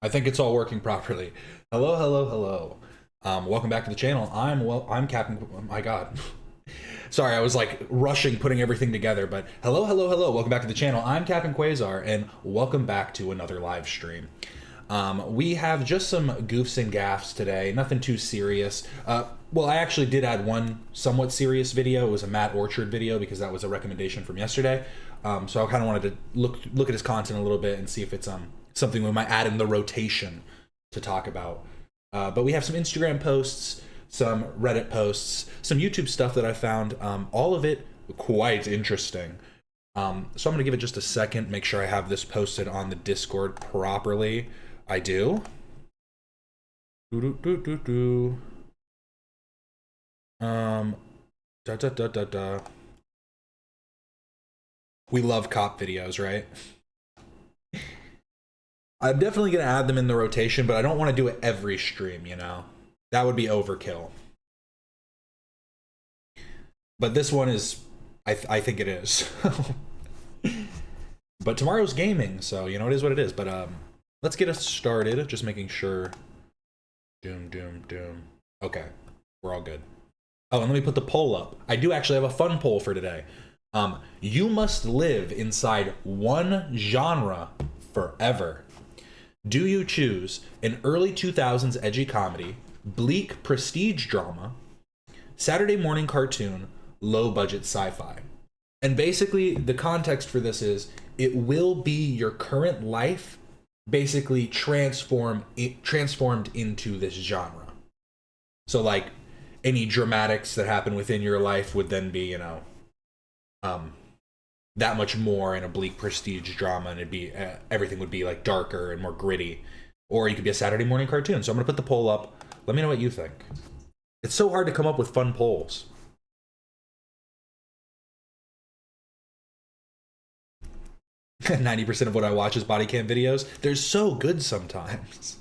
I think it's all working properly. Hello, hello, hello. Welcome back to the channel. I'm Captain. Oh my God. Sorry, I was like rushing putting everything together, but hello, hello, hello. Welcome back to the channel. I'm Captain Quasar, and welcome back to another live stream. We have just some goofs and gaffs today. Nothing too serious. Well, I actually did add one somewhat serious video. It was a Matt Orchard video because that was a recommendation from yesterday. So I kind of wanted to look at his content a little bit and see if it's something we might add in the rotation to talk about. But we have some Instagram posts, some Reddit posts, some YouTube stuff that I found. All of it quite interesting. So I'm going to give it just a second, make sure I have this posted on the Discord properly. I do. We love cop videos, right? I'm definitely going to add them in the rotation, but I don't want to do it every stream, you know? That would be overkill. But this one is, I think it is. But tomorrow's gaming, so, you know, it is what it is. But let's get us started, just making sure. Doom. Okay, we're all good. Oh, and let me put the poll up. I do actually have a fun poll for today. You must live inside one genre forever. Do you choose an early 2000s edgy comedy, bleak prestige drama, Saturday morning cartoon, low budget sci-fi? And basically the context for this is it will be your current life basically transformed into this genre. So like any dramatics that happen within your life would then be, you know, that much more in a bleak prestige drama, and it'd be everything would be like darker and more gritty. Or you could be a Saturday morning cartoon. So I'm gonna put the poll up. Let me know what you think. It's so hard to come up with fun polls. 90% of what I watch is body cam videos. They're so good sometimes.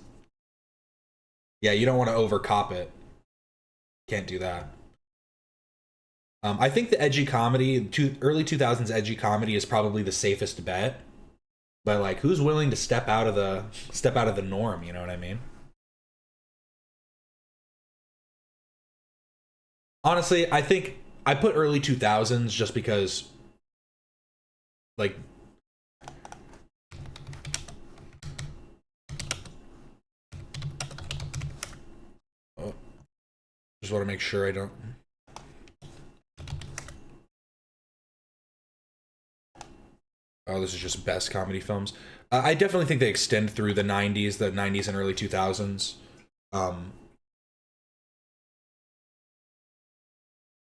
Yeah, you don't want to overcop it. Can't do that. I think the edgy comedy, early 2000s edgy comedy, is probably the safest bet. But like, who's willing to step out of the norm? You know what I mean? Honestly, I think I put early 2000s just because, like, oh, just want to make sure I don't. Oh, this is just best comedy films. I definitely think they extend through the 90s and early 2000s.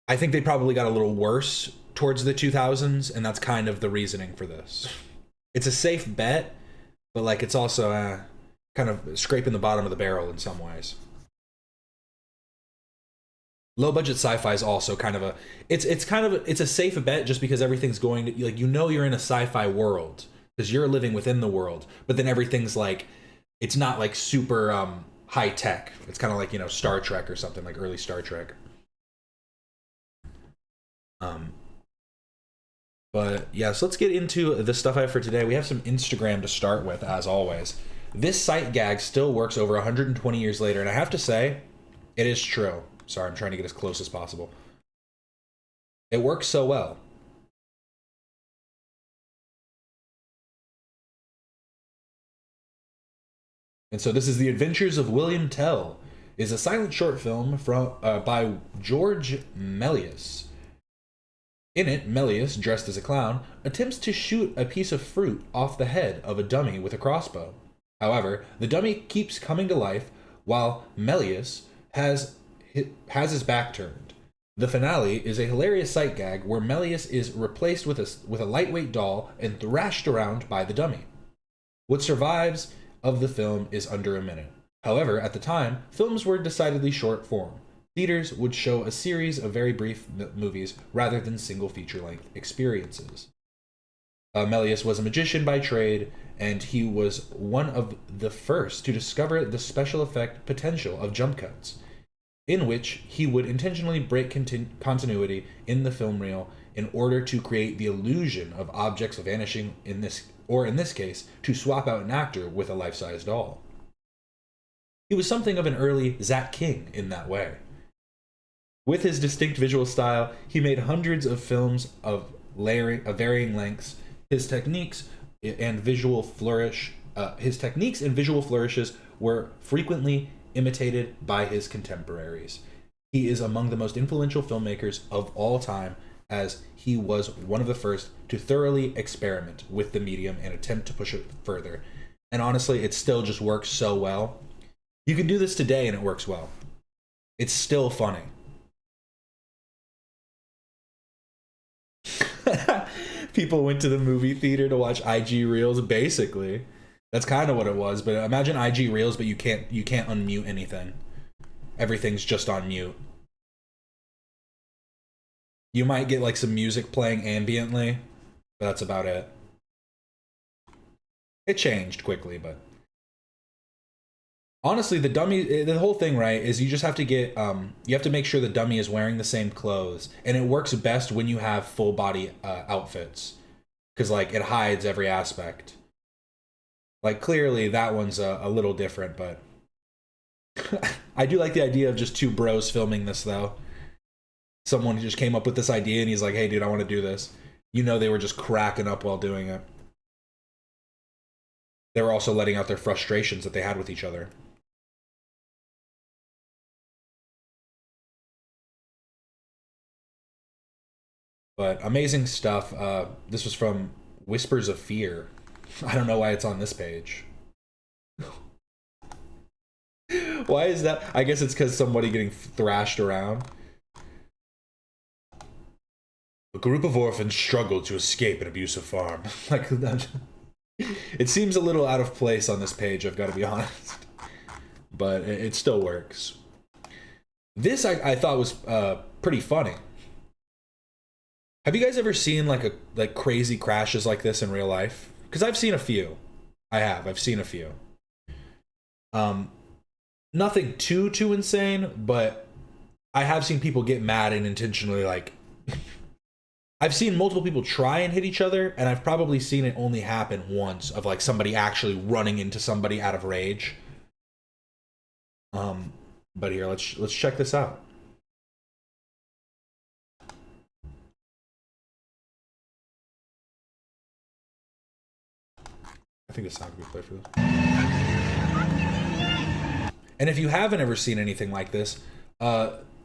I think they probably got a little worse towards the 2000s, and that's kind of the reasoning for this. It's a safe bet, but like it's also kind of scraping the bottom of the barrel in some ways. Low budget sci-fi is also kind of it's a safe bet just because everything's going to, like, you know, you're in a sci-fi world because you're living within the world, but then everything's like, it's not like super high tech. It's kind of like, you know, Star Trek or something, like early Star Trek. But yeah, so let's get into the stuff I have for today. We have some Instagram to start with, as always. This sight gag still works over 120 years later, and I have to say, it is true. Sorry, I'm trying to get as close as possible. It works so well. And so this is The Adventures of William Tell, is a silent short film by George Melius. In it, Melius, dressed as a clown, attempts to shoot a piece of fruit off the head of a dummy with a crossbow. However, the dummy keeps coming to life while Melius has his back turned. The finale is a hilarious sight gag where Melius is replaced with a lightweight doll and thrashed around by the dummy. What survives of the film is under a minute. However, at the time, films were decidedly short form. Theaters would show a series of very brief movies rather than single feature-length experiences. Melius was a magician by trade, and he was one of the first to discover the special effect potential of jump cuts, in which he would intentionally break continuity in the film reel in order to create the illusion of objects vanishing in this case, to swap out an actor with a life-size doll. He was something of an early Zach King in that way. With his distinct visual style, he made hundreds of films of varying lengths. His techniques and visual flourishes were frequently imitated by his contemporaries. He is among the most influential filmmakers of all time, as he was one of the first to thoroughly experiment with the medium and attempt to push it further. And honestly, it still just works so well. You can do this today and it works well. It's still funny. People went to the movie theater to watch IG Reels, basically. That's kind of what it was, but imagine IG Reels, but you can't unmute anything. Everything's just on mute. You might get like some music playing ambiently, but that's about it. It changed quickly, but honestly, the whole thing, right, is you just have to get, you have to make sure the dummy is wearing the same clothes, and it works best when you have full body outfits, because like it hides every aspect. Like clearly that one's a little different, but I do like the idea of just two bros filming this though. Someone just came up with this idea and he's like, hey dude, I want to do this. You know, they were just cracking up while doing it. They were also letting out their frustrations that they had with each other. But amazing stuff. This was from Whispers of Fear. I don't know why it's on this page. Why is that? I guess it's because somebody getting thrashed around. A group of orphans struggled to escape an abusive farm. Like, it seems a little out of place on this page, I've got to be honest. But it still works. This I thought was pretty funny. Have you guys ever seen like crazy crashes like this in real life? Because I've seen a few. I've seen a few. Nothing too insane, but I have seen people get mad and intentionally like I've seen multiple people try and hit each other, and I've probably seen it only happen once of like somebody actually running into somebody out of rage. But here, let's check this out. I think it's not a good play for this. And if you haven't ever seen anything like this,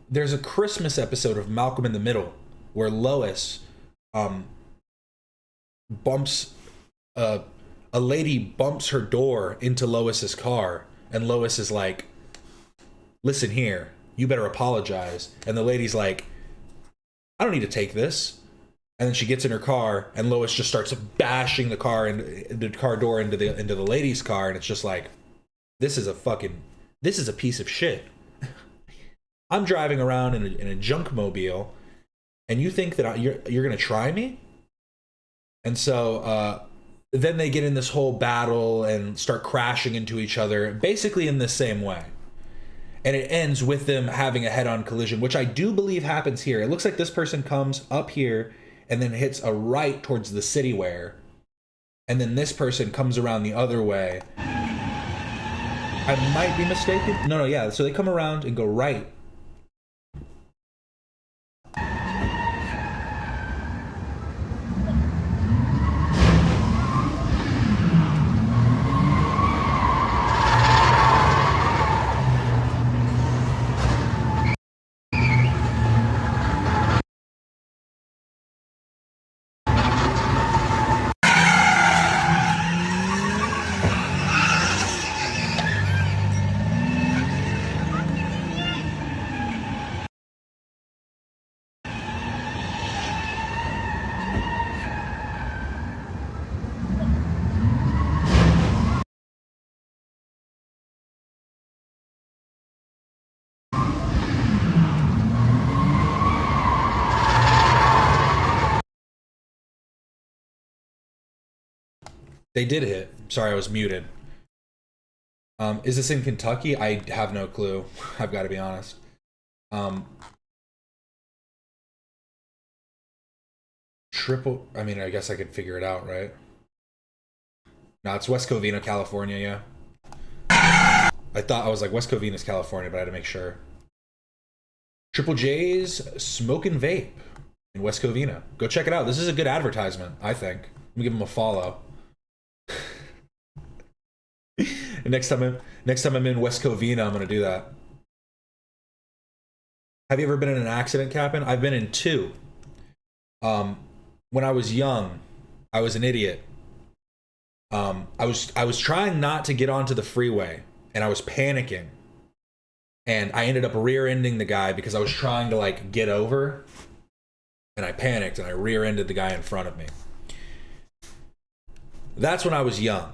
there's a Christmas episode of Malcolm in the Middle where Lois bumps a lady bumps her door into Lois's car, and Lois is like, listen here, you better apologize. And the lady's like, I don't need to take this. And then she gets in her car, and Lois just starts bashing the car door into the lady's car, and it's just like, this is a piece of shit. I'm driving around in a junk mobile, and you think that you're gonna try me? And so then they get in this whole battle and start crashing into each other, basically in the same way. And it ends with them having a head-on collision, which I do believe happens here. It looks like this person comes up here and then hits a right towards the Cityware, and then this person comes around the other way. I might be mistaken. No, yeah. So they come around and go right. They did hit. Sorry, I was muted. Is this in Kentucky? I have no clue. I've got to be honest. I mean, I guess I could figure it out, right? No, it's West Covina, California, yeah. I was like West Covina's California, but I had to make sure. Triple J's Smoke and Vape in West Covina. Go check it out. This is a good advertisement, I think. Let me give them a follow. And next time I'm in West Covina, I'm gonna do that. Have you ever been in an accident, Captain? I've been in 2. When I was young, I was an idiot. I was trying not to get onto the freeway, and I was panicking, and I ended up rear-ending the guy because I was trying to like get over, and I panicked and I rear-ended the guy in front of me. That's when I was young.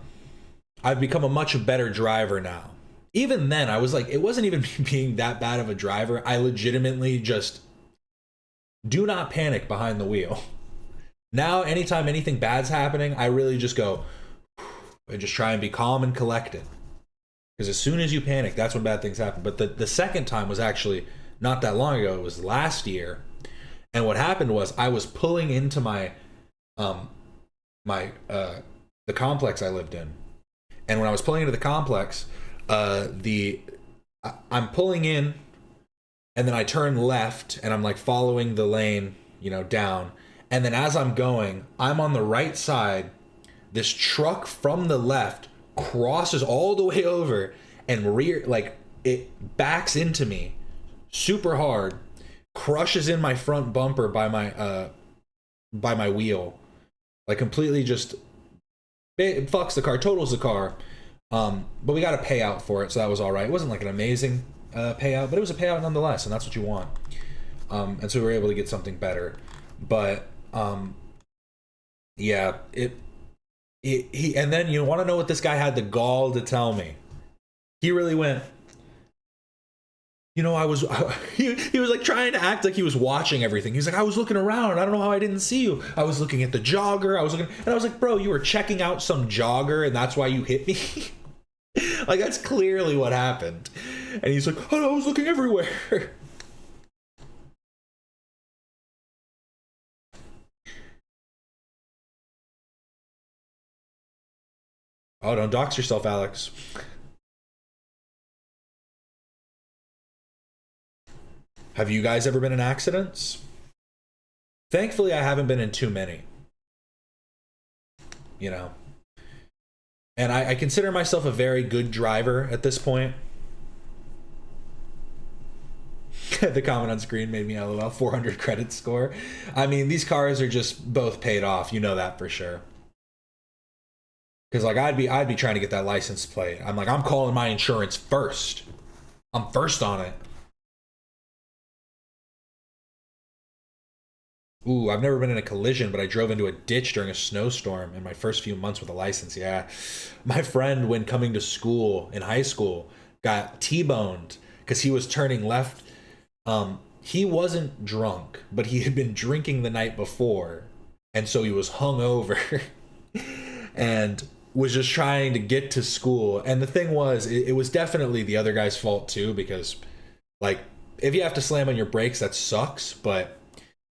I've become a much better driver now. Even then, I was like, it wasn't even being that bad of a driver. I legitimately just do not panic behind the wheel. Now, anytime anything bad's happening, I really just go and just try and be calm and collected. Because as soon as you panic, that's when bad things happen. But the second time was actually not that long ago. It was last year. And what happened was I was pulling into the complex I lived in. And when I was pulling into the complex, I'm pulling in, and then I turn left, and I'm like following the lane, down. And then as I'm going, I'm on the right side. This truck from the left crosses all the way over and it backs into me super hard, crushes in my front bumper by my wheel, like completely just it fucks the car, totals the car. But we got a payout for it, so that was all right. It wasn't like an amazing payout, but it was a payout nonetheless, and that's what you want. And so we were able to get something better. But yeah, he and then you want to know what this guy had the gall to tell me. He really went, he was like trying to act like he was watching everything. He's like, I was looking around. I don't know how I didn't see you. I was looking at the jogger. And I was like, bro, you were checking out some jogger and that's why you hit me? Like, that's clearly what happened. And he's like, oh, no, I was looking everywhere. Oh, don't dox yourself, Alex. Have you guys ever been in accidents? Thankfully, I haven't been in too many. And I consider myself a very good driver at this point. The comment on screen made me LOL. 400 credit score. I mean, these cars are just both paid off. You know that for sure. Because like I'd be trying to get that license plate. I'm like, I'm calling my insurance first. I'm first on it. Ooh, I've never been in a collision, but I drove into a ditch during a snowstorm in my first few months with a license. Yeah. My friend, when coming to school in high school, got T-boned because he was turning left. He wasn't drunk, but he had been drinking the night before. And so he was hungover and was just trying to get to school. And the thing was, it was definitely the other guy's fault too, because like, if you have to slam on your brakes, that sucks. But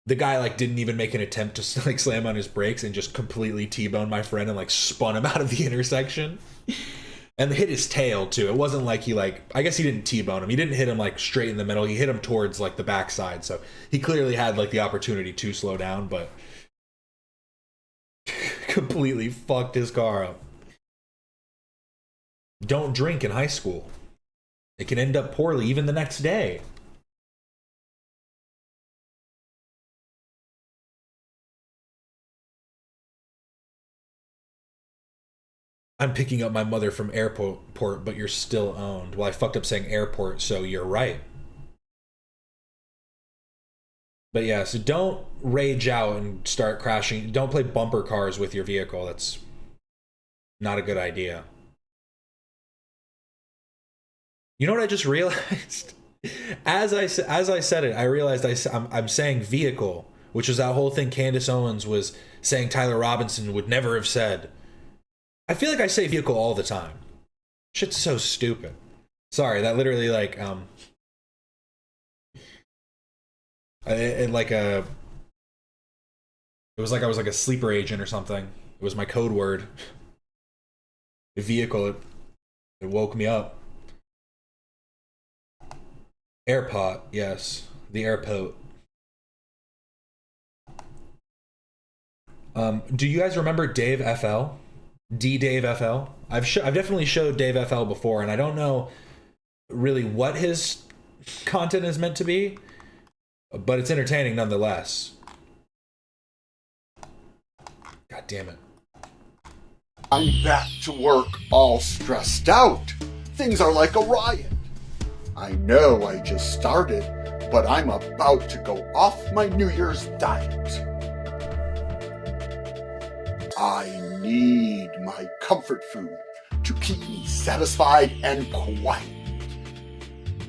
the guy like didn't even make an attempt to like slam on his brakes and just completely T-boned my friend and like spun him out of the intersection and hit his tail too. It wasn't like I guess he didn't T-bone him. He didn't hit him like straight in the middle. He hit him towards like the backside. So he clearly had like the opportunity to slow down, but completely fucked his car up. Don't drink in high school. It can end up poorly even the next day. I'm picking up my mother from airport, but you're still owned. Well, I fucked up saying airport, so you're right. But yeah, so don't rage out and start crashing. Don't play bumper cars with your vehicle. That's not a good idea. You know what I just realized? As I said it, I realized I'm saying vehicle, which was that whole thing Candace Owens was saying Tyler Robinson would never have said. I feel like I say vehicle all the time. Shit's so stupid. Sorry, that literally like it was like I was like a sleeper agent or something. It was my code word. The vehicle, it woke me up. Airpot, yes. The airpot. Do you guys remember Dave FL? Dave FL? I've definitely showed Dave FL before, and I don't know really what his content is meant to be, but it's entertaining nonetheless. God damn it. I'm back to work all stressed out. Things are like a riot. I know I just started, but I'm about to go off my New Year's diet. I need my comfort food to keep me satisfied and quiet.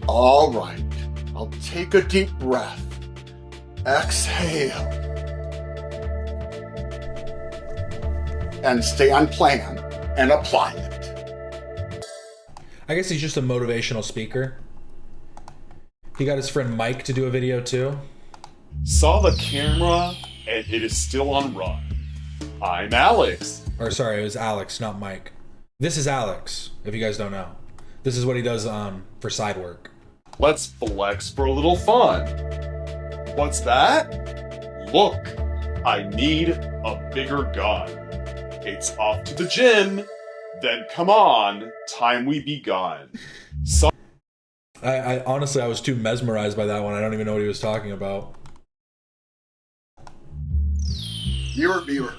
All right, I'll take a deep breath. Exhale. And stay on plan and apply it. I guess he's just a motivational speaker. He got his friend Mike to do a video too. Saw the camera and it is still on run. I'm Alex. Or sorry, it was Alex, not Mike. This is Alex, if you guys don't know. This is what he does for side work. Let's flex for a little fun. What's that? Look, I need a bigger gun. It's off to the gym. Then come on, time we begun. I honestly, I was too mesmerized by that one. I don't even know what he was talking about. Mirror, mirror,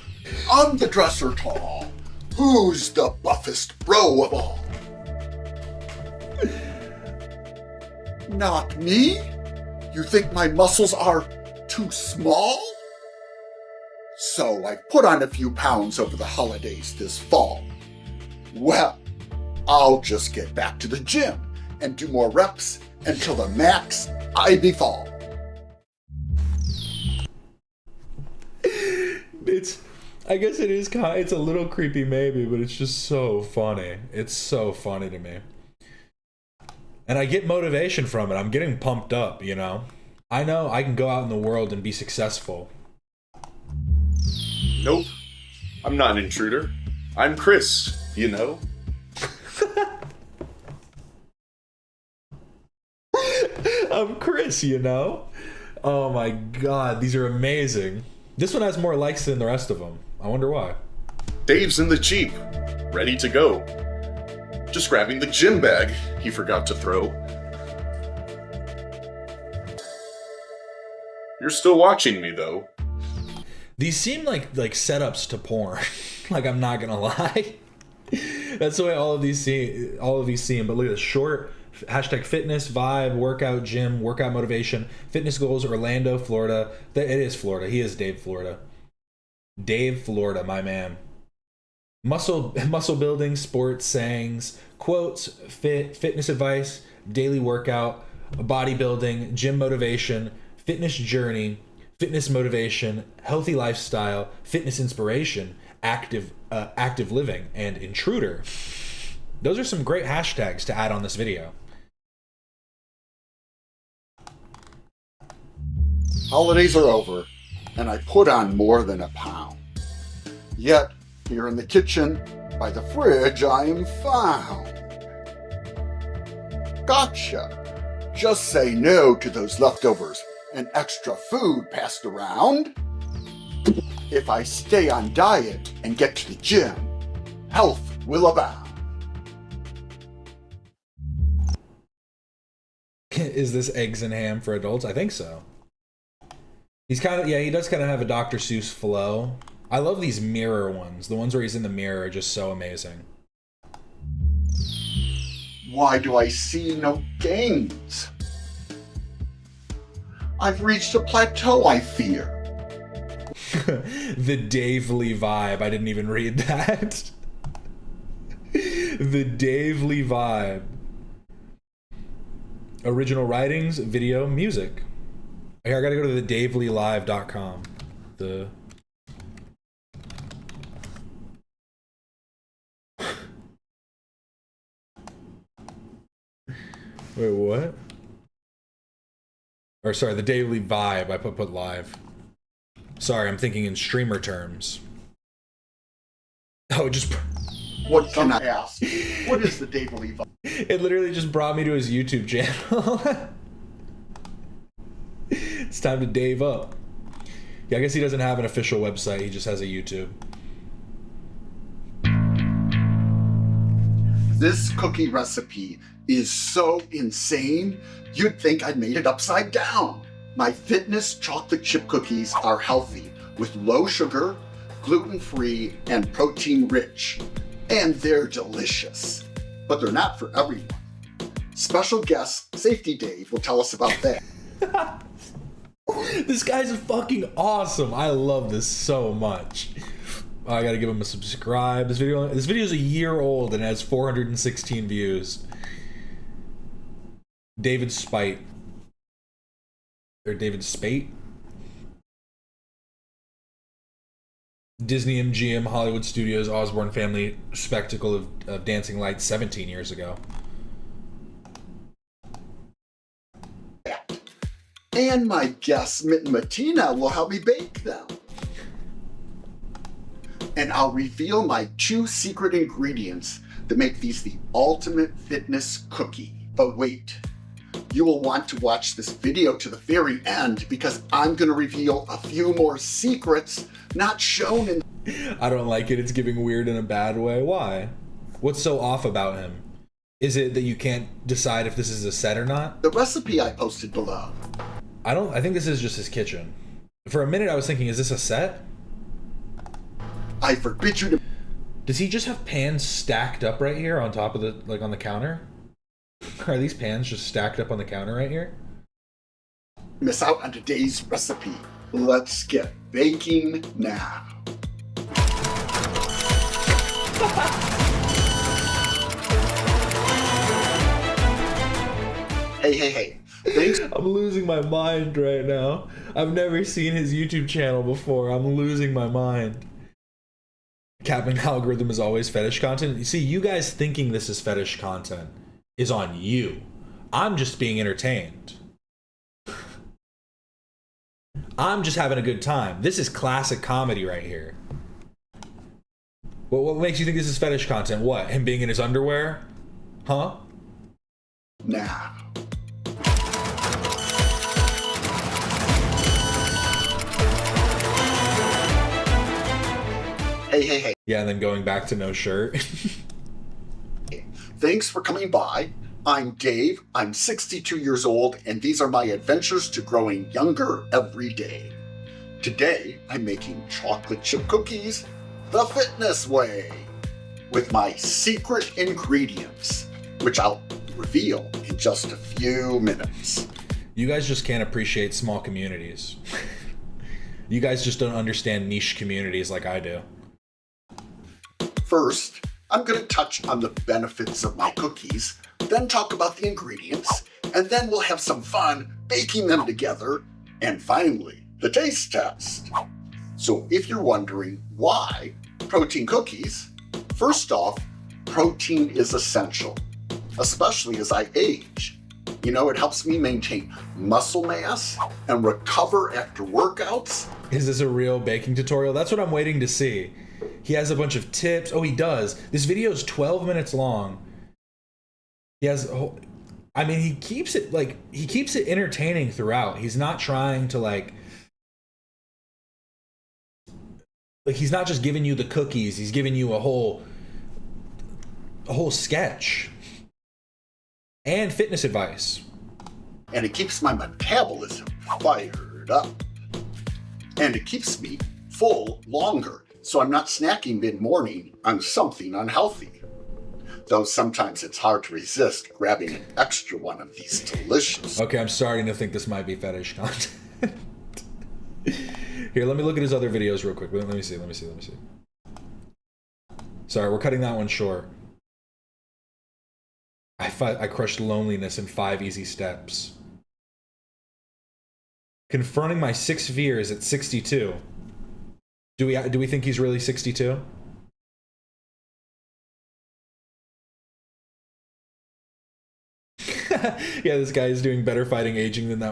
on the dresser tall, who's the buffest bro of all? Not me? You think my muscles are too small? So I put on a few pounds over the holidays this fall. Well, I'll just get back to the gym and do more reps until the max I befall. I guess it is it's a little creepy maybe, but it's just so funny. It's so funny to me. And I get motivation from it. I'm getting pumped up, you know? I know I can go out in the world and be successful. Nope, I'm not an intruder. I'm Chris, you know? I'm Chris, you know? Oh my god, these are amazing. This one has more likes than the rest of them. I wonder why. Dave's in the Jeep, ready to go. Just grabbing the gym bag he forgot to throw. You're still watching me, though. These seem like setups to porn. Like, I'm not gonna lie. That's the way all of these seem. But look at this short hashtag fitness, vibe, workout, gym, workout motivation, fitness goals, Orlando, Florida. It is Florida. He is Dave, Florida. Dave, Florida, my man. Muscle building, sports, sayings, quotes, fitness advice, daily workout, bodybuilding, gym motivation, fitness journey, fitness motivation, healthy lifestyle, fitness inspiration, active living, and intruder. Those are some great hashtags to add on this video. Holidays are over, and I put on more than a pound. Yet, here in the kitchen, by the fridge, I am found. Gotcha! Just say no to those leftovers and extra food passed around. If I stay on diet and get to the gym, health will abound. Is this eggs and ham for adults? I think so. He does kind of have a Dr. Seuss flow. I love these mirror ones. The ones where he's in the mirror are just so amazing. Why do I see no gains? I've reached a plateau, I fear. The Dave Lee vibe. I didn't even read that. The Dave Lee vibe. Original writings, video, music. I gotta go to the daveleelive.com. Wait, what? Or sorry, the Daily Vibe. I put live. Sorry, I'm thinking in streamer terms. Oh, just... What can I ask? What is the Daily Vibe? It literally just brought me to his YouTube channel. It's time to Dave up. Yeah, I guess he doesn't have an official website. He just has a YouTube. This cookie recipe is so insane, you'd think I'd made it upside down. My fitness chocolate chip cookies are healthy, with low sugar, gluten-free, and protein-rich. And they're delicious. But they're not for everyone. Special guest, Safety Dave, will tell us about that. This guy's fucking awesome. I love this so much. I gotta give him a subscribe. This video is a year old and has 416 views. David Spite. Or David Spate? Disney MGM, Hollywood Studios, Osborne Family Spectacle of Dancing Lights 17 years ago. And my guest, Mitten Matina, will help me bake them. And I'll reveal my 2 secret ingredients that make these the ultimate fitness cookie. But wait, you will want to watch this video to the very end because I'm going to reveal a few more secrets not shown in... I don't like it. It's giving weird in a bad way. Why? What's so off about him? Is it that you can't decide if this is a set or not? the recipe I posted below. I think this is just his kitchen. For a minute I was thinking, is this a set? I forbid you to Does he just have pans stacked up right here on top of the, like on the counter? Are these pans just stacked up on the counter right here? miss out on today's recipe. Let's get baking now. Hey. Thanks. I'm losing my mind right now. I've never seen his YouTube channel before. I'm losing my mind. Captain Algorithm is always fetish content. You see, you guys thinking this is fetish content is on you. I'm just being entertained. I'm just having a good time. This is classic comedy right here. What makes you think this is fetish content? What? Him being in his underwear? Huh? Now. Hey. Yeah, and then going back to no shirt. Thanks for coming by. I'm Dave, I'm 62 years old, and these are my adventures to growing younger every day. Today, I'm making chocolate chip cookies the fitness way with my secret ingredients, which I'll reveal in just a few minutes. You guys just can't appreciate small communities. You guys just don't understand niche communities like I do. First, I'm going to touch on the benefits of my cookies, then talk about the ingredients, and then we'll have some fun baking them together, and finally, the taste test. So if you're wondering why protein cookies, first off, protein is essential, especially as I age. You know, it helps me maintain muscle mass and recover after workouts. Is this a real baking tutorial? That's what I'm waiting to see. He has a bunch of tips. Oh, he does. This video is 12 minutes long. He has, I mean, he keeps it entertaining throughout. He's not trying to he's not just giving you the cookies. He's giving you a whole sketch and fitness advice. And it keeps my metabolism fired up. And it keeps me full longer, so I'm not snacking mid-morning on something unhealthy. Though sometimes it's hard to resist grabbing an extra one of these delicious... Okay, I'm starting to think this might be fetish content. Here, let me look at his other videos real quick. Let me see. Sorry, we're cutting that one short. I crushed loneliness in 5 easy steps. Confronting my 6 fears at 62. Do we think he's really 62? Yeah, this guy is doing better fighting aging than I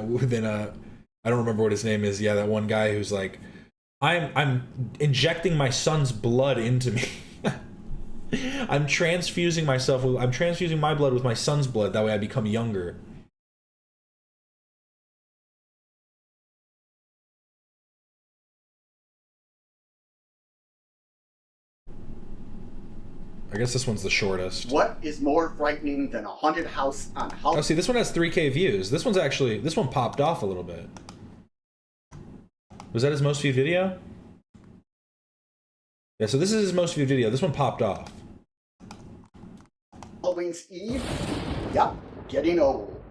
don't remember what his name is. Yeah, that one guy who's like, I'm injecting my son's blood into me. I'm transfusing my blood with my son's blood. That way I become younger. I guess this one's the shortest. What is more frightening than a haunted house on Halloween? Oh, see, this one has 3K views. This one popped off a little bit. Was that his most viewed video? Yeah, so this is his most viewed video. This one popped off. Halloween's Eve? Yup, getting old.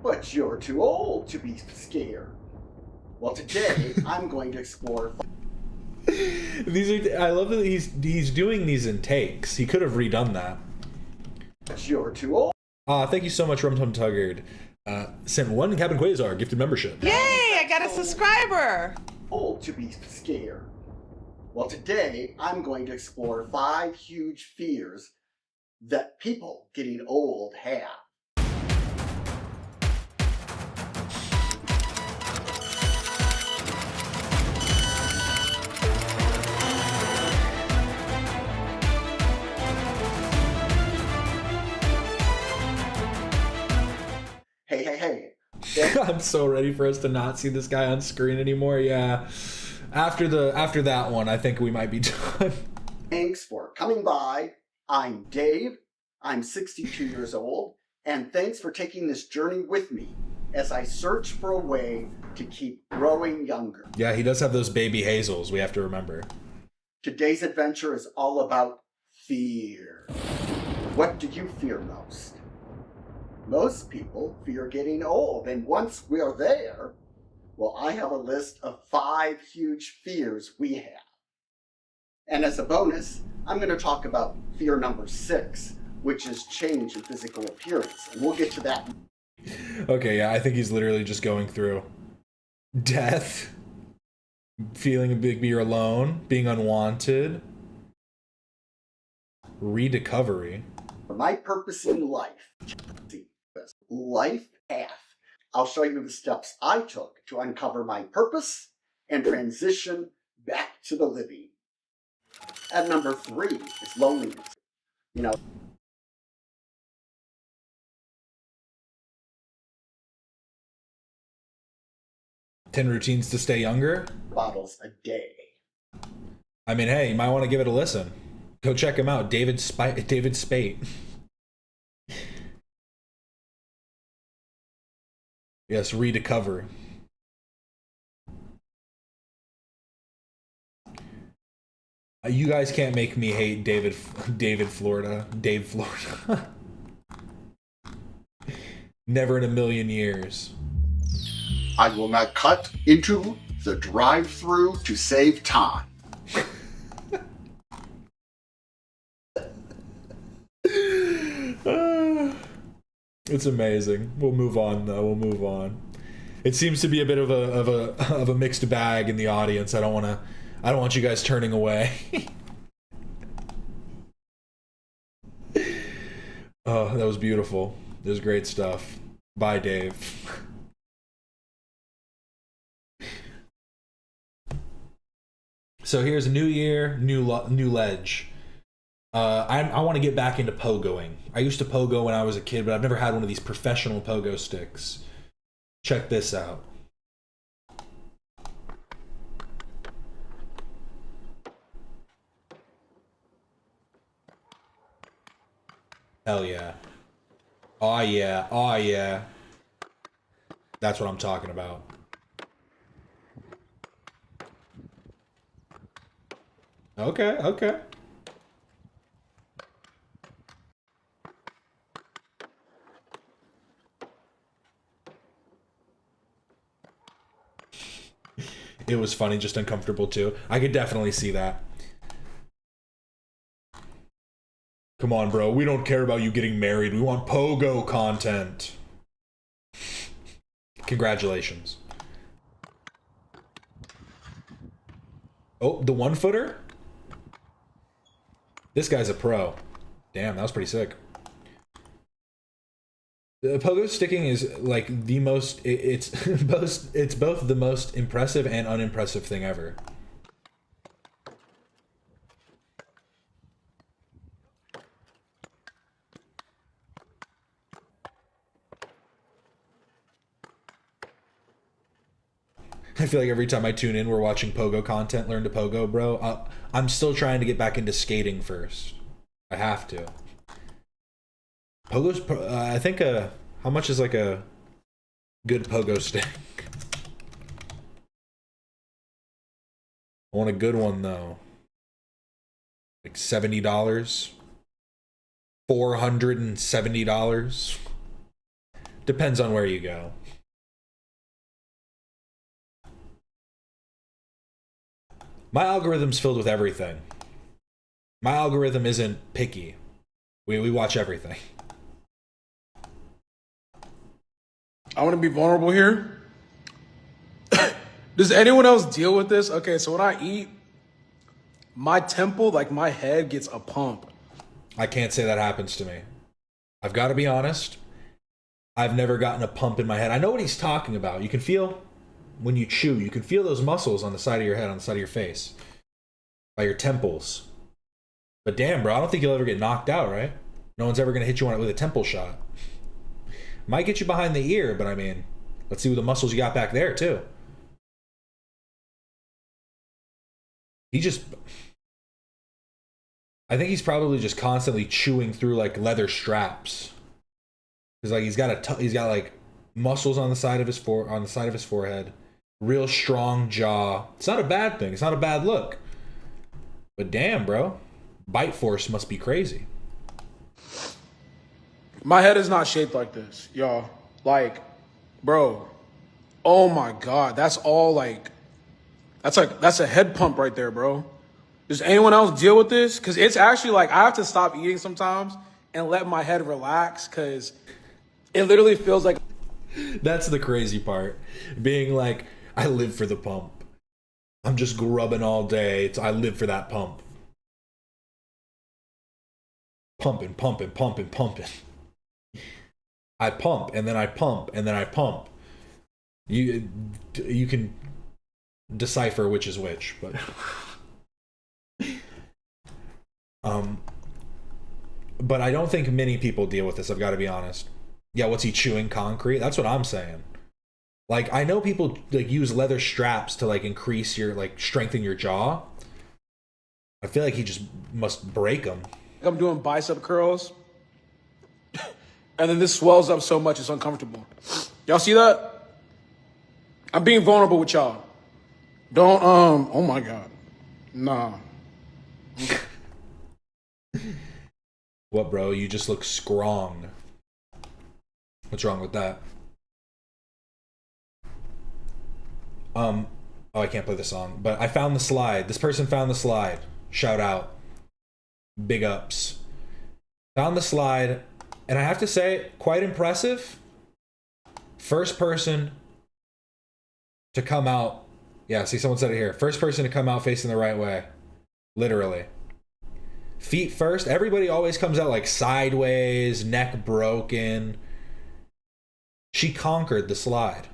But you're too old to be scared. Well, today I'm going to explore. I love that he's doing these in takes. He could have redone that. But you're too old. Thank you so much, Rumtum Tuggard. Sent one Captain Quasar gifted membership. Yay! I got a subscriber. Old to be scared. Well, today I'm going to explore 5 huge fears that people getting old have. Hey. I'm so ready for us to not see this guy on screen anymore. Yeah. After that one, I think we might be done. Thanks for coming by. I'm Dave. I'm 62 years old, and thanks for taking this journey with me as I search for a way to keep growing younger. Yeah, he does have those baby hazels, we have to remember. Today's adventure is all about fear. What do you fear most? Most people fear getting old, and once we are there, well, I have a list of 5 huge fears we have. And as a bonus, I'm going to talk about fear number 6, which is change in physical appearance. And we'll get to that. Okay, yeah, I think he's literally just going through death, feeling a big you're alone, being unwanted, rediscovery. For my purpose in life path, I'll show you the steps I took to uncover my purpose and transition back to the living. At number 3 is loneliness. You know, 10 routines to stay younger. bottles a day. I mean, hey, you might want to give it a listen. Go check him out, David Spate. Yes, rediscover. You guys can't make me hate Dave Florida. Never in a million years. I will not cut into the drive-thru to save time. It's amazing. We'll move on, though. We'll move on. It seems to be a bit of a mixed bag in the audience. I don't want you guys turning away. Oh, that was beautiful. It was great stuff. Bye, Dave. So here's a new year, new ledge. I want to get back into pogoing. I used to pogo when I was a kid, but I've never had one of these professional pogo sticks. Check this out. Hell yeah. Oh yeah. Oh yeah. That's what I'm talking about. Okay. It was funny, just uncomfortable too. I could definitely see that. Come on, bro. We don't care about you getting married. We want pogo content. Congratulations. Oh, the 1-footer? This guy's a pro. Damn, that was pretty sick. The pogo sticking is like the most, it's both the most impressive and unimpressive thing ever. I feel like every time I tune in, we're watching pogo content, learn to pogo, bro. I'm still trying to get back into skating first. I have to. Pogo's, I think, how much is like a good pogo stick? I want a good one though. Like $70? $470? Depends on where you go. My algorithm's filled with everything. My algorithm isn't picky. We watch everything. I want to be vulnerable here. Does anyone else deal with this? Okay, so when I eat, my temple, like my head gets a pump. I can't say that happens to me. I've got to be honest. I've never gotten a pump in my head. I know what he's talking about. You can feel when you chew, you can feel those muscles on the side of your head, on the side of your face, by your temples. But damn, bro, I don't think you'll ever get knocked out, right? No one's ever going to hit you on it with a temple shot. Might get you behind the ear, but I mean, let's see what the muscles you got back there, too. I think he's probably just constantly chewing through like leather straps. Cause like he's got like muscles on the side of his forehead, real strong jaw. It's not a bad thing. It's not a bad look. But damn, bro, bite force must be crazy. My head is not shaped like this, y'all. Like, bro, oh my God, that's a head pump right there, bro. Does anyone else deal with this? Because it's actually like, I have to stop eating sometimes and let my head relax because it literally feels like... That's the crazy part. Being like, I live for the pump. I'm just grubbing all day. I live for that pump. Pumping. I pump, and then I pump, and then I pump. You can decipher which is which, but... But I don't think many people deal with this, I've got to be honest. Yeah, what's he chewing concrete? That's what I'm saying. Like, I know people like use leather straps to like increase your, like, strengthen your jaw. I feel like he just must break them. I'm doing bicep curls, and then this swells up so much it's uncomfortable. Y'all see that? I'm being vulnerable with y'all. Don't, oh my God. Nah. What, bro? You just look strong. What's wrong with that? Oh, I can't play the song, but I found the slide. This person found the slide. Shout out. Big ups. Found the slide, and I have to say, quite impressive. First person to come out. Yeah, see, someone said it here. First person to come out facing the right way. Literally. Feet first. Everybody always comes out like sideways, neck broken. She conquered the slide.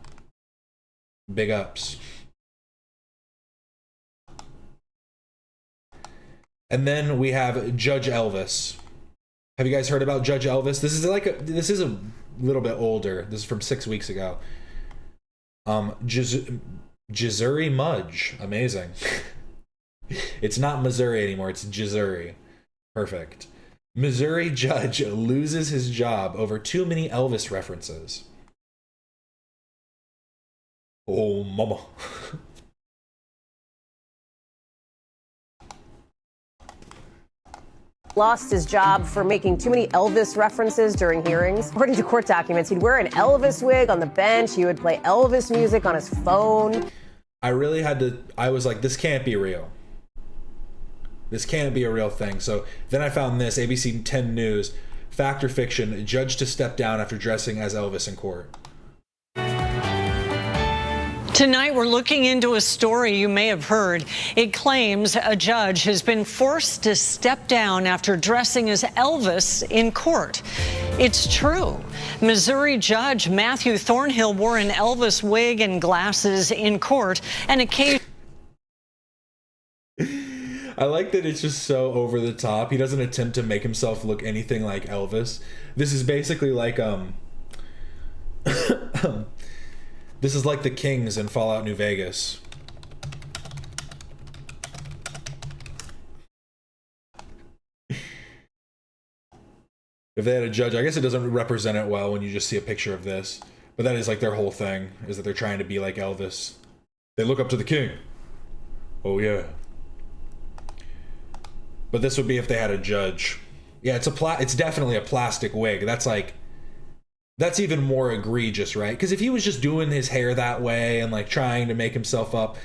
Big ups. And then we have Judge Elvis. Have you guys heard about Judge Elvis? This is a little bit older. This is from 6 weeks ago. Missouri Mudge. Amazing. It's not Missouri anymore. It's Missouri. Perfect. Missouri judge loses his job over too many Elvis references. Oh, mama. Lost his job for making too many Elvis references during hearings. According to court documents, he'd wear an Elvis wig on the bench. He would play Elvis music on his phone. I was like, this can't be real. This can't be a real thing. So then I found this, ABC 10 News, fact or fiction, judge to step down after dressing as Elvis in court. Tonight, we're looking into a story you may have heard. It claims a judge has been forced to step down after dressing as Elvis in court. It's true. Missouri Judge Matthew Thornhill wore an Elvis wig and glasses in court, and occasionally... I like that it's just so over the top. He doesn't attempt to make himself look anything like Elvis. This is basically like this is like the Kings in Fallout New Vegas. If they had a judge, I guess it doesn't represent it well when you just see a picture of this. But that is like their whole thing, is that they're trying to be like Elvis. They look up to the king. Oh yeah. But this would be if they had a judge. Yeah, it's definitely a plastic wig. That's even more egregious, right? Because if he was just doing his hair that way and like trying to make himself up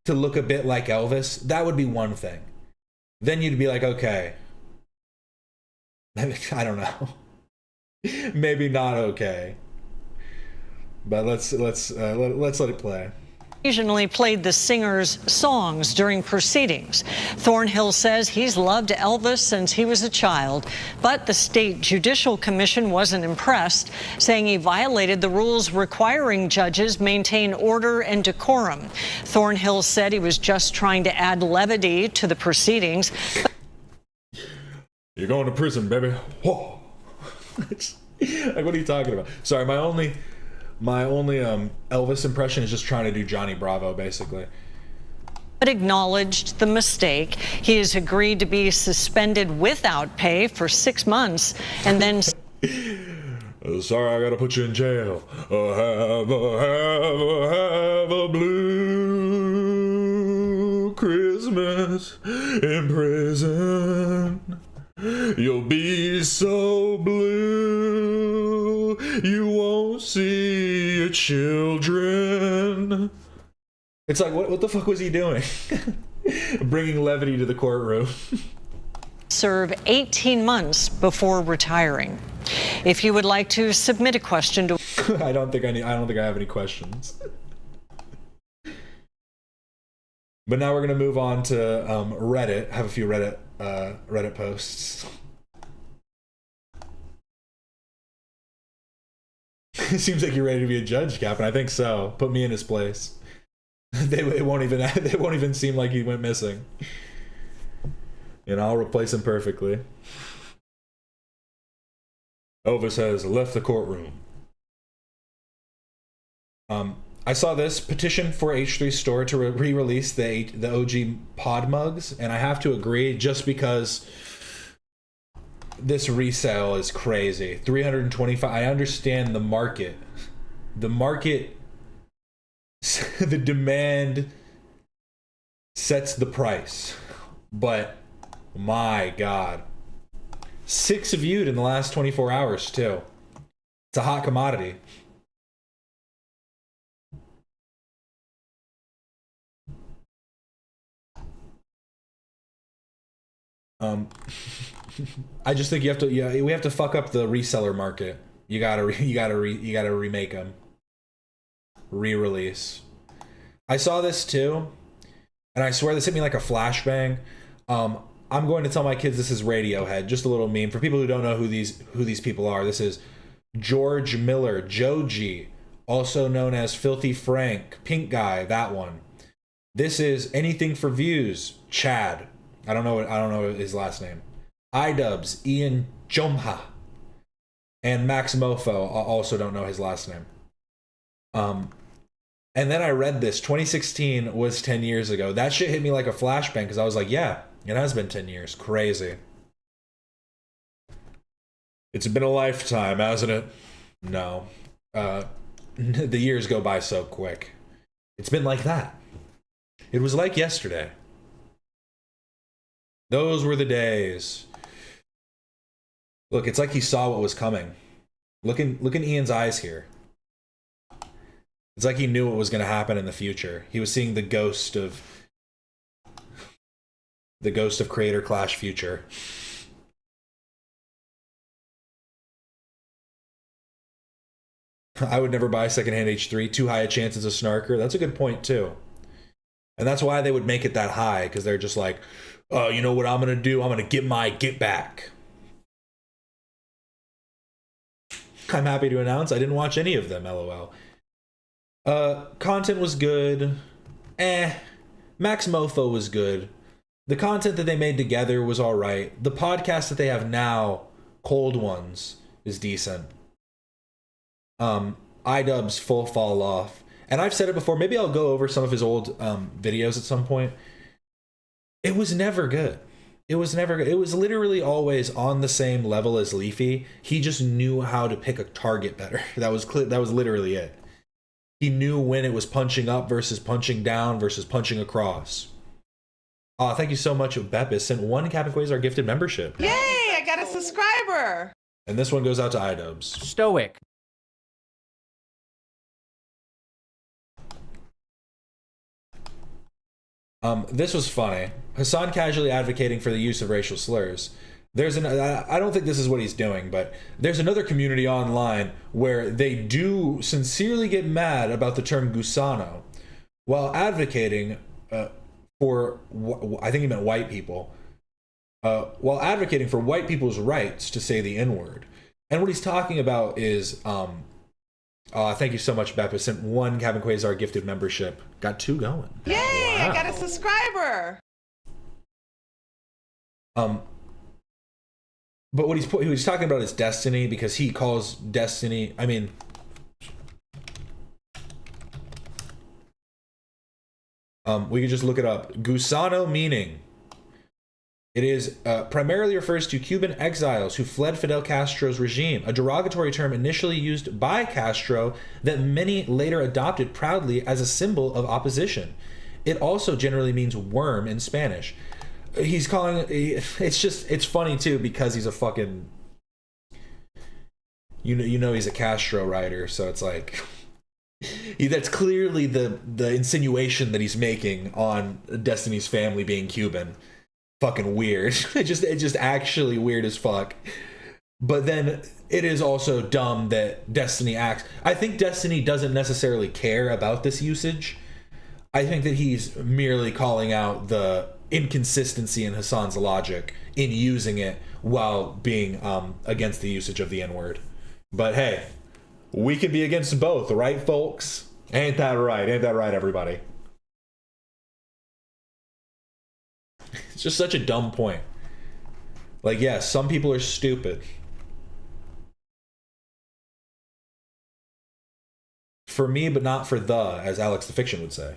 to look a bit like Elvis, that would be one thing. Then you'd be like, okay, I don't know, maybe not okay. But let's let it play. Occasionally played the singer's songs during proceedings. Thornhill says he's loved Elvis since he was a child, but the state judicial commission wasn't impressed, saying he violated the rules requiring judges maintain order and decorum. Thornhill said he was just trying to add levity to the proceedings. You're going to prison, baby. Whoa. Like, what are you talking about? Sorry, my only Elvis impression is just trying to do Johnny Bravo, basically. But acknowledged the mistake. He has agreed to be suspended without pay for 6 months and then... Sorry, I gotta put you in jail. Have a blue Christmas in prison. You'll be so blue, you won't see your children. It's like, what the fuck was he doing? Bringing levity to the courtroom. Serve 18 months before retiring. If you would like to submit a question to... I don't think I have any questions. But now we're gonna move on to Reddit. Have a few Reddit posts. It seems like you're ready to be a judge, Cap, and I think so. Put me in his place. They won't even seem like he went missing. And I'll replace him perfectly. Elvis has left the courtroom. I saw this petition for H3 Store to re-release the OG pod mugs, and I have to agree, just because this resale is crazy. $325. I understand the market. The demand sets the price, but my God, 6 viewed in the last 24 hours too. It's a hot commodity. I just think we have to fuck up the reseller market. You gotta remake them, re-release. I saw this too, and I swear this hit me like a flashbang. I'm going to tell my kids this is Radiohead. Just a little meme for people who don't know who these people are. This is George Miller, Joji, also known as Filthy Frank, Pink Guy, that one. This is Anything for Views, Chad. I don't know his last name. iDubbbz, Ian Jomha, and Max Mofo. I also don't know his last name. And then I read this. 2016 was 10 years ago. That shit hit me like a flashbang because I was like, yeah, it has been 10 years. Crazy. It's been a lifetime, hasn't it? No. The years go by so quick. It's been like that. It was like yesterday. Those were the days. Look, it's like he saw what was coming. Look in Ian's eyes here. It's like he knew what was going to happen in the future. He was seeing the ghost of Creator Clash future. I would never buy secondhand H3. Too high a chance as a snarker. That's a good point too. And that's why they would make it that high, because they're just like, oh, you know what I'm going to do? I'm going to get my get back. I'm happy to announce I didn't watch any of them, LOL. Content was good. Max Mofo was good. The content that they made together was all right. The podcast that they have now, Cold Ones, is decent. iDubbbz full fall off. And I've said it before, maybe I'll go over some of his old videos at some point. It was never good. It was literally always on the same level as Leafy. He just knew how to pick a target better. That was literally it. He knew when it was punching up versus punching down versus punching across. Oh, thank you so much, Beppis. Sent 1 Captain Quasar gifted membership. Yay, I got a subscriber. And this one goes out to iDubbbz. Stoic. This was funny. Hassan casually advocating for the use of racial slurs. I don't think this is what he's doing, but there's another community online where they do sincerely get mad about the term gusano while advocating for, I think he meant white people, while advocating for white people's rights to say the N-word. And what he's talking about is, thank you so much, Bepp. I sent 1 Cabin Quasar gifted membership. Got 2 going. Yay, Wow. I got a subscriber. But what he's talking about is destiny, because he calls destiny, I mean, we could just look it up. Gusano meaning. It is primarily refers to Cuban exiles who fled Fidel Castro's regime, a derogatory term initially used by Castro that many later adopted proudly as a symbol of opposition. It also generally means worm in Spanish. He's calling it's funny too, because he's a fucking, you know he's a Castro writer, so it's like that's clearly the insinuation that he's making on Destiny's family being Cuban. Fucking weird. It's just actually weird as fuck. But then it is also dumb that Destiny acts. I think Destiny doesn't necessarily care about this usage. I think that he's merely calling out the inconsistency in Hassan's logic in using it while being against the usage of the N-word. But hey, we can be against both, right, folks? Ain't that right? Ain't that right, everybody? It's just such a dumb point. Like, yes, some people are stupid. For me, but not for as Alex the Fiction would say.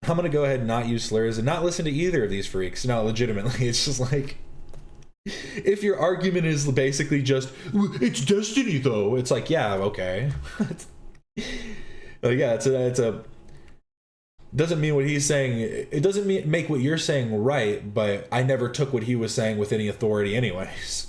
I'm gonna go ahead and not use slurs and not listen to either of these freaks. No, legitimately, it's just like, if your argument is basically just, it's destiny though, it's like, yeah, okay. Like, yeah, it's a doesn't mean what he's saying, it doesn't make what you're saying right, but I never took what he was saying with any authority anyways.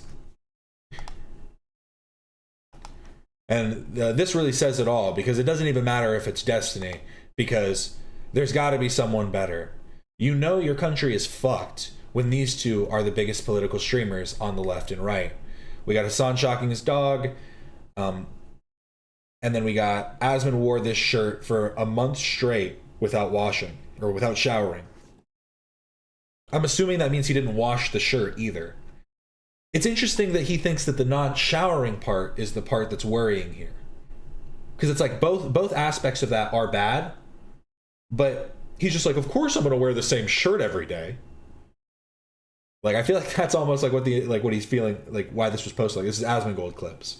And this really says it all, because it doesn't even matter if it's destiny, because there's got to be someone better. You know your country is fucked when these two are the biggest political streamers on the left and right. We got Hassan shocking his dog, and then we got Asman wore this shirt for a month straight without washing, or without showering. I'm assuming that means he didn't wash the shirt either. It's interesting that he thinks that the non-showering part is the part that's worrying here. Because it's like both aspects of that are bad, but he's just like, of course I'm going to wear the same shirt every day. Like, I feel like that's almost like what he's feeling, like why this was posted. Like, this is Asmongold clips.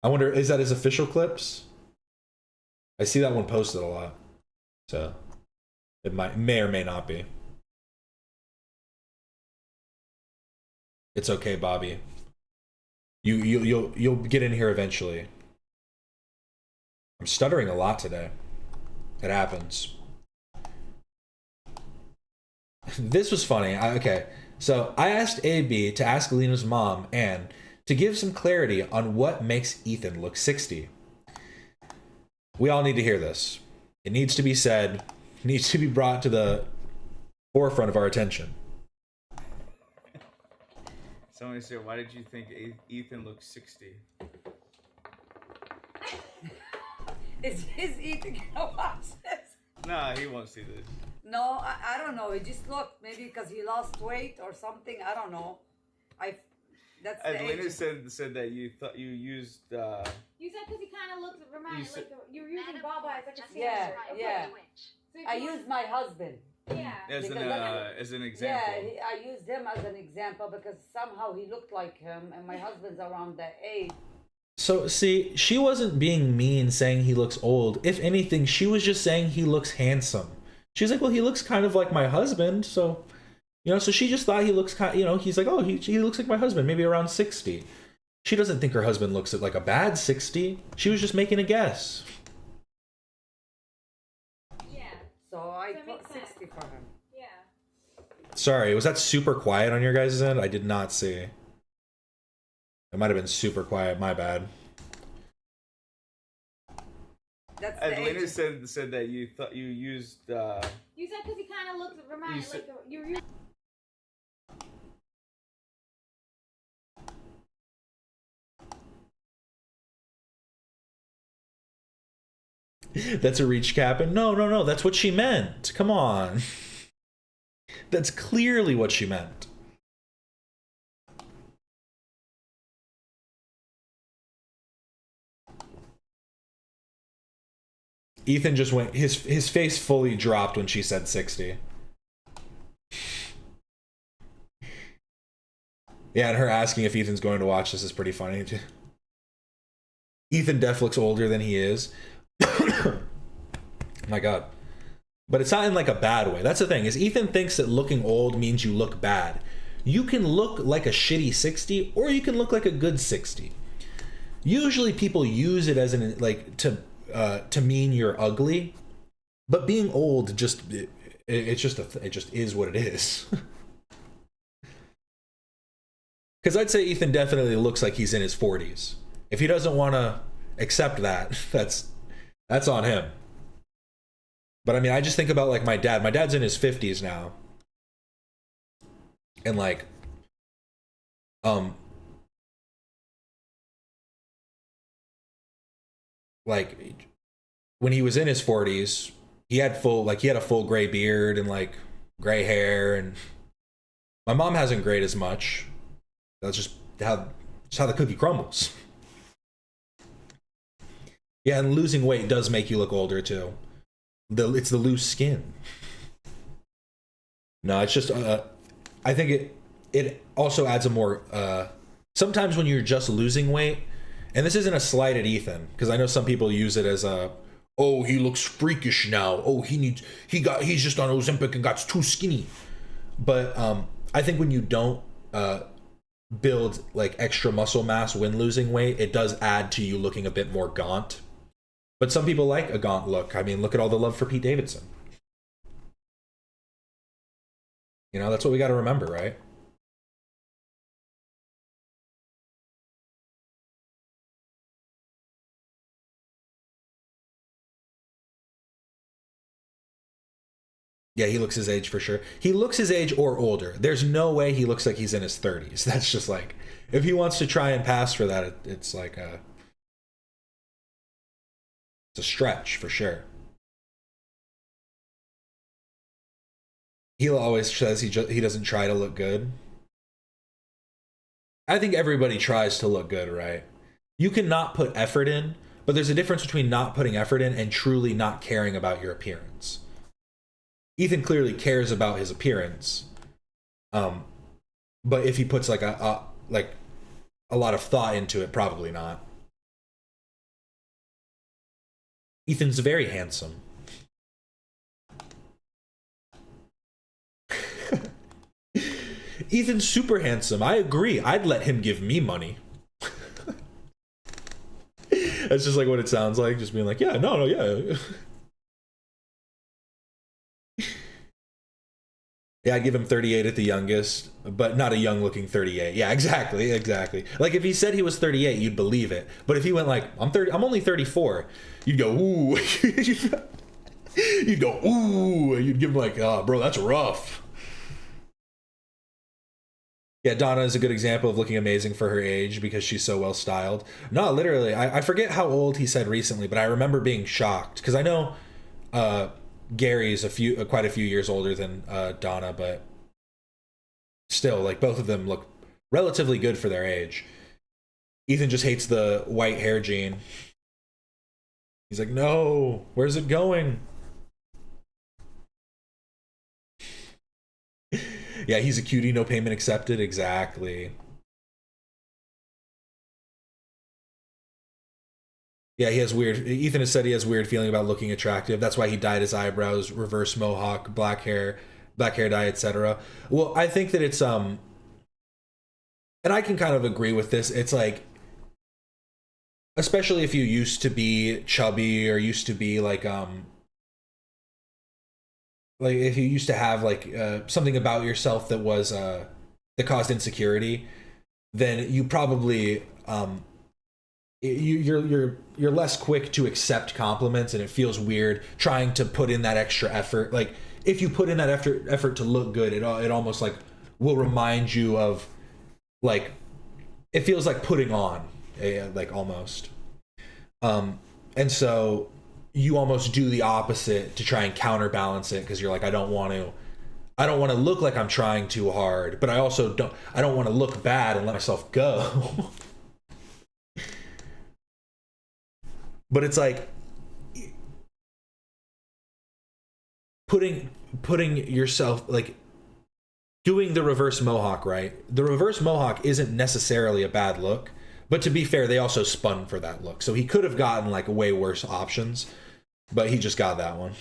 I wonder, is that his official clips? I see that one posted a lot, so it may or may not be. It's okay, Bobby. You'll get in here eventually. I'm stuttering a lot today. It happens. This was funny. Okay, so I asked AB to ask Lena's mom, Anne, to give some clarity on what makes Ethan look 60. We all need to hear this. It needs to be said. It needs to be brought to the forefront of our attention. Somebody said, why did you think Ethan looked 60? Is Ethan gonna watch this? Nah, he won't see this. No, I don't know. It just looked, maybe because he lost weight or something. I don't know. That's the Adelina age. said that you thought you used. You said because he kind of looks like you were using Baba as like a sample. Yeah, Right? yeah. So I used my husband. Yeah. as an example. Yeah, I used him as an example because somehow he looked like him, and my husband's around that age. So, see, she wasn't being mean saying he looks old. If anything, she was just saying he looks handsome. She's like, well, he looks kind of like my husband, so, you know, so she just thought he looks kind of, you know, he's like, oh, he looks like my husband, maybe around 60. She doesn't think her husband looks like a bad 60. She was just making a guess. Yeah. So I That put makes sense. 60 for him. Yeah. Sorry, was that super quiet on your guys' end? I did not see. It might have been super quiet, my bad. That's the Adelina age. said that you thought you used. You said because he kind of looks You said- like you. That's a reach cap, and no, that's what she meant. Come on. That's clearly what she meant. Ethan just went, his face fully dropped when she said 60. Yeah, and her asking if Ethan's going to watch this is pretty funny too. Ethan def looks older than he is. My god. But it's not in like a bad way. That's the thing, is Ethan thinks that looking old means you look bad. You can look like a shitty 60, or you can look like a good 60. Usually people use it as an like to mean you're ugly, but being old just it just is what it is. Because I'd say Ethan definitely looks like he's in his 40s. If he doesn't want to accept that, that's on him. But I mean, I just think about like my dad. My dad's in his 50s now, and like, like when he was in his 40s, he had a full gray beard and like gray hair, and my mom hasn't grayed as much. That's just how the cookie crumbles. Yeah, and losing weight does make you look older too. It's the loose skin. No, it's just I think it also adds a more sometimes when you're just losing weight, and this isn't a slight at Ethan, because I know some people use it as a, oh, he looks freakish now. Oh, he's just on Ozempic and got too skinny. But I think when you don't build like extra muscle mass when losing weight, it does add to you looking a bit more gaunt. But some people like a gaunt look. I mean, look at all the love for Pete Davidson. You know, that's what we got to remember, right? Yeah, he looks his age for sure. He looks his age or older. There's no way he looks like he's in his 30s. That's just like, if he wants to try and pass for that, it's like it's a stretch for sure. He always says he doesn't try to look good. I think everybody tries to look good, right? You can not put effort in, but there's a difference between not putting effort in and truly not caring about your appearance. Ethan clearly cares about his appearance, but if he puts like a lot of thought into it, probably not. Ethan's very handsome. Ethan's super handsome. I agree. I'd let him give me money. That's just like what it sounds like. Just being like, yeah, no, yeah. Yeah, I'd give him 38 at the youngest, but not a young looking 38. Yeah, exactly. Like if he said he was 38, you'd believe it. But if he went like, I'm only 34, you'd go, ooh. You'd go, ooh. You'd give him like, oh, bro, that's rough. Yeah, Donna is a good example of looking amazing for her age because she's so well styled. No, literally, I forget how old he said recently, but I remember being shocked because I know Gary's quite a few years older than Donna, but still, like both of them look relatively good for their age. Ethan just hates the white hair gene. He's like, no, where's it going? Yeah, he's a cutie, no payment accepted. Exactly. Yeah, he has weird. Ethan has said he has weird feeling about looking attractive. That's why he dyed his eyebrows, reverse mohawk, black hair dye, etc. Well, I think that it's and I can kind of agree with this. It's like, especially if you used to be chubby or used to be like if you used to have like something about yourself that was that caused insecurity, then you probably you're less quick to accept compliments, and it feels weird trying to put in that extra effort. Like if you put in that effort to look good, it almost like will remind you of, like, it feels like putting on, like almost. And so you almost do the opposite to try and counterbalance it, because you're like, I don't want to look like I'm trying too hard, but I don't want to look bad and let myself go. But it's like putting yourself, like doing the reverse mohawk, right? The reverse mohawk isn't necessarily a bad look, but to be fair, they also spun for that look. So he could have gotten like way worse options, but he just got that one.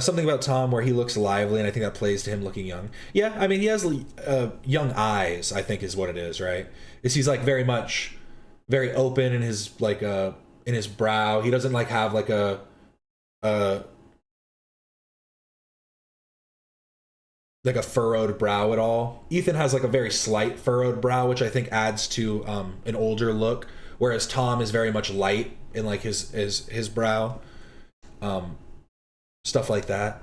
Something about Tom where he looks lively, and I think that plays to him looking young. Yeah, I mean, he has young eyes, I think is what it is, right? He's like very open in his like in his brow. He doesn't like have like a furrowed brow at all. Ethan has like a very slight furrowed brow, which I think adds to an older look, whereas Tom is very much light in like his brow. Stuff like that.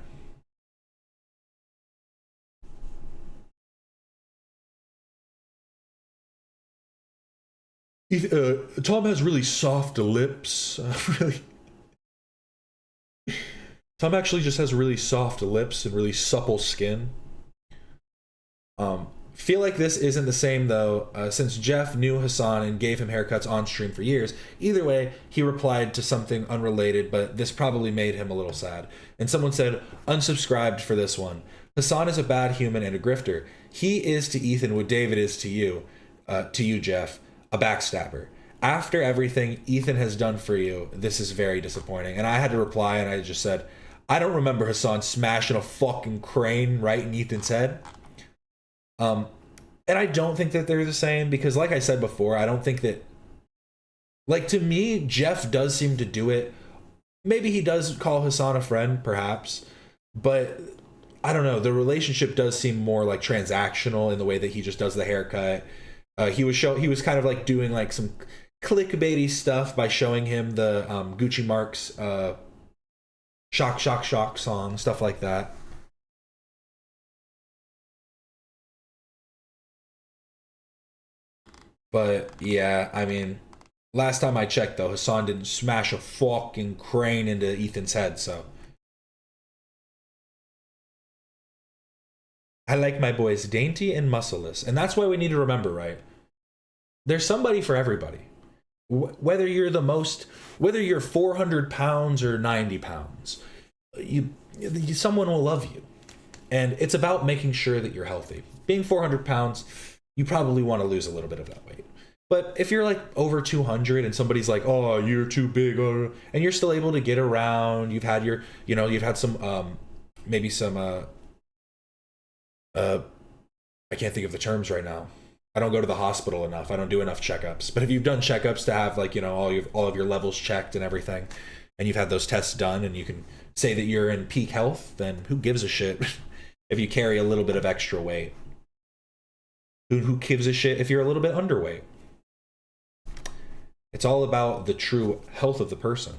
Tom has really soft lips. Really, Tom actually just has really soft lips and really supple skin. Feel like this isn't the same though, since Jeff knew Hassan and gave him haircuts on stream for years. Either way, he replied to something unrelated, but this probably made him a little sad. And someone said, unsubscribed for this one. Hassan is a bad human and a grifter. He is to Ethan what David is to you, Jeff, a backstabber. After everything Ethan has done for you, this is very disappointing. And I had to reply, and I just said, I don't remember Hassan smashing a fucking crane right in Ethan's head. And I don't think that they're the same, because like I said before, I don't think that, like, to me, Jeff does seem to do it. Maybe he does call Hassan a friend, perhaps, but I don't know. The relationship does seem more like transactional in the way that he just does the haircut. He was kind of like doing like some clickbaity stuff by showing him the Gucci Marks shock shock shock song, stuff like that. But yeah, I mean, last time I checked though, Hassan didn't smash a fucking crane into Ethan's head, so I like my boys dainty and muscleless. And that's why we need to remember, right? There's somebody for everybody. Whether you're 400 pounds or 90 pounds, someone will love you. And it's about making sure that you're healthy. Being 400 pounds, you probably want to lose a little bit of that weight. But if you're like over 200 and somebody's like, oh, you're too big, and you're still able to get around, you've had some, maybe some, I can't think of the terms right now. I don't go to the hospital enough. I don't do enough checkups. But if you've done checkups to have like, all of your levels checked and everything, and you've had those tests done, and you can say that you're in peak health, then who gives a shit if you carry a little bit of extra weight? Who gives a shit if you're a little bit underweight? It's all about the true health of the person.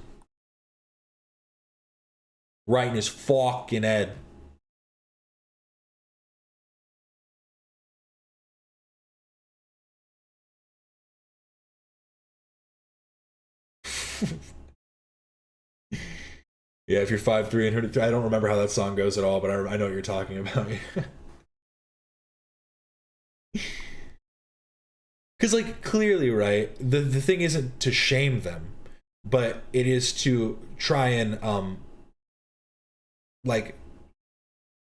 Right in his fucking head. Yeah, if you're 5'3" and 100, I don't remember how that song goes at all, but I know what you're talking about. Because, like, clearly, right, the thing isn't to shame them, but it is to try and, like,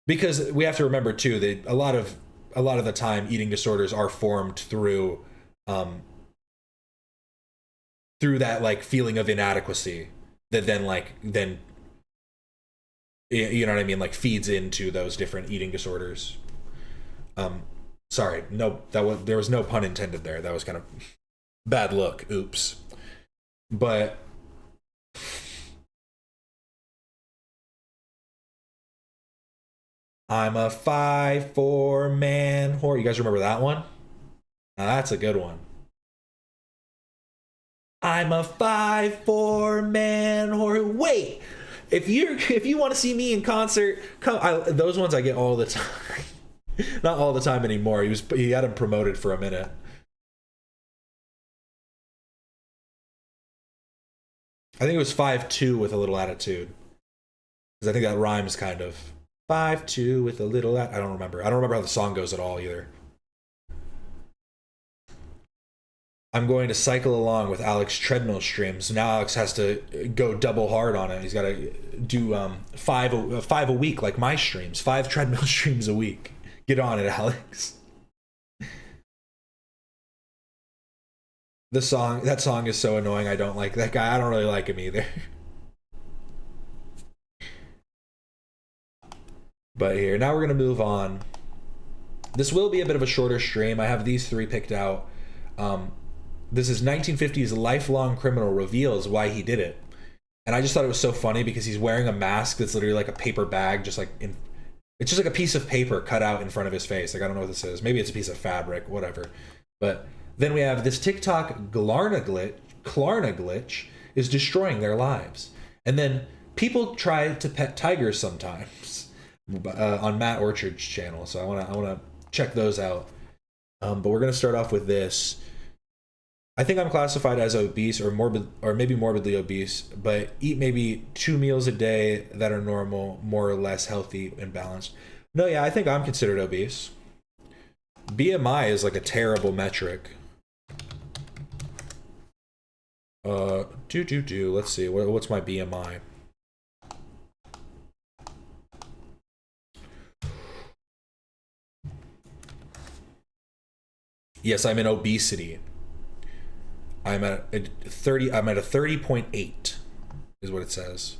because we have to remember, too, that a lot of a lot of the time eating disorders are formed through that like feeling of inadequacy that then you know what I mean, like feeds into those different eating disorders. Sorry, no, there was no pun intended there. That was kind of bad look. Oops. But I'm a 5'4" man whore. You guys remember that one? Now that's a good one. I'm a 5'4" man whore. Wait, if you want to see me in concert, come. Those ones I get all the time. Not all the time anymore. He had him promoted for a minute. I think it was 5'2" with a little attitude, because I think that rhymes kind of. 5'2" with a little. I don't remember. I don't remember how the song goes at all either. I'm going to cycle along with Alex treadmill streams. Now Alex has to go double hard on it. He's got to do 5 a week, like my streams. 5 treadmill streams a week. Get on it, Alex. That song is so annoying. I don't like that guy. I don't really like him either. But here, now we're gonna move on. This will be a bit of a shorter stream. I have these 3 picked out. This is 1950s lifelong criminal reveals why he did it. And I just thought it was so funny because he's wearing a mask that's literally like a paper bag, it's just like a piece of paper cut out in front of his face. Like, I don't know what this is. Maybe it's a piece of fabric, whatever. But then we have this TikTok Klarna glitch is destroying their lives. And then people try to pet tigers sometimes on Matt Orchard's channel. So I want to check those out. But we're going to start off with this. I think I'm classified as obese or maybe morbidly obese, but eat maybe 2 meals a day that are normal, more or less healthy and balanced. No, yeah, I think I'm considered obese. BMI is like a terrible metric. Let's see. What's my BMI? Yes, I'm in obesity. I'm at a 30.8 is what it says.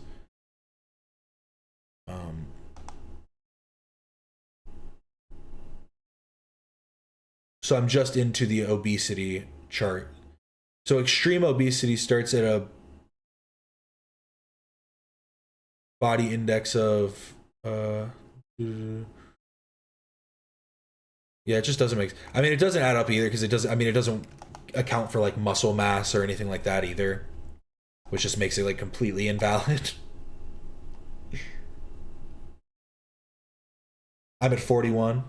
So I'm just into the obesity chart. So extreme obesity starts at a body index of yeah, it just doesn't make. I mean, it doesn't add up either because it doesn't. I mean, it doesn't account for like muscle mass or anything like that either, which just makes it like completely invalid. I'm at 41.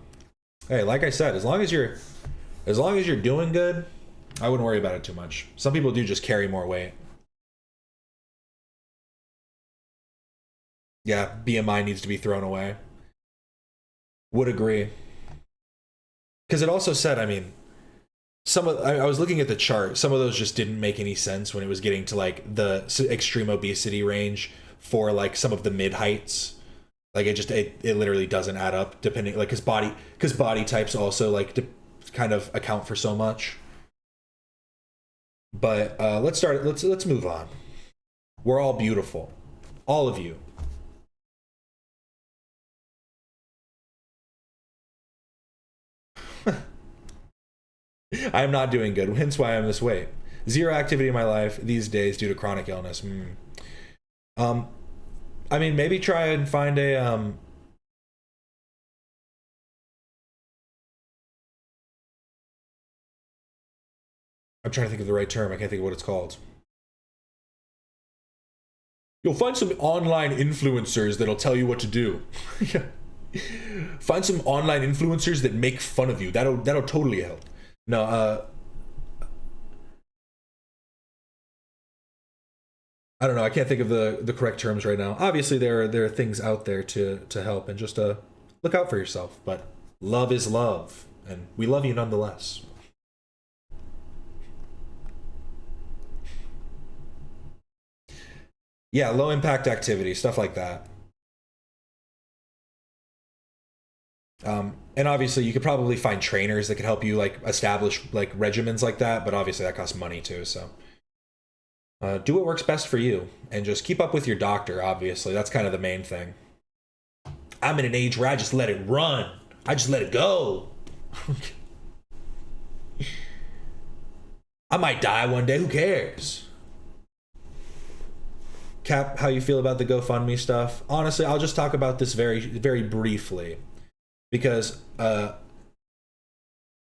Hey, like I said, as long as you're doing good, I wouldn't worry about it too much. Some people do just carry more weight. Yeah, BMI needs to be thrown away. Would agree. Because it also said, I mean, I was looking at the chart. Some of those just didn't make any sense when it was getting to like the extreme obesity range for like some of the mid heights. Like it literally doesn't add up depending, like, because body types also like to kind of account for so much. But let's move on. We're all beautiful, all of you. I am not doing good, hence why I'm this way. 0 activity in my life these days due to chronic illness. I mean, maybe try and find a I'm trying to think of the right term. I can't think of what it's called. You'll find some online influencers that'll tell you what to do. Find some online influencers that make fun of you. That'll totally help. No, I don't know. I can't think of the correct terms right now. Obviously, there are things out there to help, and just look out for yourself. But love is love, and we love you nonetheless. Yeah, low impact activity, stuff like that. And obviously you could probably find trainers that could help you like establish like regimens like that, but obviously that costs money too. So do what works best for you and just keep up with your doctor. Obviously that's kind of the main thing. I'm in an age where I just let it run. I just let it go. I might die one day. Who cares? Cap, how you feel about the GoFundMe stuff? Honestly, I'll just talk about this very, very briefly because I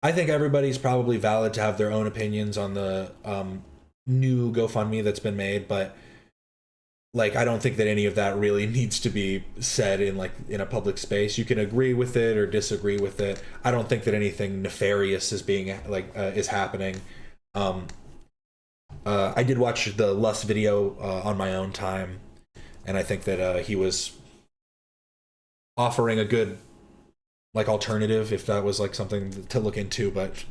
think everybody's probably valid to have their own opinions on the new GoFundMe that's been made, but like I don't think that any of that really needs to be said in a public space. You can agree with it or disagree with it. I don't think that anything nefarious is being is happening. I did watch the Lust video on my own time, and I think that he was offering a good like alternative if that was like something to look into, but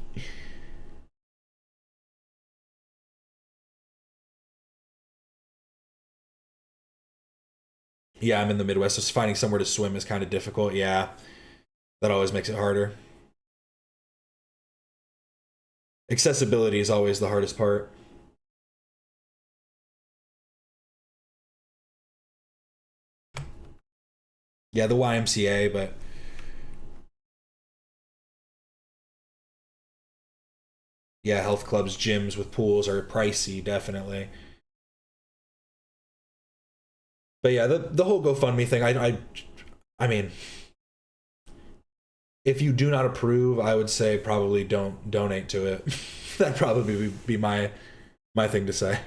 yeah, I'm in the Midwest, so finding somewhere to swim is kind of difficult. Yeah, that always makes it harder. Accessibility is always the hardest part. Yeah, the YMCA, but yeah, health clubs, gyms with pools are pricey, definitely. But yeah, the whole GoFundMe thing, I mean, if you do not approve, I would say probably don't donate to it. That'd probably be my thing to say.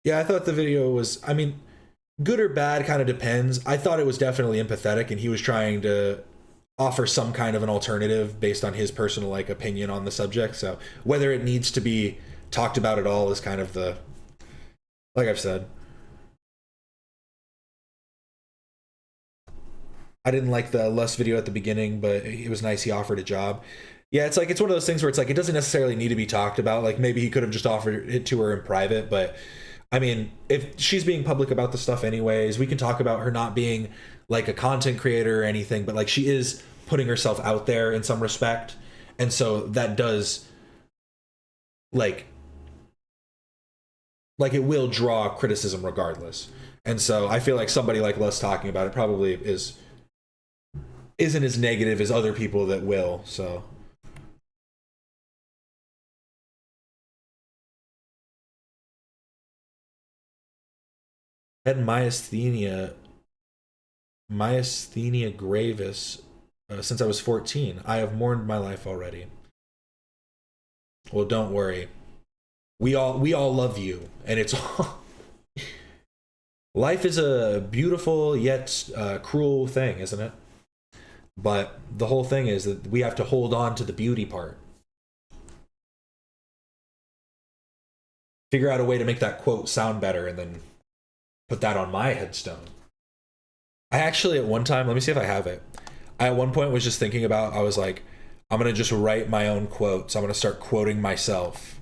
Yeah, I thought the video was, I mean, good or bad kind of depends. I thought it was definitely empathetic, and he was trying to offer some kind of an alternative based on his personal like opinion on the subject. So whether it needs to be talked about at all is kind of the, like I've said. I didn't like the Lust video at the beginning, but it was nice he offered a job. Yeah, it's like, it's one of those things where it's like, it doesn't necessarily need to be talked about. Like maybe he could have just offered it to her in private, but I mean, if she's being public about the stuff anyways, we can talk about her not being like a content creator or anything, but like she is putting herself out there in some respect. And so that does like it will draw criticism regardless. And so I feel like somebody like Lust talking about it probably isn't as negative as other people that will. So had myasthenia gravis since I was 14. I have mourned my life already. Well, don't worry. We all love you, and it's all life is a beautiful yet cruel thing, isn't it? But the whole thing is that we have to hold on to the beauty part. Figure out a way to make that quote sound better and then put that on my headstone. I actually at one time, let me see if I have it. I at one point was just thinking about, I was like, I'm going to just write my own quotes. I'm going to start quoting myself.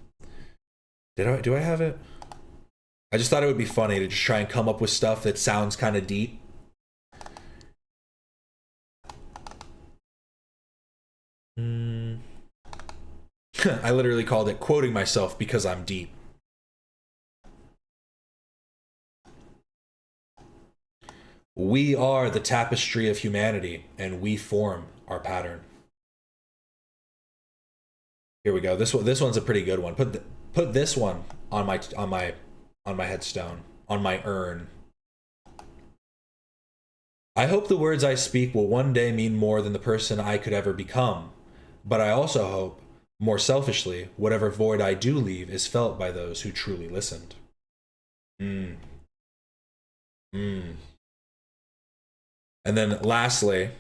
Do I have it? I just thought it would be funny to just try and come up with stuff that sounds kind of deep. I literally called it quoting myself because I'm deep. We are the tapestry of humanity, and we form our pattern. Here we go. This one's a pretty good one. Put this one on my headstone, on my urn. I hope the words I speak will one day mean more than the person I could ever become, but I also hope, more selfishly, whatever void I do leave is felt by those who truly listened. And then lastly,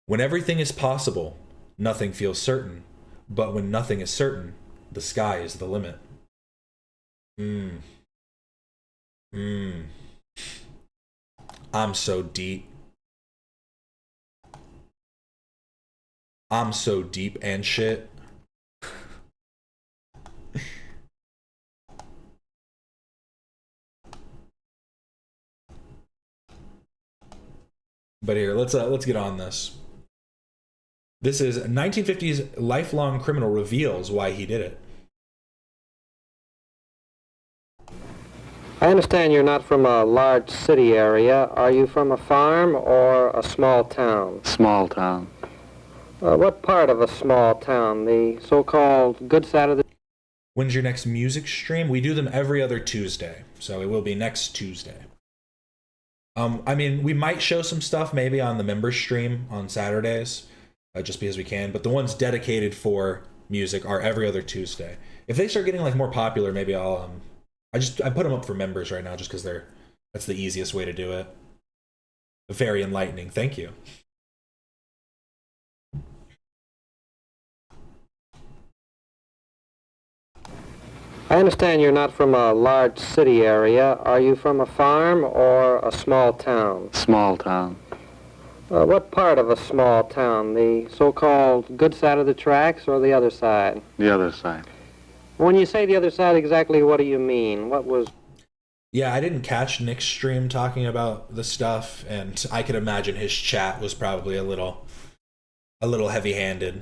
when everything is possible, nothing feels certain, but when nothing is certain, the sky is the limit. I'm so deep. I'm so deep and shit. But here, let's get on this. This is 1950s lifelong criminal reveals why he did it. I understand you're not from a large city area. Are you from a farm or a small town? Small town. What part of a small town? The so-called good side of the... When's your next music stream? We do them every other Tuesday, so it will be next Tuesday. I mean, we might show some stuff maybe on the members stream on Saturdays, just because we can, but the ones dedicated for music are every other Tuesday. If they start getting like more popular, maybe I'll I put them up for members right now just because that's the easiest way to do it. Very enlightening. Thank you. I understand you're not from a large city area. Are you from a farm or a small town? Small town. What part of a small town? The so-called good side of the tracks or the other side? The other side. When you say the other side, exactly what do you mean? What was... Yeah, I didn't catch Nick's stream talking about the stuff, and I could imagine his chat was probably a little heavy-handed.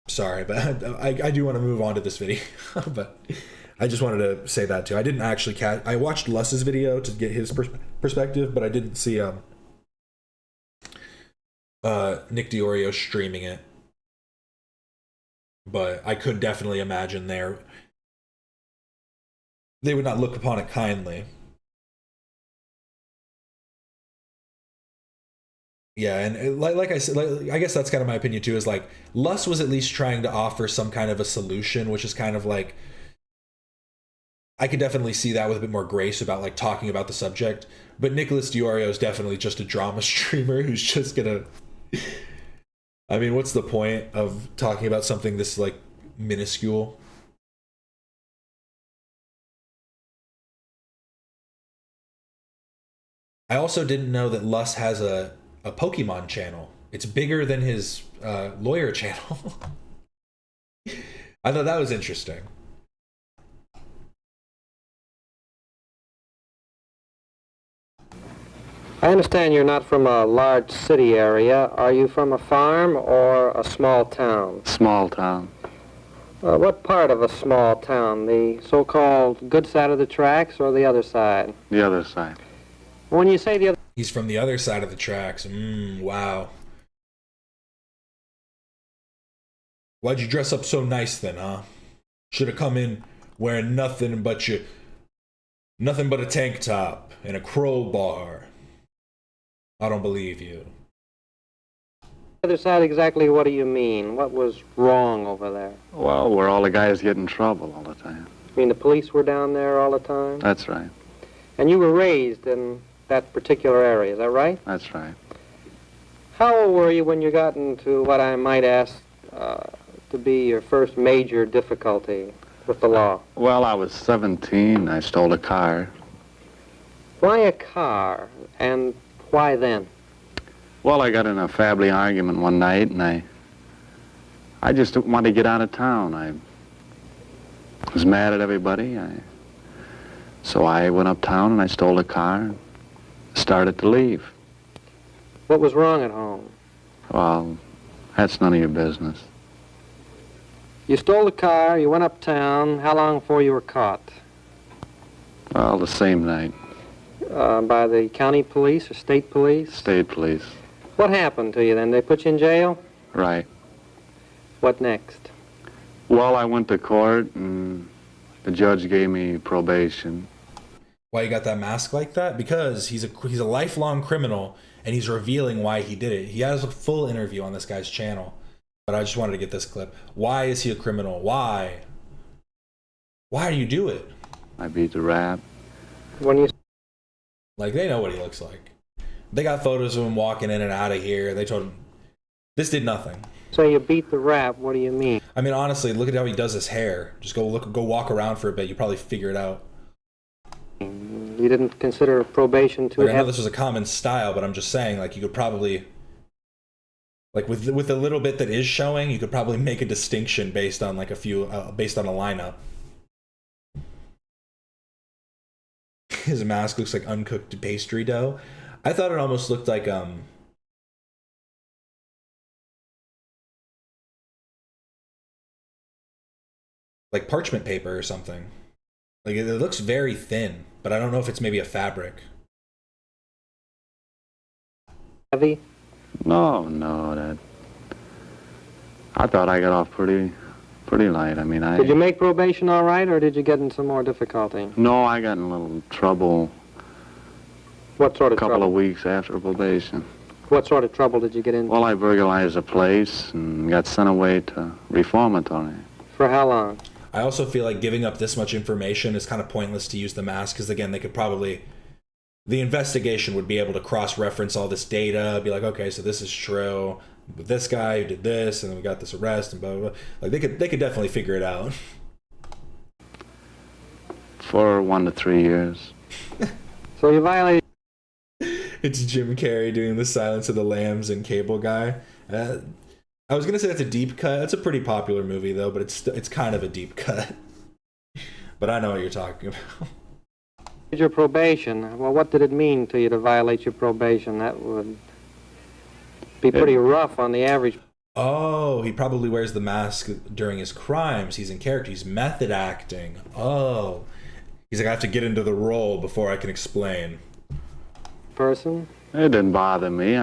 Sorry, but I do want to move on to this video, but I just wanted to say that too. I didn't actually catch... I watched Lus's video to get his perspective, but I didn't see Nick DiOrio streaming it. But I could definitely imagine they would not look upon it kindly. Yeah, and like I said, I guess that's kind of my opinion too, is like Lus was at least trying to offer some kind of a solution, which is kind of like, I could definitely see that with a bit more grace about like talking about the subject. But Nicholas DiOrio is definitely just a drama streamer who's just gonna... I mean, what's the point of talking about something this like minuscule? I also didn't know that Lus has a Pokemon channel. It's bigger than his lawyer channel. I thought that was interesting. I understand you're not from a large city area. Are you from a farm or a small town? Small town. What part of a small town? The so-called good side of the tracks or the other side? The other side. When you say the other... He's from the other side of the tracks. Wow. Why'd you dress up so nice then, huh? Should have come in wearing nothing but a tank top and a crowbar. I don't believe you. The other side, exactly what do you mean? What was wrong over there? Well, where all the guys get in trouble all the time. You mean the police were down there all the time? That's right. And you were raised in that particular area, is that right? That's right. How old were you when you got into what I might ask to be your first major difficulty with the law? Well, I was 17. I stole a car. Why a car? And why then? Well, I got in a family argument one night, and I just wanted to get out of town. I was mad at everybody. So I went uptown and I stole a car and started to leave. What was wrong at home? Well, that's none of your business. You stole the car, you went uptown. How long before you were caught? Well, the same night. By the county police or state police? State police. What happened to you then? They put you in jail? Right. What next? Well, I went to court and the judge gave me probation. Why you got that mask like that? Because he's a lifelong criminal and he's revealing why he did it. He has a full interview on this guy's channel, but I just wanted to get this clip. Why is he a criminal? Why? Why do you do it? I beat the rap. When you... Like, they know what he looks like. They got photos of him walking in and out of here. They told him this did nothing. So you beat the rap, what do you mean? I mean, honestly, look at how he does his hair. Just go walk around for a bit. You probably figure it out. You didn't consider probation too Like, I know this was a common style, but I'm just saying, like, you could probably, like, with the little bit that is showing, you could probably make a distinction based on like based on a lineup. His mask looks like uncooked pastry dough. I thought it almost looked like parchment paper or something. Like it looks very thin, but I don't know if it's maybe a fabric. Heavy? No, that. I thought I got off pretty light. I mean, Did you make probation all right, or did you get in some more difficulty? No, I got in a little trouble. What sort of a couple trouble? of weeks after probation. What sort of trouble did you get in? Well, I burglarized a place and got sent away to reformatory. For how long? I also feel like giving up this much information is kind of pointless to use the mask, because again, they could probably, the investigation would be able to cross-reference all this data, be like, okay, so this is true with this guy who did this, and then we got this arrest, and blah, blah, blah. Like they could definitely figure it out. For 1 to 3 years. So you violated... It's Jim Carrey doing the Silence of the Lambs and Cable Guy. I was gonna say that's a deep cut. That's a pretty popular movie though, but it's kind of a deep cut. But I know what you're talking about. Your probation. Well, what did it mean to you to violate your probation? That would be pretty rough on the average. Oh, he probably wears the mask during his crimes. He's in character. He's method acting. Oh, he's like, I have to get into the role before I can explain. Person? It didn't bother me.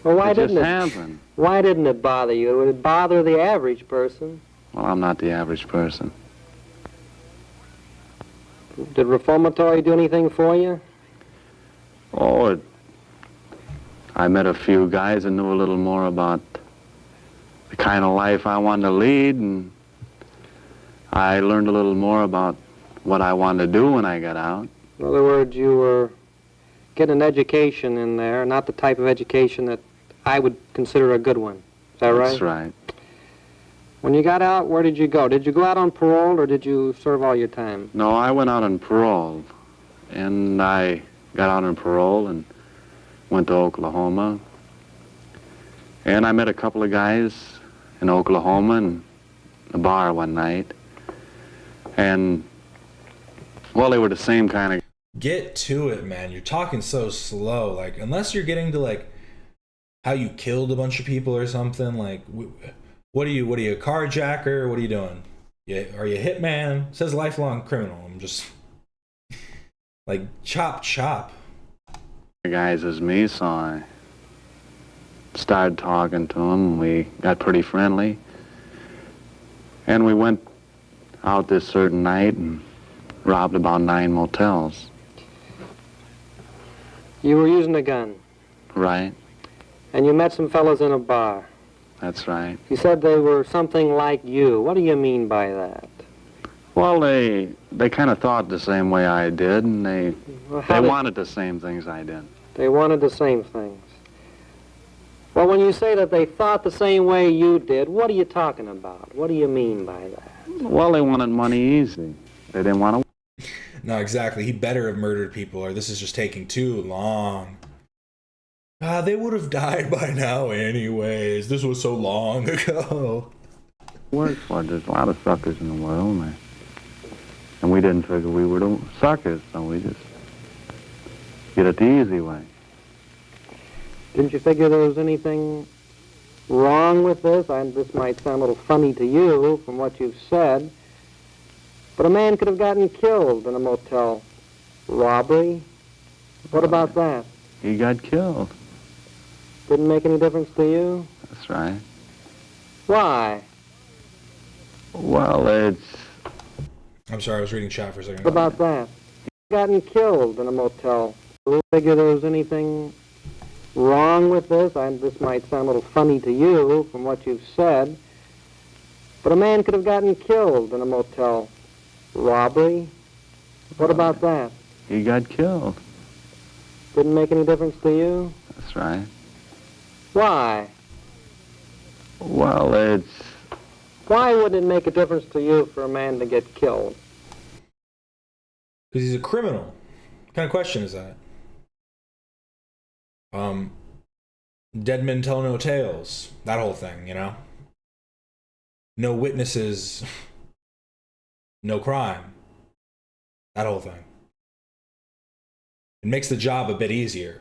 Well, why it didn't just it? Happened. Why didn't it bother you? Would it bother the average person? Well, I'm not the average person. Did reformatory do anything for you? Oh, I met a few guys that knew a little more about the kind of life I wanted to lead, and I learned a little more about what I wanted to do when I got out. In other words, you were getting an education in there, not the type of education that I would consider a good one. Is that right? That's right. When you got out, where did you go? Did you go out on parole, or did you serve all your time? No, I went out on parole, and I got out on parole and went to Oklahoma. And I met a couple of guys in Oklahoma in a bar one night. And, well, they were the same kind of... Get to it, man. You're talking so slow. Like, unless you're getting to, like, how you killed a bunch of people or something, like, what are you, a carjacker? What are you doing? Are you a hitman? It says lifelong criminal. I'm just, like, chop. Guys as me, so I started talking to him. We got pretty friendly. And we went out this certain night and robbed about 9 motels. You were using a gun, Right? and you met some fellows in a bar. That's right. You said they were something like you. What do you mean by that? Well, they kind of thought the same way I did, and they how did- wanted the same things I did. They wanted the same things. Well, when you say that they thought the same way you did, what are you talking about? What do you mean by that? Well, they wanted money easy. They didn't want to... No, exactly. He better have murdered people, or this is just taking too long. They would have died by now anyways. This was so long ago. Work for it. There's a lot of suckers in the world, and we didn't figure we were the suckers, so we just get it the easy way. Didn't you figure there was anything wrong with this? This might sound a little funny to you from what you've said, but a man could have gotten killed in a motel robbery. What about that? He got killed. Didn't make any difference to you? That's right. Why? Well, it's... I'm sorry, I was reading chat for a second. What about that? Gotten killed in a motel. Didn't figure there was anything wrong with this? This might sound a little funny to you from what you've said, but a man could have gotten killed in a motel robbery. What about that? He got killed. Didn't make any difference to you? That's right. Why? Well, it's... Why wouldn't it make a difference to you for a man to get killed? Because he's a criminal. What kind of question is that? Dead men tell no tales. That whole thing, you know? No witnesses. No crime. That whole thing. It makes the job a bit easier.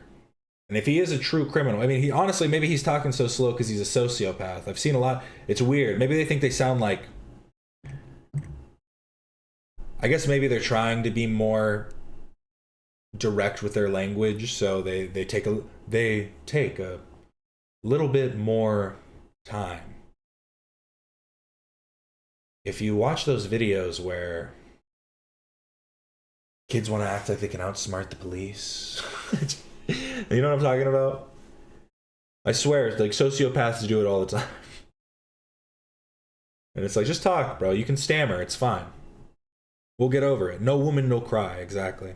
And if he is a true criminal, I mean, he honestly, maybe he's talking so slow because he's a sociopath. I've seen a lot. It's weird. Maybe they think they sound like, I guess maybe they're trying to be more direct with their language, so they take a little bit more time. If you watch those videos where kids want to act like they can outsmart the police, you know what I'm talking about? I swear, like, sociopaths do it all the time. And it's like, just talk, bro. You can stammer. It's fine. We'll get over it. No woman, no cry. Exactly.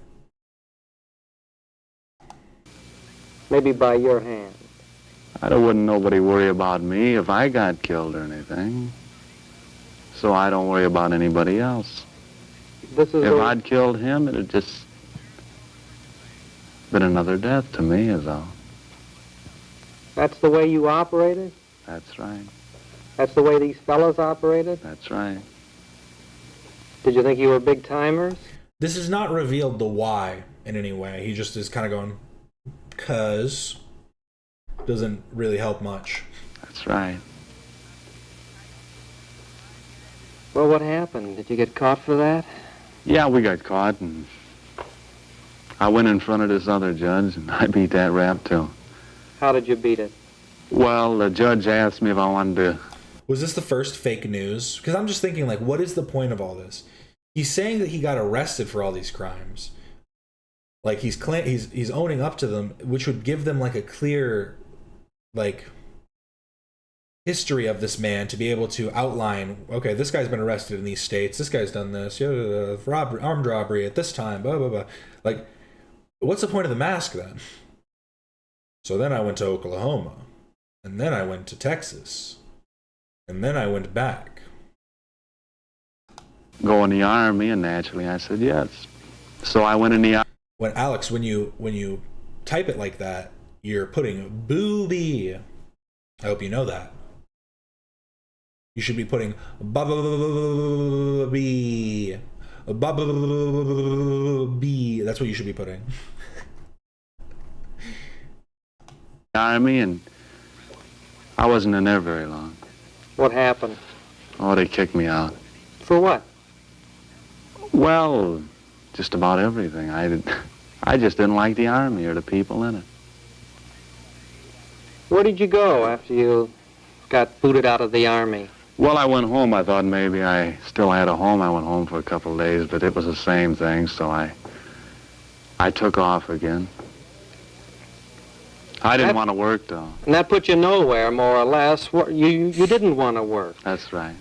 Maybe by your hand. I wouldn't nobody worry about me if I got killed or anything. So I don't worry about anybody else. This is if I'd killed him, it'd just been another death to me, is all. That's the way you operated? That's right. That's the way these fellas operated? That's right. Did you think you were big timers? This is not revealed the why in any way. He just is kind of going, cuz. Doesn't really help much. That's right. Well, what happened? Did you get caught for that? Yeah, we got caught, and I went in front of this other judge, and I beat that rap, too. How did you beat it? Well, the judge asked me if I wanted to... Was this the first fake news? Because I'm just thinking, like, what is the point of all this? He's saying that he got arrested for all these crimes. Like, he's owning up to them, which would give them, like, a clear, like, history of this man to be able to outline, okay, this guy's been arrested in these states, this guy's done this, armed robbery at this time, blah, blah, blah. Like, what's the point of the mask then? So then I went to Oklahoma, and then I went to Texas, and then I went back. Go in the Army, and naturally I said yes. So I went in the Army. When Alex, when you type it like that, you're putting booby. I hope you know that. You should be putting b. That's what you should be putting. Army, and I wasn't in there very long. What happened? Oh, they kicked me out. For what? Well, just about everything. I just didn't like the Army or the people in it. Where did you go after you got booted out of the Army? Well, I went home. I thought maybe I still had a home. I went home for a couple of days, but it was the same thing, so I took off again. I didn't want to work, though. And that put you nowhere, more or less. You didn't want to work. That's right.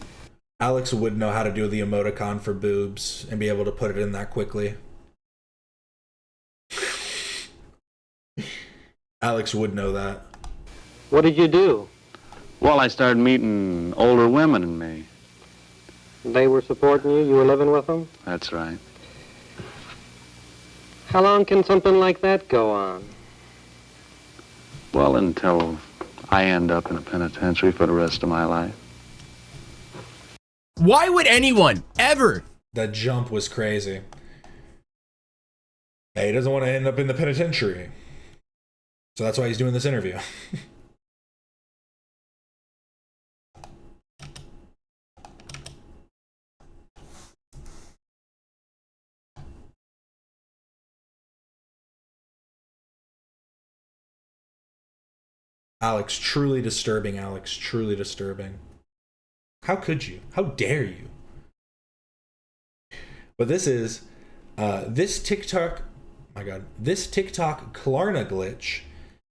Alex would know how to do the emoticon for boobs and be able to put it in that quickly. Alex would know that. What did you do? Well, I started meeting older women than me. They were supporting you? You were living with them? That's right. How long can something like that go on? Well, until I end up in a penitentiary for the rest of my life. Why would anyone ever? That jump was crazy. Hey, he doesn't want to end up in the penitentiary. So that's why he's doing this interview. Alex, truly disturbing, Alex, truly disturbing. How could you? How dare you? But this is, this TikTok, my God, this TikTok Klarna glitch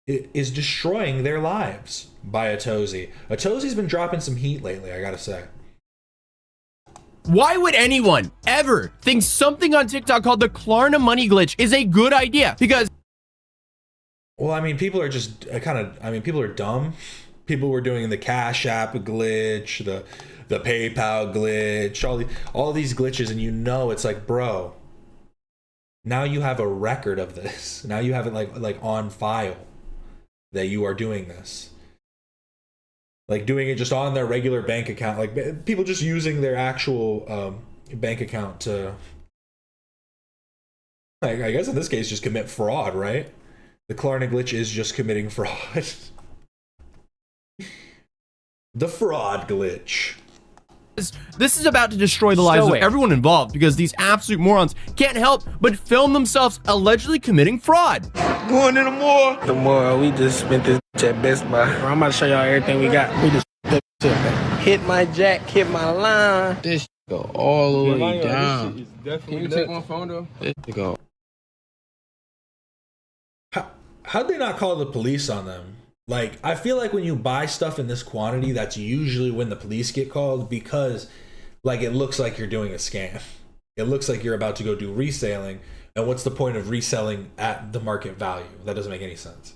is destroying their lives by Atozy. Atozy's been dropping some heat lately, I gotta say. Why would anyone ever think something on TikTok called the Klarna money glitch is a good idea? Because... Well, I mean, people are just people are dumb. People were doing the Cash App glitch, the PayPal glitch, all these glitches, and you know it's like, bro, now you have a record of this. Now you have it like on file that you are doing this. Like doing it just on their regular bank account, like people just using their actual bank account to I guess in this case, just commit fraud, right? The Klarna glitch is just committing fraud. The fraud glitch. This is about to destroy the lives of everyone involved because these absolute morons can't help but film themselves allegedly committing fraud. Going in the mall. The mall, we just spent this at Best Buy. Bro, I'm about to show y'all everything we got. We just hit my jack, hit my line. This go all the way down. Can you take my phone though? This go. How'd they not call the police on them? Like, I feel like when you buy stuff in this quantity, that's usually when the police get called because, like, it looks like you're doing a scam. It looks like you're about to go do reselling. And what's the point of reselling at the market value? That doesn't make any sense.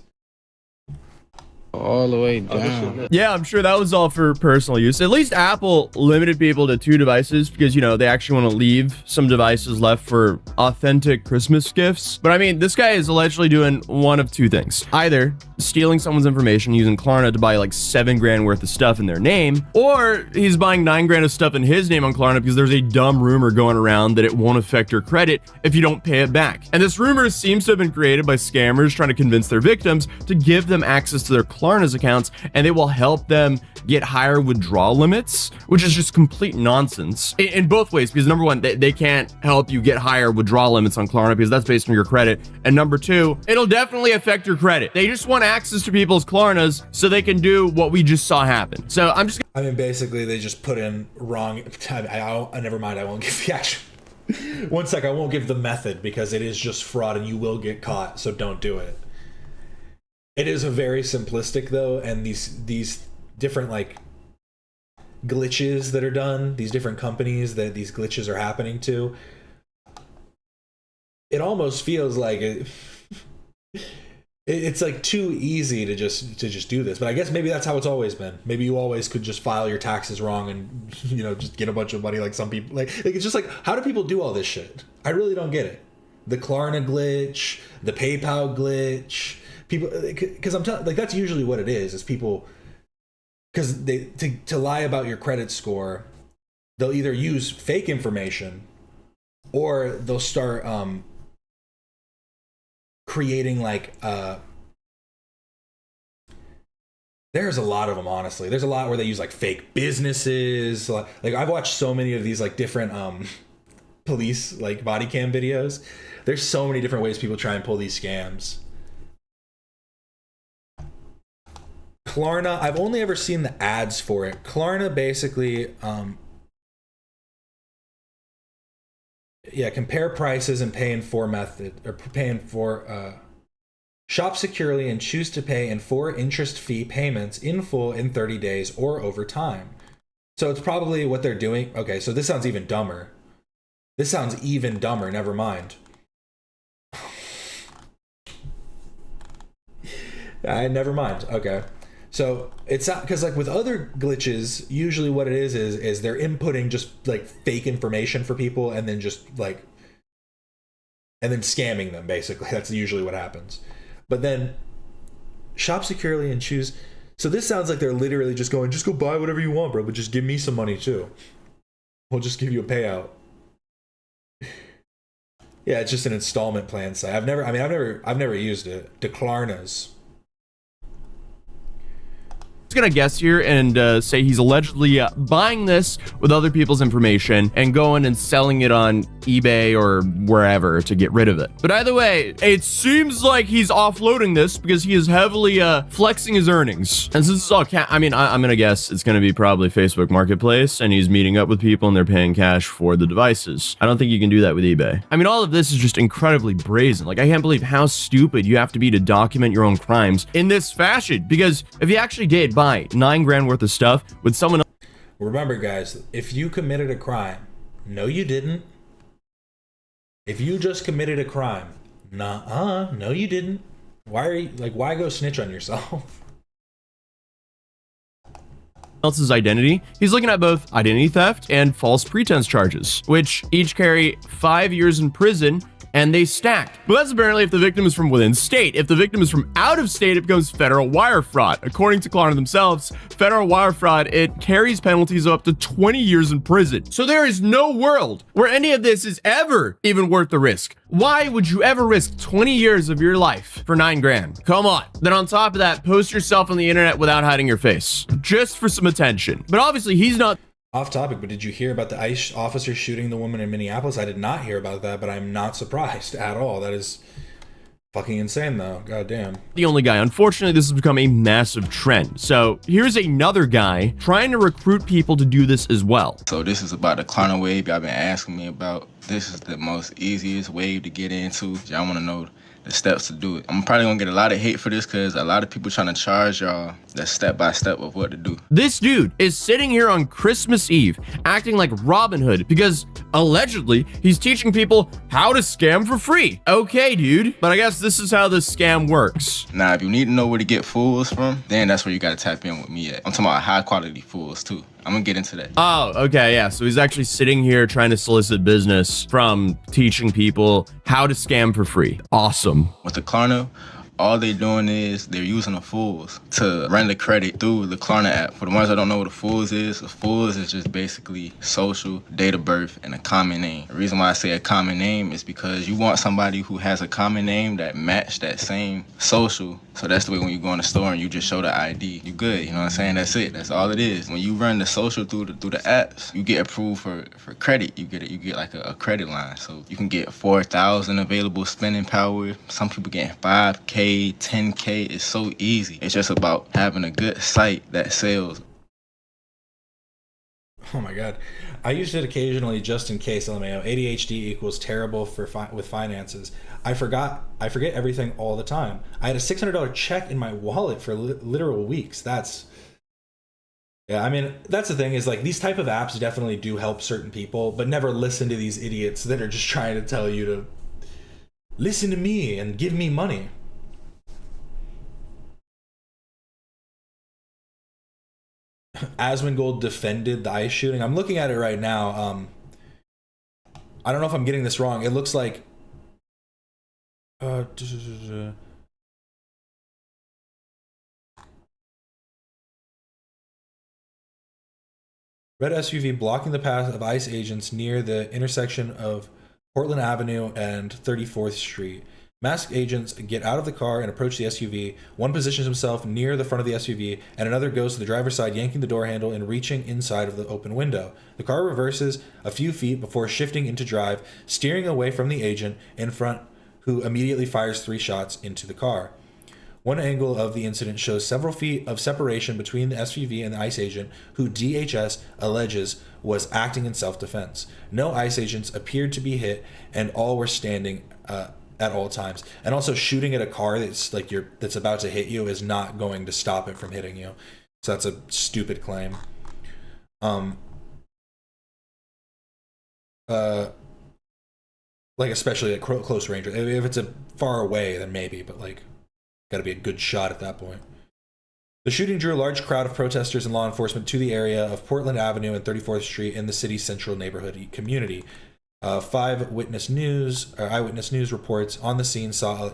All the way down. Yeah, I'm sure that was all for personal use. At least Apple limited people to 2 devices because, you know, they actually want to leave some devices left for authentic Christmas gifts. But I mean, this guy is allegedly doing one of 2 things. Either stealing someone's information using Klarna to buy like $7 grand worth of stuff in their name, or he's buying $9 grand of stuff in his name on Klarna because there's a dumb rumor going around that it won't affect your credit if you don't pay it back. And this rumor seems to have been created by scammers trying to convince their victims to give them access to their Klarna's accounts and they will help them get higher withdrawal limits, which is just complete nonsense in both ways. Because number one, they can't help you get higher withdrawal limits on Klarna because that's based on your credit. And number 2, it'll definitely affect your credit. They just want access to people's Klarnas so they can do what we just saw happen. So I mean, basically they just put in wrong. I never mind. I won't give the action. One sec. I won't give the method because it is just fraud and you will get caught. So don't do it. It is a very simplistic though, and these different like glitches that are done, these different companies that these glitches are happening to, it almost feels like it's like too easy to just do this. But I guess maybe that's how it's always been. Maybe you always could just file your taxes wrong and, you know, just get a bunch of money like some people. Like it's just like, how do people do all this shit? I really don't get it. The Klarna glitch, the PayPal glitch. People, because I'm telling, like, that's usually what it is people, because they to lie about your credit score, they'll either use fake information or they'll start creating like there's a lot of them, honestly. There's a lot where they use like fake businesses. Like I've watched so many of these like different police like body cam videos. There's so many different ways people try and pull these scams. Klarna, I've only ever seen the ads for it. Klarna basically, compare prices and pay in 4 method, or pay in 4, shop securely and choose to pay in 4 interest-free payments in full in 30 days or over time. So it's probably what they're doing. Okay, so this sounds even dumber. Never mind. Never mind. Okay. So it's not, because like with other glitches, usually what it is they're inputting just like fake information for people and then just like, and then scamming them basically. That's usually what happens. But then shop securely and choose. So this sounds like they're literally just going, just go buy whatever you want, bro, but just give me some money too. We'll just give you a payout. Yeah, it's just an installment plan site. I've never used it. Klarna's. Gonna guess here and say he's allegedly buying this with other people's information and going and selling it on eBay or wherever to get rid of it. But either way, it seems like he's offloading this because he is heavily flexing his earnings. And since it's all I'm gonna guess it's gonna be probably Facebook Marketplace, and he's meeting up with people and they're paying cash for the devices. I don't think you can do that with eBay. I mean, all of this is just incredibly brazen. Like, I can't believe how stupid you have to be to document your own crimes in this fashion, because if you actually did buy $9 grand worth of stuff with someone else. Remember, guys, if you committed a crime, no, you didn't. If you just committed a crime, no, you didn't. Why go snitch on yourself? else's identity, he's looking at both identity theft and false pretense charges, which each carry 5 years in prison, and they stack. But that's apparently if the victim is from within state. If the victim is from out of state, it becomes federal wire fraud. According to Klarna themselves, federal wire fraud, it carries penalties of up to 20 years in prison. So there is no world where any of this is ever even worth the risk. Why would you ever risk 20 years of your life for 9 grand? Come on. Then on top of that, post yourself on the internet without hiding your face, just for some attention. But obviously he's not. Off topic, but did you hear about the ICE officer shooting the woman in Minneapolis? I did not hear about that, but I'm not surprised at all. That is fucking insane, though. God damn. The only guy. Unfortunately, this has become a massive trend. So here's another guy trying to recruit people to do this as well. So this is about the Klarna wave y'all been asking me about. This is the most easiest wave to get into. Y'all want to know the steps to do it. I'm probably gonna get a lot of hate for this because a lot of people trying to charge y'all the step-by-step of what to do. This dude is sitting here on Christmas Eve acting like Robin Hood because allegedly he's teaching people how to scam for free. Okay, dude, but I guess this is how this scam works. Now, if you need to know where to get fools from, then that's where you gotta tap in with me at. I'm talking about high-quality fools too. I'm gonna get into that. Oh, okay, yeah. So he's actually sitting here trying to solicit business from teaching people how to scam for free. Awesome. With the Klarna, all they're doing is they're using the fools to render credit through the Klarna app. For the ones that don't know what the fools is just basically social, date of birth, and a common name. The reason why I say a common name is because you want somebody who has a common name that match that same social. So that's the way when you go in the store and you just show the ID, you good, you know what I'm saying? That's it, that's all it is. When you run the social through the apps, you get approved for credit. You get like a credit line. So you can get 4,000 available spending power. Some people getting 5K, 10K. It's so easy. It's just about having a good site that sells. Oh my god. I use it occasionally just in case, LMAO. ADHD equals terrible with finances. I forget everything all the time. I had a $600 check in my wallet for literal weeks. Yeah, I mean, that's the thing is like these type of apps definitely do help certain people, but never listen to these idiots that are just trying to tell you to listen to me and give me money. Asmongold defended the ICE shooting. I'm looking at it right now. I don't know if I'm getting this wrong. It looks like red SUV blocking the path of ICE agents near the intersection of Portland Avenue and 34th Street. Masked agents get out of the car and approach the SUV. One positions himself near the front of the SUV, and another goes to the driver's side, yanking the door handle and reaching inside of the open window. The car reverses a few feet before shifting into drive, steering away from the agent in front, who immediately fires 3 shots into the car. One angle of the incident shows several feet of separation between the SUV and the ICE agent, who DHS alleges was acting in self-defense. No ICE agents appeared to be hit, and all were standing at all times. And also, shooting at a car that's like that's about to hit you is not going to stop it from hitting you. So that's a stupid claim. Like especially at close range. If it's a far away, then maybe, but like, got to be a good shot at that point. The shooting drew a large crowd of protesters and law enforcement to the area of Portland Avenue and 34th Street in the city's central neighborhood community. 5 eyewitness news reports on the scene saw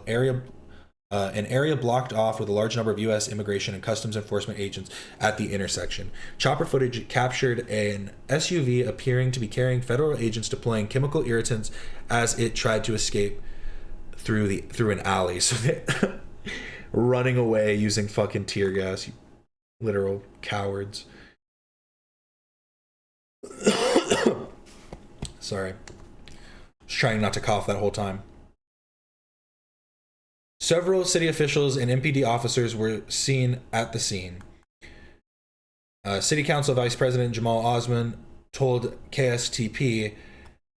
an area blocked off with a large number of U.S. immigration and customs enforcement agents at the intersection. Chopper footage captured an SUV appearing to be carrying federal agents deploying chemical irritants as it tried to escape through an alley. So they running away using fucking tear gas, you literal cowards. Sorry. Just trying not to cough that whole time. Several city officials and MPD officers were seen at the scene. City Council Vice President Jamal Osman told KSTP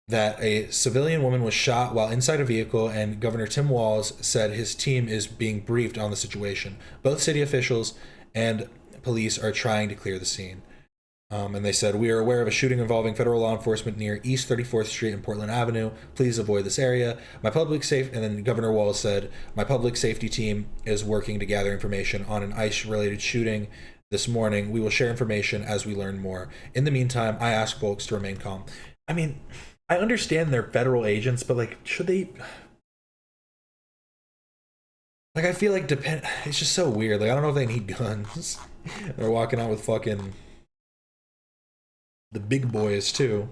that a civilian woman was shot while inside a vehicle, and Governor Tim Walz said his team is being briefed on the situation. Both city officials and police are trying to clear the scene. And they said, we are aware of a shooting involving federal law enforcement near East 34th Street and Portland Avenue. Please avoid this area. And then Governor Walz said, my public safety team is working to gather information on an ICE-related shooting this morning. We will share information as we learn more. In the meantime, I ask folks to remain calm. I mean, I understand they're federal agents, but like, should they? Like, I feel like it's just so weird. Like, I don't know if they need guns. They're walking out with fucking the big boys too.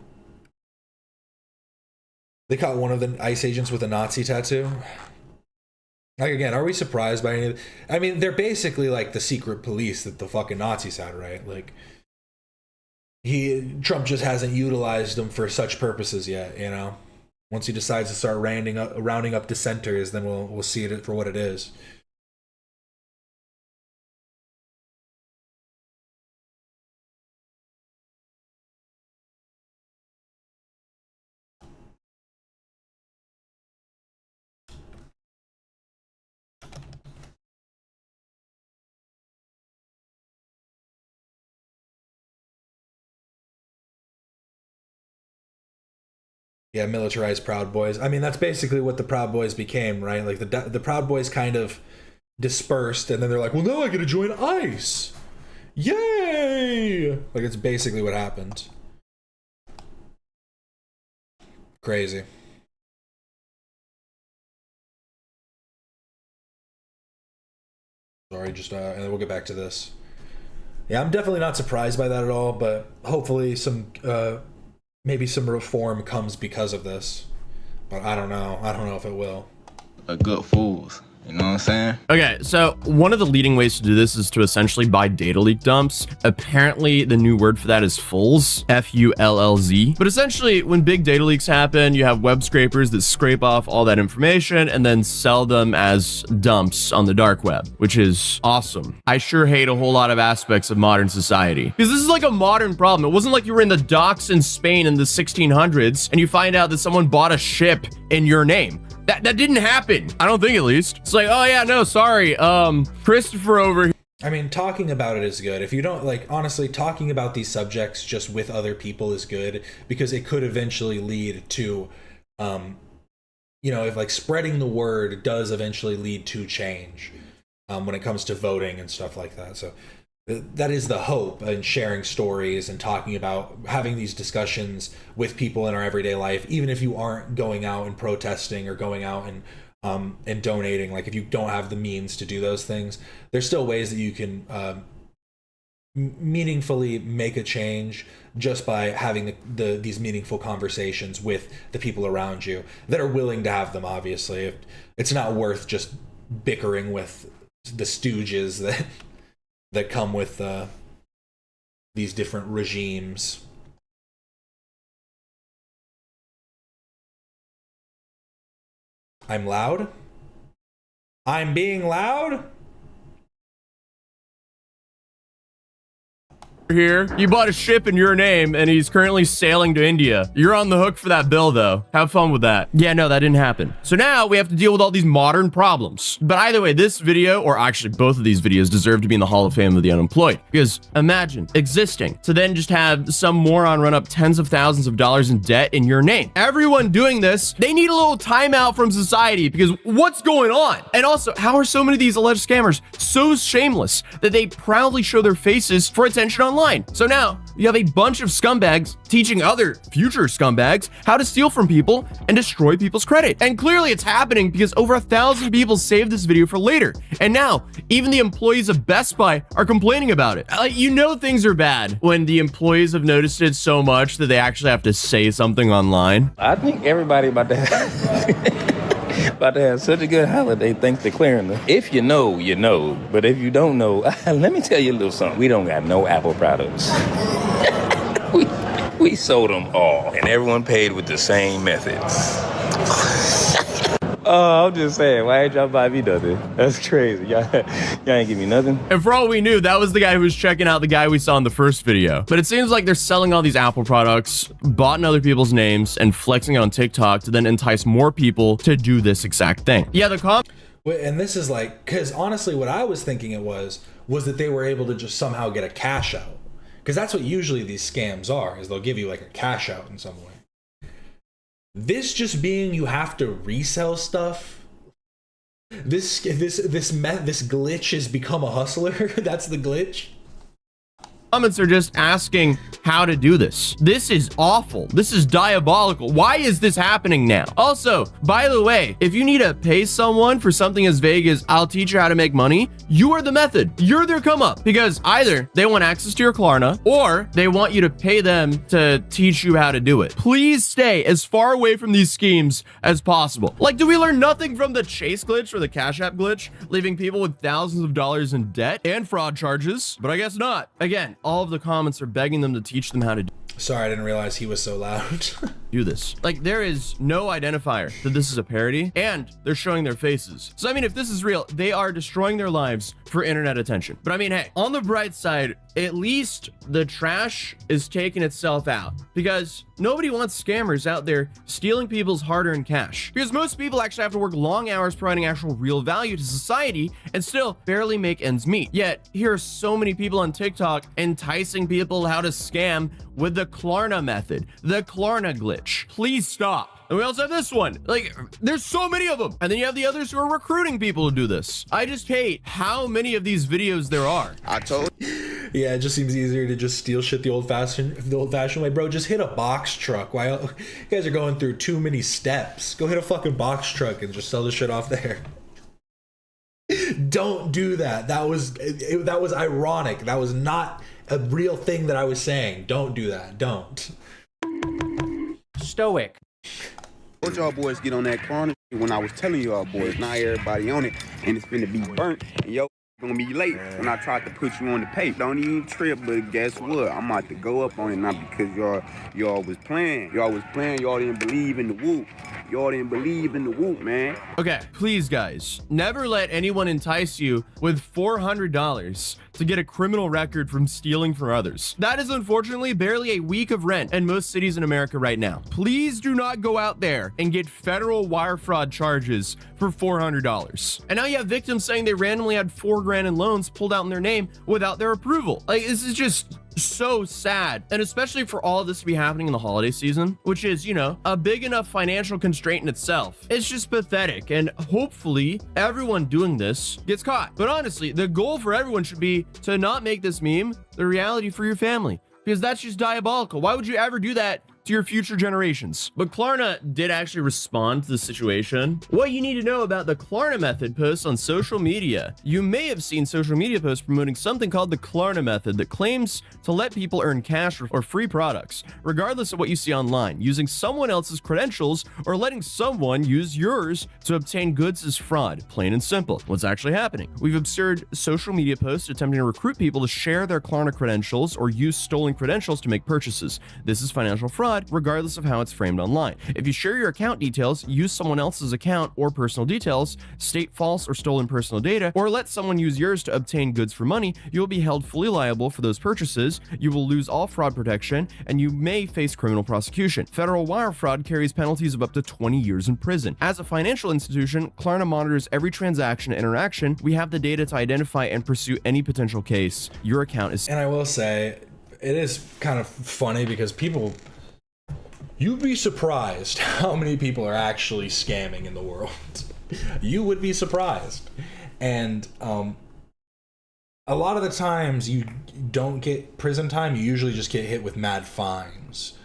They caught one of the ICE agents with a Nazi tattoo. Like, again, are we surprised by any of it? I mean, they're basically like the secret police that the fucking Nazis had, right? Like, Trump just hasn't utilized them for such purposes yet, you know? Once he decides to start rounding up dissenters, then we'll see it for what it is. Yeah, militarized Proud Boys. I mean, that's basically what the Proud Boys became, right? Like, the Proud Boys kind of dispersed, and then they're like, well, now I get to join ICE. Yay! Like, it's basically what happened. Crazy. Sorry, just, and then we'll get back to this. Yeah, I'm definitely not surprised by that at all, but hopefully maybe some reform comes because of this, but I don't know. I don't know if it will. A good fools. You know what I'm saying? Okay, so one of the leading ways to do this is to essentially buy data leak dumps. Apparently, the new word for that is fulls, F-U-L-L-Z. But essentially, when big data leaks happen, you have web scrapers that scrape off all that information and then sell them as dumps on the dark web, which is awesome. I sure hate a whole lot of aspects of modern society, because this is like a modern problem. It wasn't like you were in the docks in Spain in the 1600s and you find out that someone bought a ship in your name. That didn't happen. I don't think, at least. It's like, oh yeah, no, sorry. Christopher over here. I mean, talking about it is good. If you don't, like, honestly, talking about these subjects just with other people is good, because it could eventually lead to, you know, if like spreading the word does eventually lead to change when it comes to voting and stuff like that. So that is the hope in sharing stories and talking about having these discussions with people in our everyday life, even if you aren't going out and protesting or going out and donating. Like, if you don't have the means to do those things, there's still ways that you can meaningfully make a change just by having these meaningful conversations with the people around you that are willing to have them. Obviously, it's not worth just bickering with the stooges that come with these different regimes. I'm loud? I'm being loud? Here, you bought a ship in your name and he's currently sailing to India. You're on the hook for that bill, though. Have fun with that. Yeah, no, that didn't happen. So now we have to deal with all these modern problems. But either way, this video, or actually both of these videos, deserve to be in the Hall of Fame of the unemployed. Because imagine existing to then just have some moron run up tens of thousands of dollars in debt in your name. Everyone doing this, they need a little timeout from society, because what's going on? And also, how are so many of these alleged scammers so shameless that they proudly show their faces for attention online? So now you have a bunch of scumbags teaching other future scumbags how to steal from people and destroy people's credit. And clearly it's happening because over 1,000 people saved this video for later. And now even the employees of Best Buy are complaining about it. You know things are bad when the employees have noticed it so much that they actually have to say something online. I think everybody about to have such a good holiday thanks to clearing them. If you know, you know. But if you don't know, let me tell you a little something. We don't got no Apple products. we sold them all, and everyone paid with the same methods. Oh, I'm just saying, why ain't y'all buy me nothing? That's crazy. Y'all ain't give me nothing. And for all we knew, that was the guy who was checking out the guy we saw in the first video. But it seems like they're selling all these Apple products, bought in other people's names, and flexing it on TikTok to then entice more people to do this exact thing. Yeah, and this is like, because honestly, what I was thinking it was that they were able to just somehow get a cash out. Because that's what usually these scams are, is they'll give you like a cash out in some way. This just being you have to resell stuff. This glitch has become a hustler. That's the glitch. comments are just asking how to do this. This is awful. This is diabolical. Why is this happening now? Also, by the way, if you need to pay someone for something as vague as I'll teach you how to make money, you are the method. You're their come up, because either they want access to your Klarna or they want you to pay them to teach you how to do it. Please stay as far away from these schemes as possible. Like, do we learn nothing from the Chase glitch or the Cash App glitch, leaving people with thousands of dollars in debt and fraud charges? But I guess not. Again, all of the comments are begging them to teach them how to Sorry, I didn't realize he was so loud. do this. Like, there is no identifier that this is a parody, and they're showing their faces. So I mean, if this is real, they are destroying their lives for internet attention. But I mean, hey, on the bright side, at least the trash is taking itself out, because nobody wants scammers out there stealing people's hard-earned cash, because most people actually have to work long hours providing actual real value to society and still barely make ends meet. Yet here are so many people on TikTok enticing people how to scam with the Klarna method, the Klarna glitch. Please stop. And we also have this one. Like, there's so many of them. And then you have the others who are recruiting people to do this. I just hate how many of these videos there are. I told Yeah, it just seems easier to just steal shit the old-fashioned way, bro. Just hit a box truck. Why you guys are going through too many steps? Go hit a fucking box truck and just sell the shit off there. Don't do that. That was ironic. That was not a real thing that I was saying. Don't do that. Don't. Stoic. Told y'all boys get on that Klarna when I was telling y'all boys, not everybody on it, and it's finna be burnt, and yo gonna be late when I tried to put you on the paper. Don't even trip, but guess what? I'm about to go up on it, not because y'all was playing. Y'all was playing, y'all didn't believe in the whoop. Y'all didn't believe in the whoop, man. Okay, please guys, never let anyone entice you with $400 to get a criminal record from stealing from others. That is unfortunately barely a week of rent in most cities in America right now. Please do not go out there and get federal wire fraud charges for $400. And now you have victims saying they randomly had $4 grand in loans pulled out in their name without their approval. Like, this is just so sad, and especially for all of this to be happening in the holiday season, which is, you know, a big enough financial constraint in itself. It's just pathetic, and hopefully everyone doing this gets caught. But honestly, the goal for everyone should be to not make this meme the reality for your family, because that's just diabolical. Why would you ever do that to your future generations? But Klarna did actually respond to the situation. What you need to know about the Klarna method posts on social media. You may have seen social media posts promoting something called the Klarna method that claims to let people earn cash or free products, regardless of what you see online. Using someone else's credentials or letting someone use yours to obtain goods is fraud, plain and simple. What's actually happening? We've observed social media posts attempting to recruit people to share their Klarna credentials or use stolen credentials to make purchases. This is financial fraud, regardless of how it's framed online. If you share your account details, use someone else's account or personal details, state false or stolen personal data, or let someone use yours to obtain goods for money, you will be held fully liable for those purchases, you will lose all fraud protection, and you may face criminal prosecution. Federal wire fraud carries penalties of up to 20 years in prison. As a financial institution, Klarna monitors every transaction and interaction. We have the data to identify and pursue any potential case. Your account is... And I will say, it is kind of funny because you'd be surprised how many people are actually scamming in the world. You would be surprised. And a lot of the times you don't get prison time, you usually just get hit with mad fines.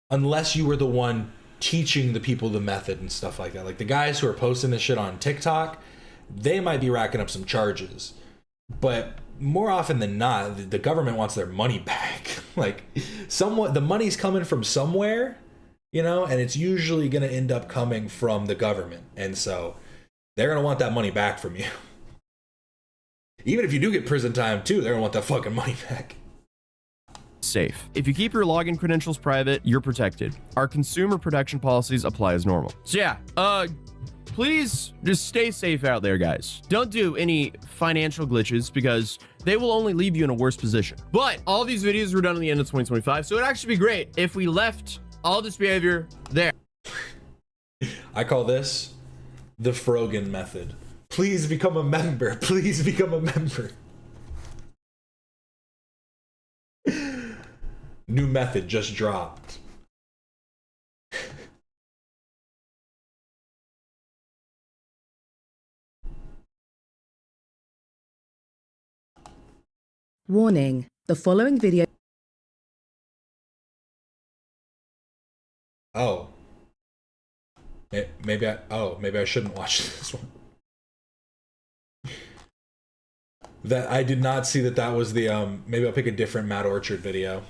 Unless you were the one teaching the people the method and stuff like that. Like the guys who are posting this shit on TikTok, they might be racking up some charges. But more often than not, the government wants their money back. Like the money's coming from somewhere, you know, and it's usually going to end up coming from the government. And so they're going to want that money back from you. Even if you do get prison time too, they're going to want that fucking money back. Safe. If you keep your login credentials private, you're protected. Our consumer protection policies apply as normal. So yeah, please just stay safe out there, guys. Don't do any financial glitches because they will only leave you in a worse position. But all these videos were done at the end of 2025, so it'd actually be great if we left all this behavior there. I call this the Frogan method. Please become a member. Please become a member. New method just dropped. Warning. The following video... Oh. Maybe I shouldn't watch this one. That I did not see that was the maybe I'll pick a different Matt Orchard video.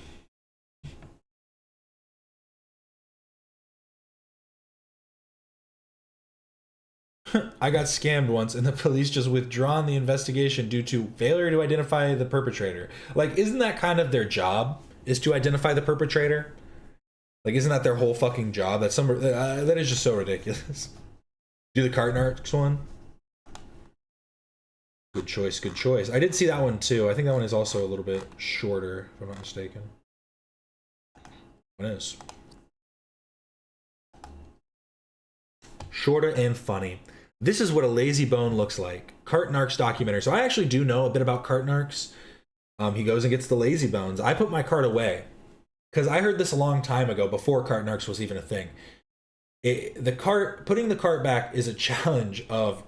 I got scammed once and the police just withdrawn the investigation due to failure to identify the perpetrator. Like, isn't that kind of their job, is to identify the perpetrator? Like, isn't that their whole fucking job? That is just so ridiculous. Do the cart narcs one? Good choice, good choice. I did see that one too. I think that one is also a little bit shorter, if I'm not mistaken. It is. Shorter and funny. This is what a lazy bone looks like. Cart Narcs documentary. So I actually do know a bit about Cart Narcs. He goes and gets the lazy bones. I put my cart away because I heard this a long time ago, before Cart Narcs was even a thing. Putting the cart back is a challenge of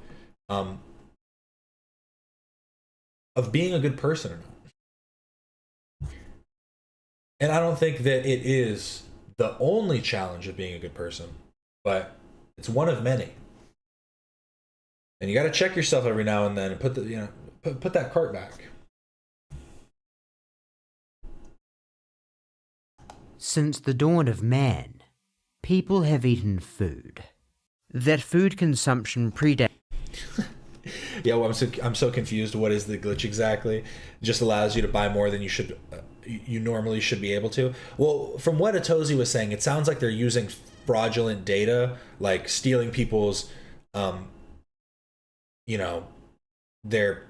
being a good person or not. And I don't think that it is the only challenge of being a good person, but it's one of many. And you got to check yourself every now and then and put that cart back. Since the dawn of man, people have eaten food. That food consumption predates. Yeah, well, I'm so confused. What is the glitch exactly? It just allows you to buy more than you normally should be able to. Well, from what Atozy was saying, it sounds like they're using fraudulent data, like stealing people's their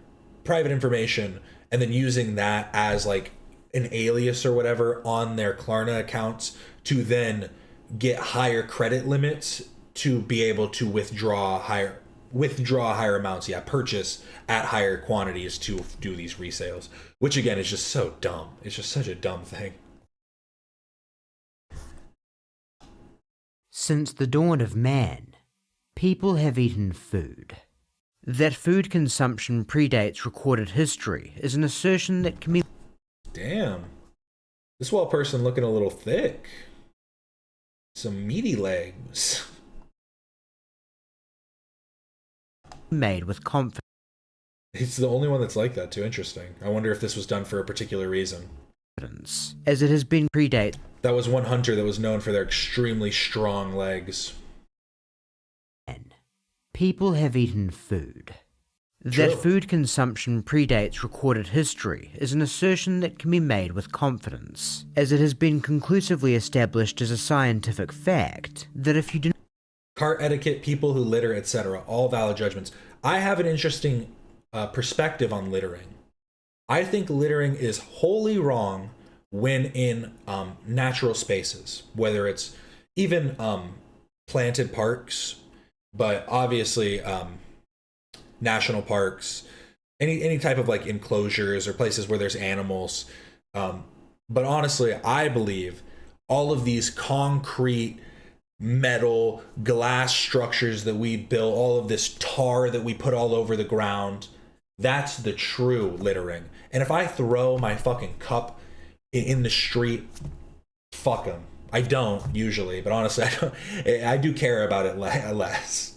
private information and then using that as like an alias or whatever on their Klarna accounts to then get higher credit limits to be able to withdraw higher amounts, purchase at higher quantities to do these resales, which again is just so dumb. It's just such a dumb thing. Since the dawn of man, people have eaten food. That food consumption predates recorded history is an assertion that can be... Damn. This wall person looking a little thick. Some meaty legs. Made with confidence. It's the only one that's like that too. Interesting. I wonder if this was done for a particular reason. As it has been predate. That was one hunter that was known for their extremely strong legs. People have eaten food. True. That food consumption predates recorded history is an assertion that can be made with confidence, as it has been conclusively established as a scientific fact that if you do cart etiquette, people who litter, etc., all valid judgments. I have an interesting perspective on littering. I think littering is wholly wrong when in natural spaces, whether it's even planted parks, but obviously national parks, any type of like enclosures or places where there's animals. But honestly, I believe all of these concrete, metal, glass structures that we build, all of this tar that we put all over the ground, that's the true littering. And if I throw my fucking cup in the street, fuck them. I don't usually, but honestly, I do care about it less.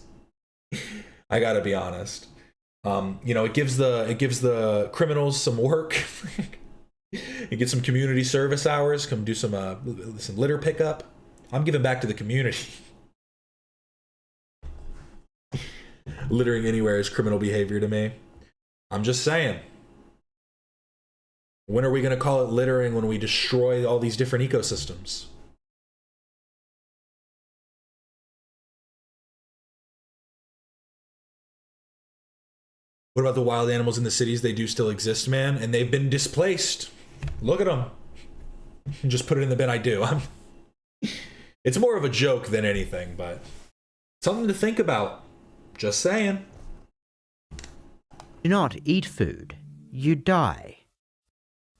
I gotta be honest. It gives the criminals some work. You get some community service hours. Come do some litter pickup. I'm giving back to the community. Littering anywhere is criminal behavior to me. I'm just saying. When are we going to call it littering when we destroy all these different ecosystems? What about the wild animals in the cities? They do still exist, man, and they've been displaced. Look at them. Just put it in the bin. I do. It's more of a joke than anything, but something to think about. Just saying. Do not eat food, you die.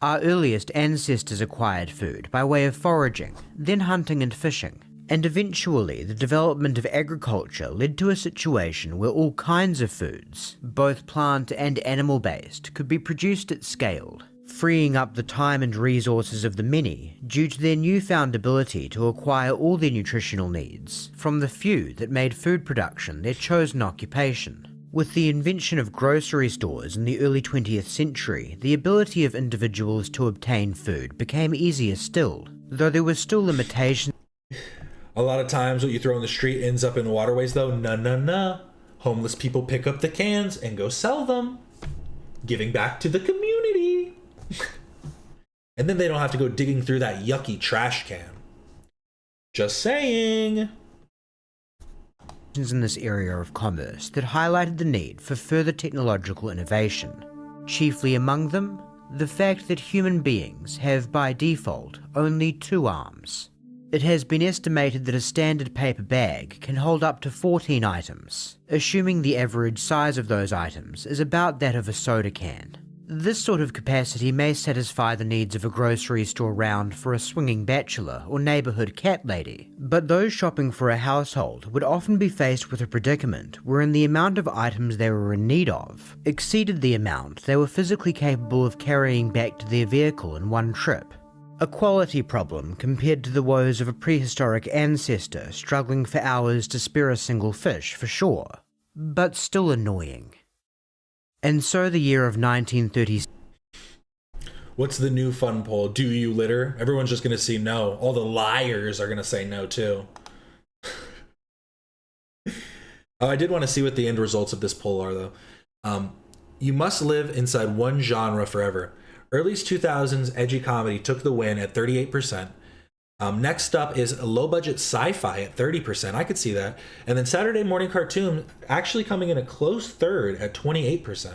Our earliest ancestors acquired food by way of foraging, then hunting and fishing, and eventually the development of agriculture led to a situation where all kinds of foods, both plant and animal-based, could be produced at scale. freeing up the time and resources of the many due to their newfound ability to acquire all their nutritional needs from the few that made food production their chosen occupation. With the invention of grocery stores in the early 20th century, the ability of individuals to obtain food became easier still, though there were still limitations. A lot of times what you throw in the street ends up in waterways though. No. Homeless people pick up the cans and go sell them, giving back to the community. And then they don't have to go digging through that yucky trash can. Just saying. In this area of commerce that highlighted the need for further technological innovation. Chiefly among them, the fact that human beings have by default only 2 arms. It has been estimated that a standard paper bag can hold up to 14 items, assuming the average size of those items is about that of a soda can. This sort of capacity may satisfy the needs of a grocery store round for a swinging bachelor or neighbourhood cat lady, but those shopping for a household would often be faced with a predicament wherein the amount of items they were in need of exceeded the amount they were physically capable of carrying back to their vehicle in one trip. A quality problem compared to the woes of a prehistoric ancestor struggling for hours to spare a single fish, for sure, but still annoying. And so the year of 1936. What's the new fun poll? Do you litter? Everyone's just going to see no. All the liars are going to say no too. Oh, I did want to see what the end results of this poll are though. You must live inside one genre forever. Early 2000s edgy comedy took the win at 38%. Next up is a low-budget sci-fi at 30%. I could see that. And then Saturday morning cartoon actually coming in a close third at 28%.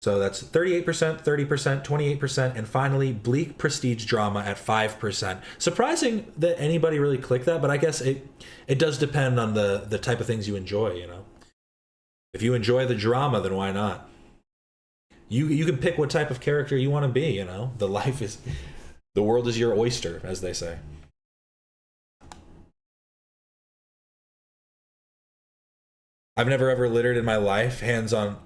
So that's 38%, 30%, 28%, and finally bleak prestige drama at 5%. Surprising that anybody really clicked that, but I guess it does depend on the type of things you enjoy, you know. If you enjoy the drama, then why not? You can pick what type of character you want to be, you know. The world is your oyster, as they say. I've never ever littered in my life, hands on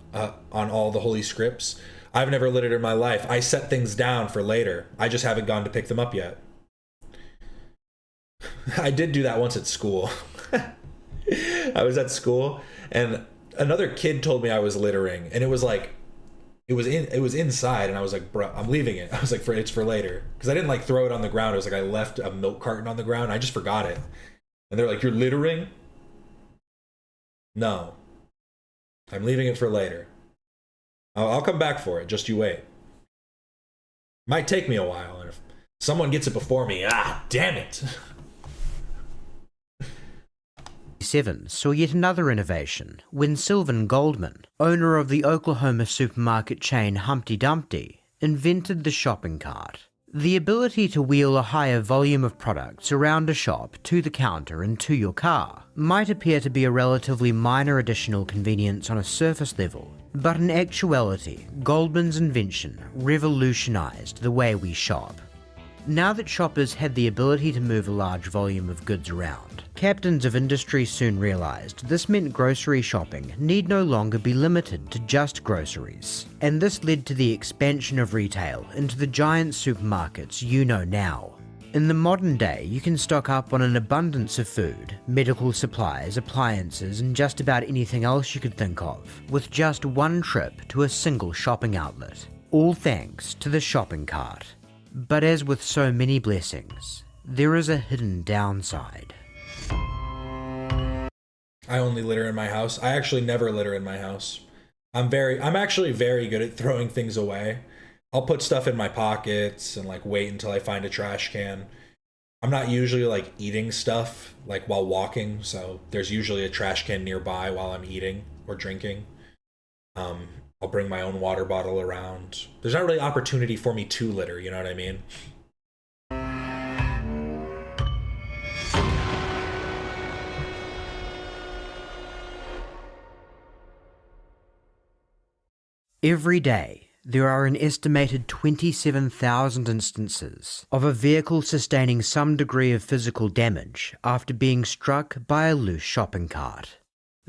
all the holy scripts. I've never littered in my life. I set things down for later. I just haven't gone to pick them up yet. I did do that once at school. I was at school and another kid told me I was littering, and it was like, it was inside, and I was like, bro, I'm leaving it. I was like, it's for later, because I didn't like throw it on the ground. It was like I left a milk carton on the ground. I just forgot it, and they're like, you're littering? No, I'm leaving it for later. I'll come back for it. Just you wait. Might take me a while, and if someone gets it before me, damn it. 1987 saw yet another innovation when Sylvan Goldman, owner of the Oklahoma supermarket chain Humpty Dumpty, invented the shopping cart. The ability to wheel a higher volume of products around a shop to the counter and to your car might appear to be a relatively minor additional convenience on a surface level, but in actuality, Goldman's invention revolutionized the way we shop. Now that shoppers had the ability to move a large volume of goods around, captains of industry soon realized this meant grocery shopping need no longer be limited to just groceries, and this led to the expansion of retail into the giant supermarkets you know now. In the modern day, you can stock up on an abundance of food, medical supplies, appliances, and just about anything else you could think of, with just one trip to a single shopping outlet, all thanks to the shopping cart. But as with so many blessings, there is a hidden downside. I only litter in my house. I actually never litter in my house. I'm actually very good at throwing things away. I'll put stuff in my pockets and like wait until I find a trash can. I'm not usually like eating stuff like while walking, so there's usually a trash can nearby while I'm eating or drinking. I'll bring my own water bottle around. There's not really opportunity for me to litter, you know what I mean? Every day, there are an estimated 27,000 instances of a vehicle sustaining some degree of physical damage after being struck by a loose shopping cart.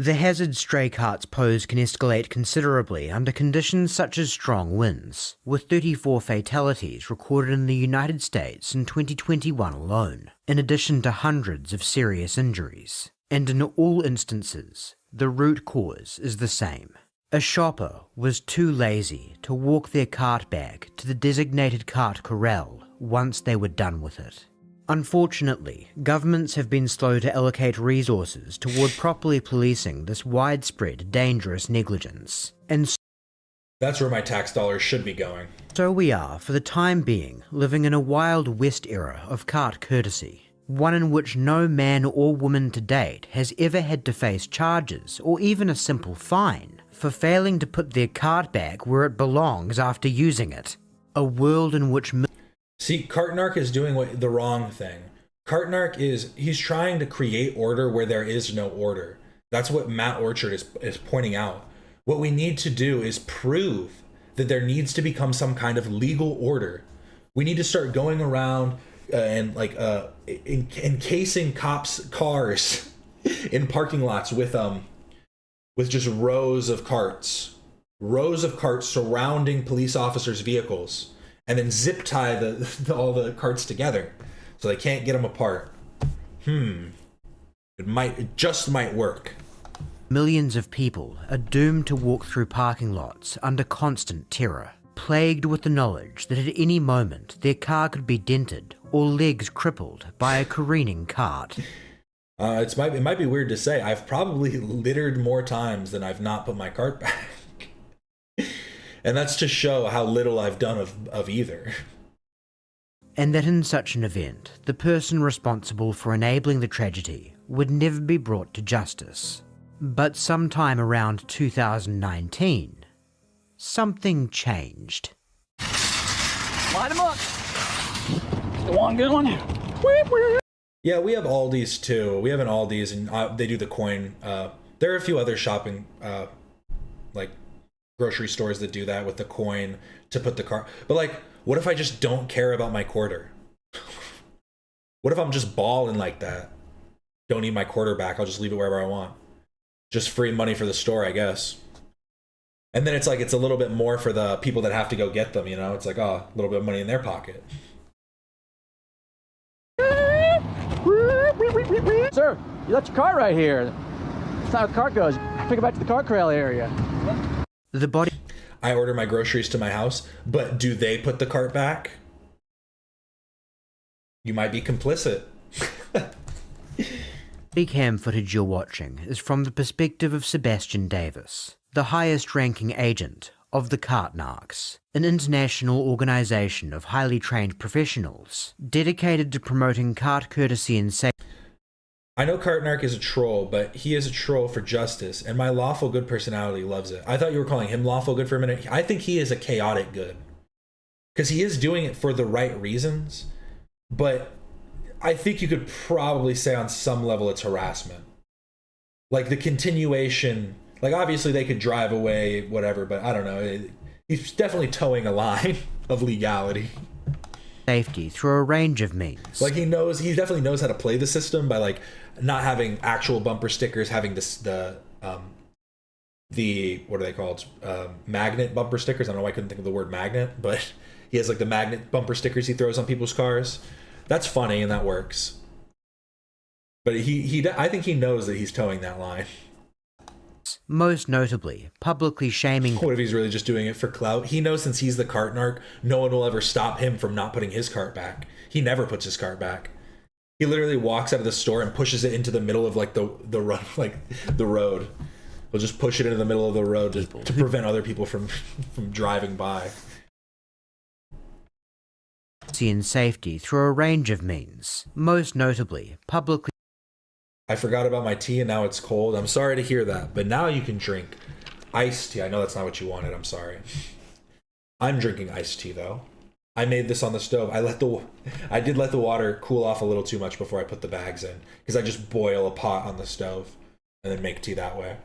The hazard stray carts pose can escalate considerably under conditions such as strong winds, with 34 fatalities recorded in the United States in 2021 alone, in addition to hundreds of serious injuries. And in all instances, the root cause is the same. A shopper was too lazy to walk their cart back to the designated cart corral once they were done with it. Unfortunately, governments have been slow to allocate resources toward properly policing this widespread, dangerous negligence. And That's where my tax dollars should be going. so we are, for the time being, living in a Wild West era of cart courtesy. One in which no man or woman to date has ever had to face charges or even a simple fine for failing to put their cart back where it belongs after using it. A world in which... See, Cartnark is doing the wrong thing. Cartnark he's trying to create order where there is no order. That's what Matt Orchard is pointing out. What we need to do is prove that there needs to become some kind of legal order. We need to start going around and encasing cops' cars in parking lots with just rows of carts surrounding police officers' vehicles, and then zip tie all the carts together so they can't get them apart. It just might work. Millions of people are doomed to walk through parking lots under constant terror, plagued with the knowledge that at any moment their car could be dented or legs crippled by a careening cart. It might be weird to say, I've probably littered more times than I've not put my cart back. And that's to show how little I've done of either. And that in such an event, the person responsible for enabling the tragedy would never be brought to justice. But sometime around 2019, something changed. Light them up. Still one good one? Yeah, we have Aldi's too. We have an Aldi's, and they do the coin. There are a few other shopping, like grocery stores that do that with the coin to put the car. But like, what if I just don't care about my quarter? What if I'm just balling like that? Don't need my quarter back. I'll just leave it wherever I want. Just free money for the store, I guess. And then it's like, it's a little bit more for the people that have to go get them, you know? It's like, oh, a little bit of money in their pocket. Sir, you left your cart right here. That's not how the cart goes. Take it back to the cart corral area. The body... I order my groceries to my house, but do they put the cart back? You might be complicit. The cam footage you're watching is from the perspective of Sebastian Davis, the highest-ranking agent of the Narcs, an international organization of highly trained professionals dedicated to promoting cart courtesy and safety. I know Cartnark is a troll, but he is a troll for justice, and my lawful good personality loves it. I thought you were calling him lawful good for a minute. I think he is a chaotic good, because he is doing it for the right reasons, but I think you could probably say on some level it's harassment. Like the continuation, like obviously they could drive away, whatever, but I don't know. He's definitely towing a line of legality. Safety through a range of means. Like he definitely knows how to play the system by like not having actual bumper stickers, having the what are they called? Magnet bumper stickers. I don't know why I couldn't think of the word magnet, but he has like the magnet bumper stickers he throws on people's cars. That's funny and that works. But I think he knows that he's towing that line. Most notably, publicly shaming... What if he's really just doing it for clout? He knows since he's the Cartnark, no one will ever stop him from not putting his cart back. He never puts his cart back. He literally walks out of the store and pushes it into the middle of like the run, like the road. He'll just push it into the middle of the road to prevent other people from driving by. And safety through a range of means, most notably publicly... I forgot about my tea and now it's cold. I'm sorry to hear that, but now you can drink iced tea. I know that's not what you wanted. I'm sorry. I'm drinking iced tea though. I made this on the stove. I did let the water cool off a little too much before I put the bags in, because I just boil a pot on the stove and then make tea that way.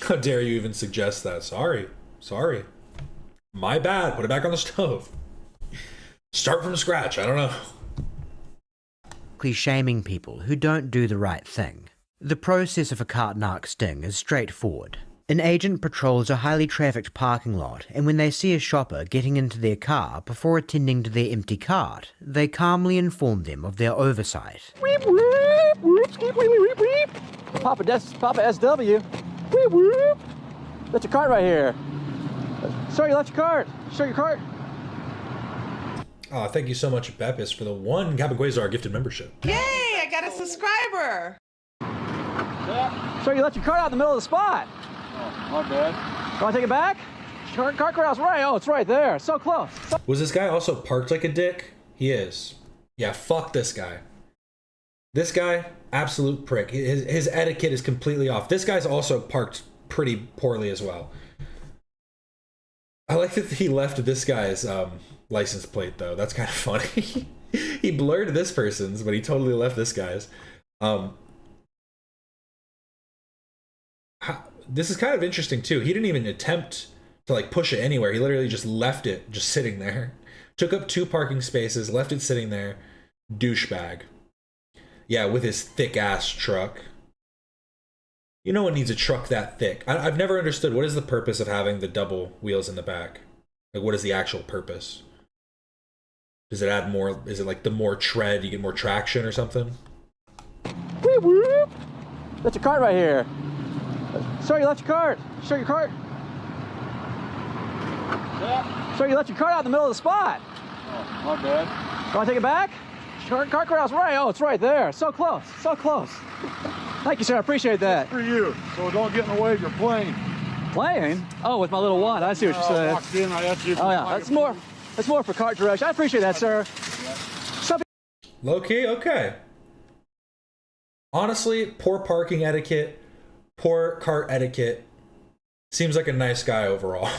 How dare you even suggest that? Sorry. My bad. Put it back on the stove. Start from scratch. I don't know. Shaming people who don't do the right thing. The process of a cart narc sting is straightforward. An agent patrols a highly trafficked parking lot, and when they see a shopper getting into their car before attending to their empty cart, they calmly inform them of their oversight. Papa SW. Whoop, whoop. Left your cart right here. Sir, you left your cart. Show your cart. Oh, thank you so much, Bepis, for the one Capaguazar gifted membership. Yay, I got a subscriber. Sir, you left your cart out in the middle of the spot. Oh, my bad. Want to take it back? Cart corral's right. Oh, it's right there. So close. Was this guy also parked like a dick? He is. Yeah, fuck this guy. This guy, absolute prick. His etiquette is completely off. This guy's also parked pretty poorly as well. I like that he left this guy's license plate, though. That's kind of funny. He blurred this person's, but he totally left this guy's. This is kind of interesting, too. He didn't even attempt to, like, push it anywhere. He literally just left it just sitting there. Took up 2 parking spaces, left it sitting there. Douchebag. Yeah, with his thick-ass truck. You no one needs a truck that thick. I've never understood what is the purpose of having the double wheels in the back. Like, what is the actual purpose? Does it add more? Is it like the more tread, you get more traction or something? Whoop, whoop. Left your cart right here. Sir, you left your cart. Show your cart. Yeah. Sir, you left your cart out in the middle of the spot. Oh, my bad. Want to take it back? Cart corral's right. Oh, it's right there. So close. So close. Thank you, sir. I appreciate that. For you. So don't get in the way of your plane. Plane? Oh, with my little wand. I see what you're saying. Walked in, I asked you Oh, yeah. That's more for cart direction. I appreciate that, sir. Low key? Okay. Honestly, poor parking etiquette, poor cart etiquette. Seems like a nice guy overall.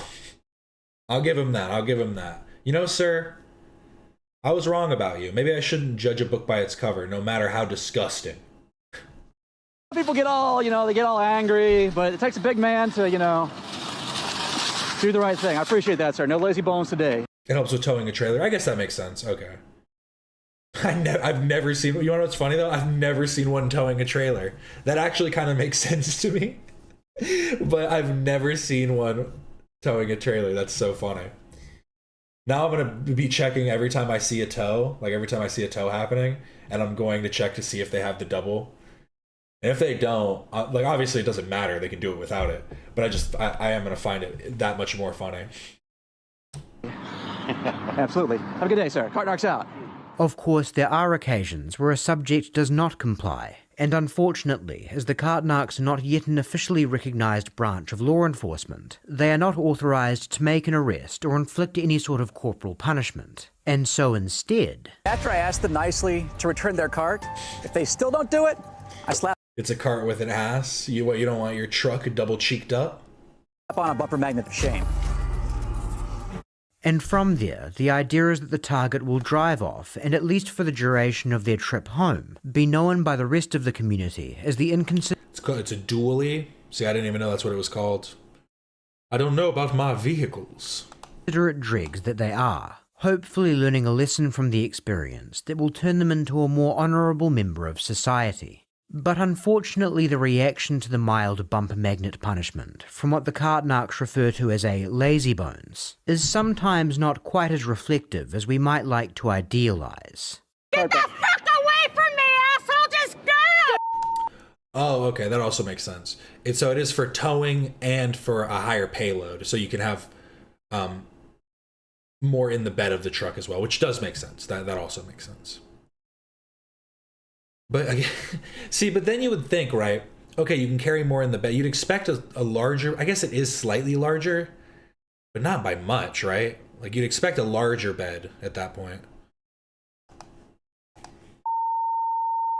I'll give him that. I'll give him that. You know, sir, I was wrong about you. Maybe I shouldn't judge a book by its cover, no matter how disgusting. People get all, they get all angry, but it takes a big man to, do the right thing. I appreciate that, sir. No lazy bones today. It helps with towing a trailer. I guess that makes sense. Okay. I've never seen, you know what's funny though? I've never seen one towing a trailer. That actually kind of makes sense to me. But I've never seen one towing a trailer. That's so funny. Now I'm going to be checking every time I see a tow, like every time I see a tow happening, and I'm going to check to see if they have the double. And if they don't, like obviously it doesn't matter. They can do it without it. But I am going to find it that much more funny. Absolutely. Have a good day, sir. Cart Narcs out. Of course, there are occasions where a subject does not comply, and unfortunately, as the cart narcs are not yet an officially recognised branch of law enforcement, they are not authorised to make an arrest or inflict any sort of corporal punishment. And so instead... After I asked them nicely to return their cart, if they still don't do it, I slap... It's a cart with an ass? You don't want your truck double cheeked up? on a bumper magnet for shame. And from there, the idea is that the target will drive off, and at least for the duration of their trip home, be known by the rest of the community as the inconsiderate... It's a dually? See, I didn't even know that's what it was called. I don't know about my vehicles. ...considerate dregs that they are, hopefully learning a lesson from the experience that will turn them into a more honourable member of society. But unfortunately, the reaction to the mild bumper magnet punishment, from what the cart narcs refer to as a lazy bones, is sometimes not quite as reflective as we might like to idealize. Get the fuck away from me, asshole! Just go! Oh, okay, that also makes sense. So it is for towing and for a higher payload, so you can have more in the bed of the truck as well, which does make sense. That also makes sense. But again, see, but then you would think, right? Okay, you can carry more in the bed. You'd expect a larger, I guess it is slightly larger, but not by much, right? Like you'd expect a larger bed at that point.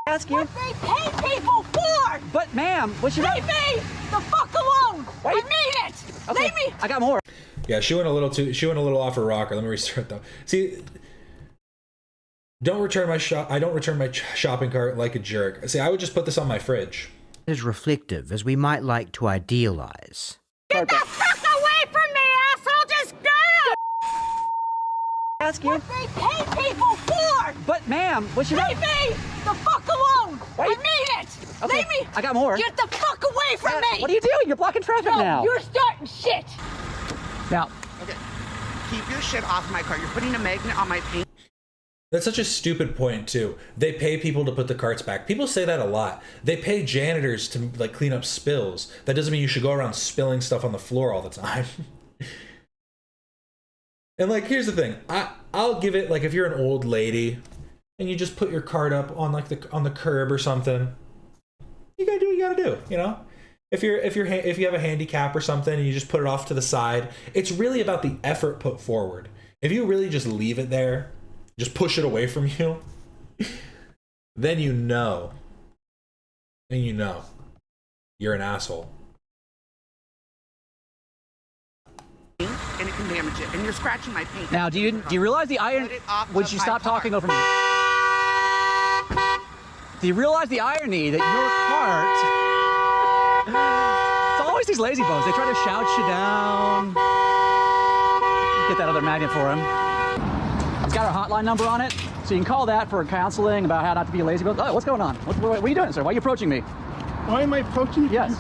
Ask you. What they pay people for? But ma'am, what's your... Leave me the fuck alone! Wait. I mean it! Okay, Leave me! I got more. Yeah, she went a little off her rocker. Let me restart though. See, I don't return my shopping cart like a jerk. See, I would just put this on my fridge. As reflective as we might like to idealize. Get the fuck away from me, asshole! Just go! ask you. What they pay people for? But ma'am, what you Leave me the fuck alone. Why? I mean it. Okay, Leave me. I got more. Get the fuck away from me. What are you doing? You're blocking traffic No, now. you're starting shit. Now. Okay. Keep your shit off my car. You're putting a magnet on my paint. That's such a stupid point too. They pay people to put the carts back. People say that a lot. They pay janitors to like clean up spills. That doesn't mean you should go around spilling stuff on the floor all the time. And like, here's the thing. I'll give it, like, if you're an old lady and you just put your cart up on like on the curb or something, you gotta do what you gotta do, you know? If you have a handicap or something and you just put it off to the side, it's really about the effort put forward. If you really just leave it there, just push it away from you, then you know. You're an asshole. And it can damage it. And you're scratching my paint. Now, do you realize the iron? Would you stop talking over me? Do you realize the irony that your cart? It's always these lazy bones. They try to shout you down. Get that other magnet for him. It's got our hotline number on it, so you can call that for counseling about how not to be a lazy bone. Oh, what's going on? What are you doing, sir? Why are you approaching me? Why am I approaching you? Yes.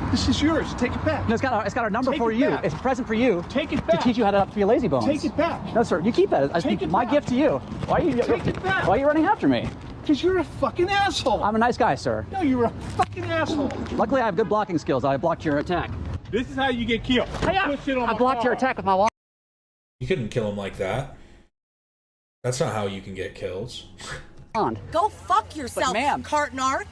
This is yours. Take it back. No, it's got our number Take for it you. back. It's a present for you. Take it back. To teach you how not to be a lazy bones. Take it back. No, sir. You keep that. Take it my back. gift to you. Why are you? Take it back. Why are you running after me? Because you're a fucking asshole. I'm a nice guy, sir. No, you're a fucking asshole. Luckily, I have good blocking skills. I blocked your attack. This is how you get killed. Hey, I blocked your attack with my wall. You couldn't kill him like that. That's not how you can get kills. Go fuck yourself, ma'am. cart narc.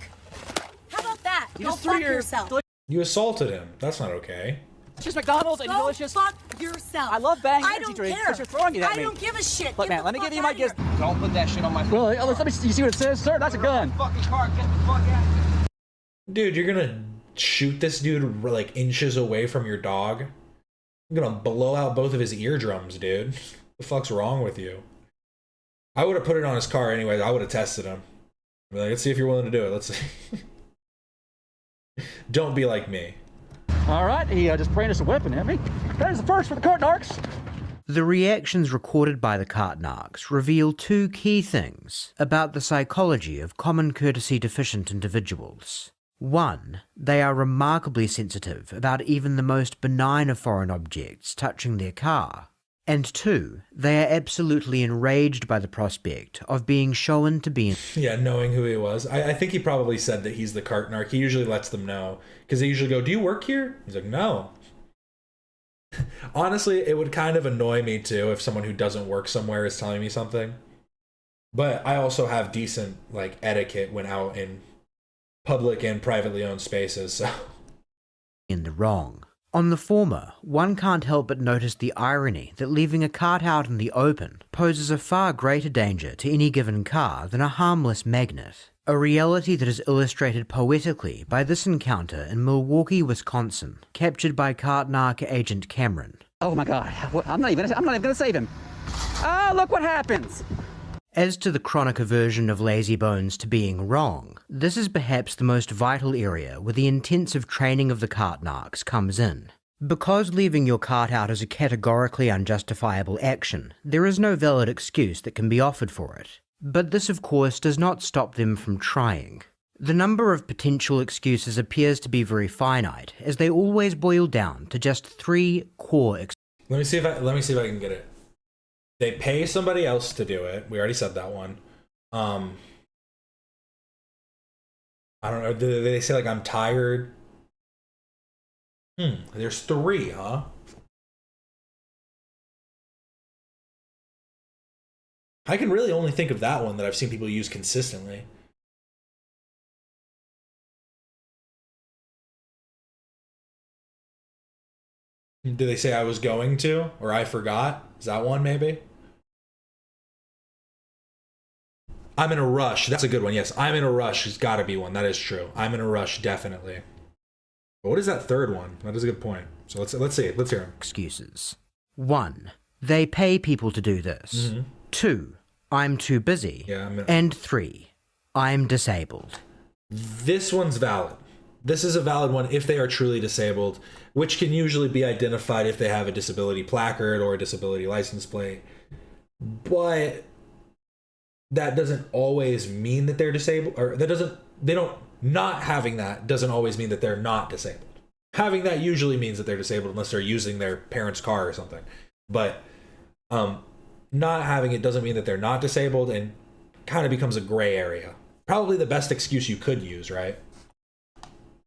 How about that? You Go just threw fuck your- yourself. You assaulted him. That's not okay. It's just McDonald's and Go delicious. fuck yourself. I love Bang I energy don't drink care. because you're throwing it at me. I don't give a shit. Look, Get man, the let me fuck give you outta my gift. here. Don't put that shit on my phone. Really? Let me. You see what it says, sir? That's a gun. Fucking car, get the fuck out. Dude, you're gonna shoot this dude like inches away from your dog? You're gonna blow out both of his eardrums, dude. The fuck's wrong with you? I would have put it on his car anyway. I would have tested him. I'd be like, let's see if you're willing to do it. Let's see. Don't be like me. All right, he just brandished a weapon at me. That is the first for the cart narcs. The reactions recorded by the cart narcs reveal two key things about the psychology of common courtesy deficient individuals. One, they are remarkably sensitive about even the most benign of foreign objects touching their car. And two, they are absolutely enraged by the prospect of being shown to be... Yeah, knowing who he was. I think he probably said that he's the cart narc. He usually lets them know. Because they usually go, do you work here? He's like, no. Honestly, it would kind of annoy me too if someone who doesn't work somewhere is telling me something. But I also have decent like etiquette when out in public and privately owned spaces, so... in the wrong. On the former, one can't help but notice the irony that leaving a cart out in the open poses a far greater danger to any given car than a harmless magnet. A reality that is illustrated poetically by this encounter in Milwaukee, Wisconsin, captured by cart narc agent Cameron. Oh my God! I'm not even gonna save him. Ah, look what happens. As to the chronic aversion of lazy bones to being wrong, this is perhaps the most vital area where the intensive training of the cart narcs comes in. Because leaving your cart out is a categorically unjustifiable action, there is no valid excuse that can be offered for it. But this, of course, does not stop them from trying. The number of potential excuses appears to be very finite, as they always boil down to just three core Let me see if I can get it. They pay somebody else to do it. We already said that one. I don't know. Do they say like I'm tired? There's three, huh? I can really only think of that one that I've seen people use consistently. Do they say I was going to, or I forgot? Is that one maybe? I'm in a rush. That's a good one. Yes, I'm in a rush has got to be one. That is true. I'm in a rush, definitely. But what is that third one? That is a good point. So let's see it. Let's hear them. excuses. 1. They pay people to do this. 2. I'm too busy. And 3. I'm disabled. This one's valid. This is a valid one if they are truly disabled, which can usually be identified if they have a disability placard or a disability license plate. but that doesn't always mean that they're disabled, or not having that doesn't always mean that they're not disabled. Having that usually means that they're disabled unless they're using their parents' car or something. But not having it doesn't mean that they're not disabled, and kind of becomes a gray area. Probably the best excuse you could use, right?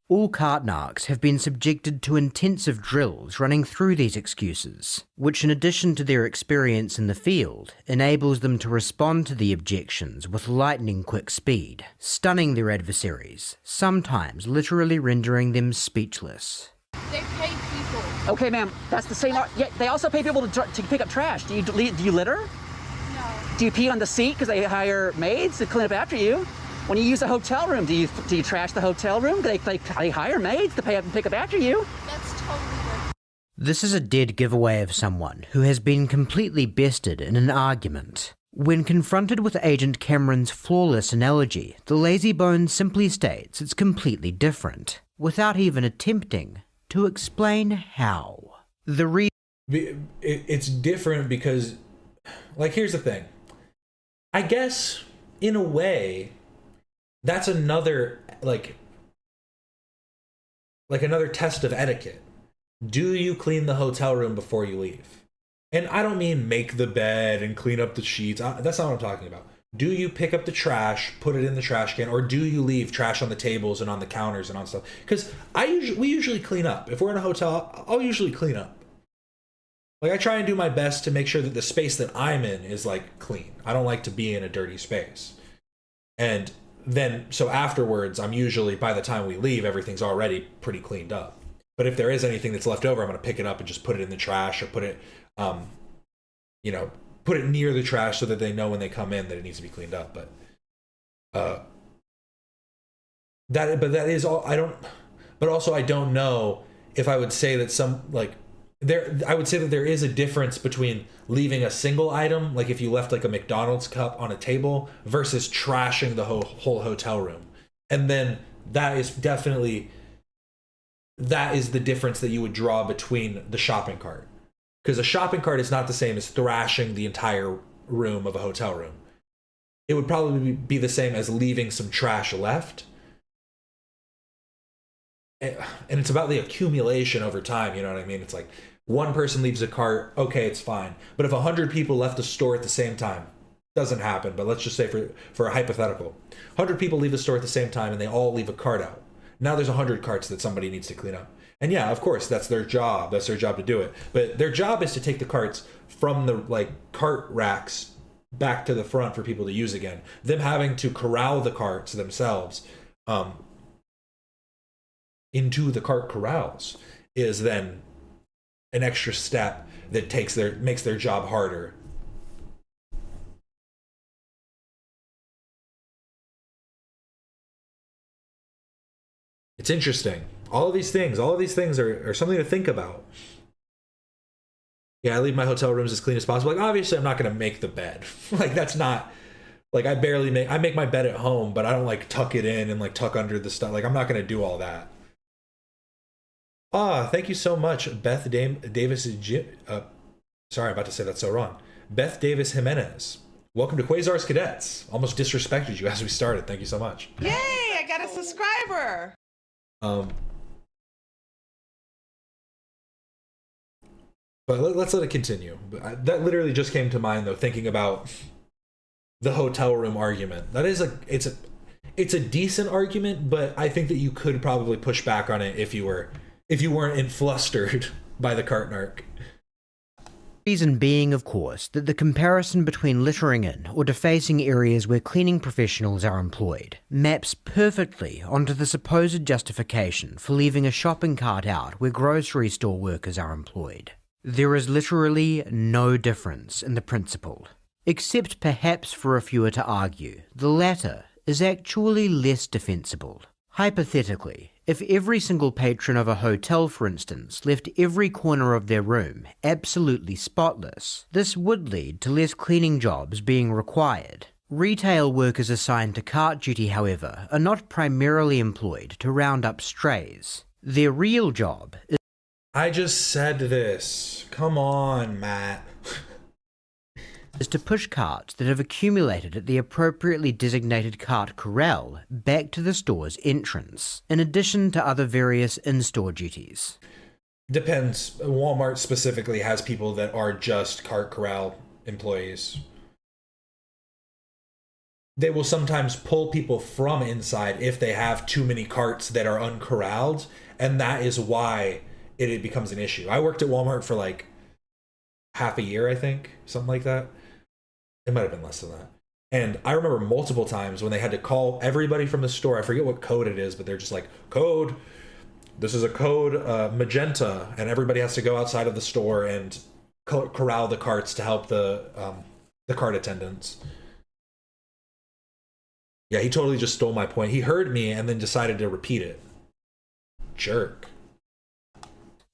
All cart narcs have been subjected to intensive drills running through these excuses, which in addition to their experience in the field, enables them to respond to the objections with lightning-quick speed, stunning their adversaries, sometimes literally rendering them speechless. They pay people. Okay, ma'am, that's the same. Yeah, they also pay people to pick up trash. Do you litter? No. Do you pee on the seat because they hire maids to clean up after you? When you use a hotel room, do you trash the hotel room? They hire maids to pick up after you. That's totally different. This is a dead giveaway of someone who has been completely bested in an argument. When confronted with Agent Cameron's flawless analogy, the lazy bone simply states it's completely different, without even attempting to explain how. It's different because, like, here's the thing. I guess, in a way, that's another, like another test of etiquette. Do you clean the hotel room before you leave? And I don't mean make the bed and clean up the sheets. That's not what I'm talking about. Do you pick up the trash, put it in the trash can, or do you leave trash on the tables and on the counters and on stuff? Because we usually clean up. If we're in a hotel, I'll usually clean up. Like, I try and do my best to make sure that the space that I'm in is, like, clean. I don't like to be in a dirty space. And then, so afterwards, I'm usually, by the time we leave, everything's already pretty cleaned up. But if there is anything that's left over, I'm going to pick it up and just put it in the trash, or put it, put it near the trash so that they know when they come in that it needs to be cleaned up. But that is all. But also I don't know if I would say that I would say that there is a difference between leaving a single item, like if you left like a McDonald's cup on a table, versus trashing the whole hotel room. And then that is the difference that you would draw between the shopping cart. Because a shopping cart is not the same as thrashing the entire room of a hotel room. It would probably be the same as leaving some trash left. And it's about the accumulation over time, you know what I mean? It's like, one person leaves a cart, okay, it's fine. But if 100 people left a store at the same time, doesn't happen, but let's just say for a hypothetical, 100 people leave the store at the same time and they all leave a cart out. Now there's 100 carts that somebody needs to clean up. And yeah, of course, that's their job. That's their job to do it. But their job is to take the carts from the cart racks back to the front for people to use again. Them having to corral the carts themselves into the cart corrals is then an extra step that makes their job harder. It's interesting. All of these things are something to think about. Yeah, I leave my hotel rooms as clean as possible. Like, obviously I'm not going to make the bed. Like, that's not, like, I make my bed at home, but I don't like tuck it in and like tuck under the stuff. Like, I'm not going to do all that. Thank you so much, Beth Davis. Sorry, I'm about to say that so wrong. Beth Davis Jimenez. Welcome to Quasar's Cadets. Almost disrespected you as we started. Thank you so much. Yay, I got a subscriber. But let's let it continue. That literally just came to mind, though, thinking about the hotel room argument. That is it's a decent argument, but I think that you could probably push back on it if you weren't flustered by the cart narc. Reason being, of course, that the comparison between littering in or defacing areas where cleaning professionals are employed maps perfectly onto the supposed justification for leaving a shopping cart out where grocery store workers are employed. There is literally no difference in the principle, except perhaps for a few to argue the latter is actually less defensible. Hypothetically, if every single patron of a hotel, for instance, left every corner of their room absolutely spotless, this would lead to less cleaning jobs being required. Retail workers assigned to cart duty, however, are not primarily employed to round up strays. Their real job is... I just said this. Come on, Matt. is to push carts that have accumulated at the appropriately designated cart corral back to the store's entrance, in addition to other various in-store duties. Depends. Walmart specifically has people that are just cart corral employees. They will sometimes pull people from inside if they have too many carts that are uncorralled, and that is why it becomes an issue. I worked at Walmart for like half a year, I think, something like that. It might have been less than that. And I remember multiple times when they had to call everybody from the store. I forget what code it is, but they're just like, code. This is a code magenta, and everybody has to go outside of the store and corral the carts to help the cart attendants. Yeah, he totally just stole my point. He heard me and then decided to repeat it. Jerk.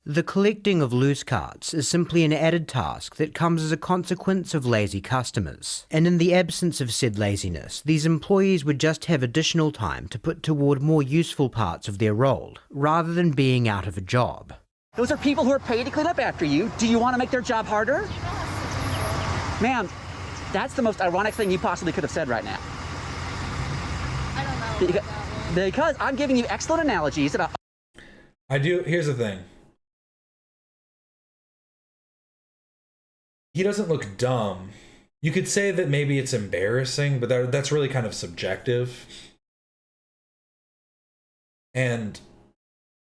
The collecting of loose carts is simply an added task that comes as a consequence of lazy customers. And in the absence of said laziness, these employees would just have additional time to put toward more useful parts of their role, rather than being out of a job. Those are people who are paid to clean up after you. Do you want to make their job harder? Ma'am, that's the most ironic thing you possibly could have said right now. I don't know. Because I'm giving you excellent analogies about... Here's the thing. He doesn't look dumb. You could say that maybe it's embarrassing, but that's really kind of subjective. And